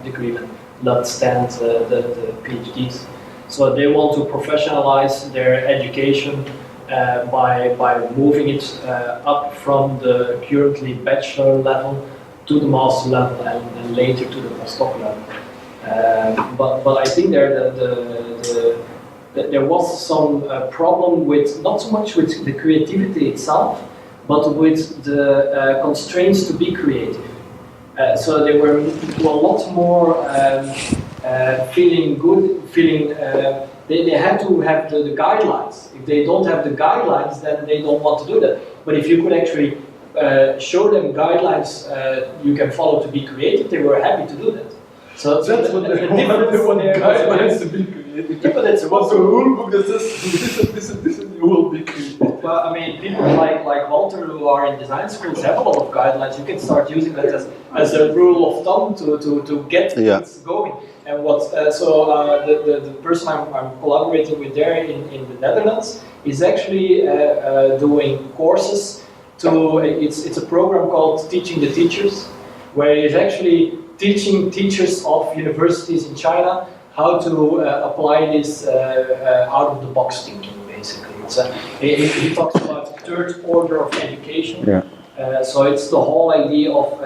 degree that stands the PhDs. So they want to professionalize their education by moving it up from the currently bachelor level to the master level and later to the postdoc level. But I think there was some problem with, not so much with the creativity itself, but with the constraints to be creative. So they were a lot more feeling good, they had to have the guidelines. If they don't have the guidelines, then they don't want to do that. But if you could actually show them guidelines you can follow to be creative, they were happy to do that. So that's what they want guidelines to be creative. Yeah, but it's what's a rule book that says this and you will be creative. Well, I mean, people like Walter who are in design schools have a lot of guidelines. You can start using that as a rule of thumb to get things going. And the person I'm collaborating with there in the Netherlands is actually doing courses it's a program called Teaching the Teachers, where he's actually teaching teachers of universities in China how to apply this out-of-the-box thinking, basically. He talks about third order of education. Yeah. So it's the whole idea of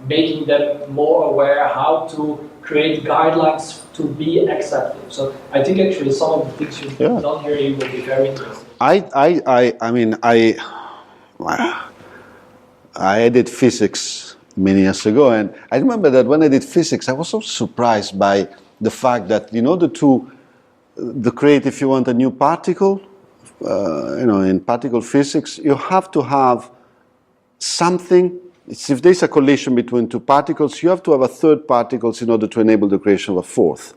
making them more aware how to create guidelines to be accepted. So I think actually some of the things you've done here will be very interesting. I did physics many years ago, and I remember that when I did physics, I was so surprised by the fact that in order to create, if you want a new particle, in particle physics, you have to have something. If there's a collision between two particles, you have to have a third particle in order to enable the creation of a fourth.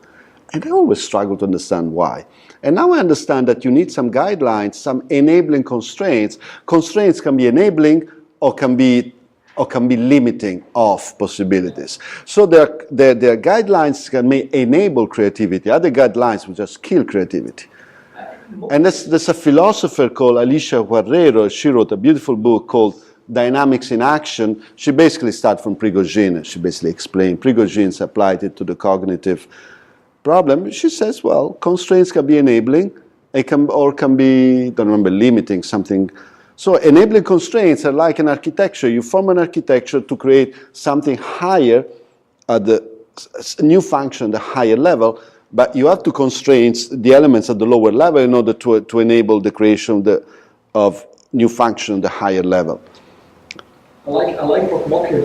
And I always struggle to understand why. And now I understand that you need some guidelines, some enabling constraints. Constraints can be enabling or can be limiting of possibilities. So there are guidelines that may enable creativity. Other guidelines will just kill creativity. And there's a philosopher called Alicia Guerrero. She wrote a beautiful book called Dynamics in Action. She basically started from Prigogine. She basically explained Prigogine's applied it to the cognitive problem. She says, well, constraints can be enabling, can be, don't remember, limiting something. So enabling constraints are like an architecture. You form an architecture to create something higher at a new function at the higher level, but you have to constrain the elements at the lower level in order to enable the creation of new function at the higher level. I like what Mocker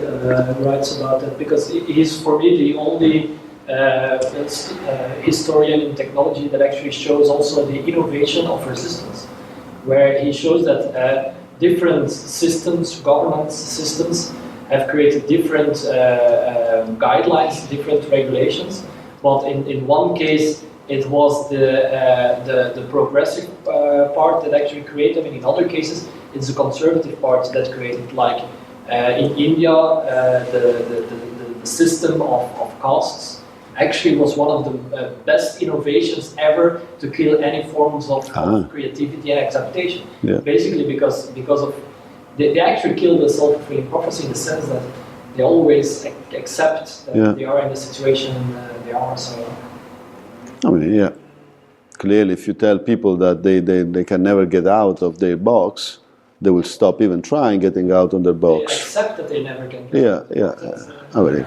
writes about it, because he's, for me, the only historian in technology that actually shows also the innovation of resistance, where he shows that different systems, governance systems, have created different guidelines, different regulations. But in one case, it was the progressive part that actually created them, and in other cases, it's the conservative part that created. Like in India, the system of castes actually was one of the best innovations ever to kill any forms of creativity and acceptation. Yeah. Basically, because of they actually killed the self-fulfilling prophecy in the sense that they always accept that they are in the situation they are. So, I mean, yeah. Clearly, if you tell people that they can never get out of their box, they will stop even trying getting out of their box. They accept that they never can get out. Yeah. I mean,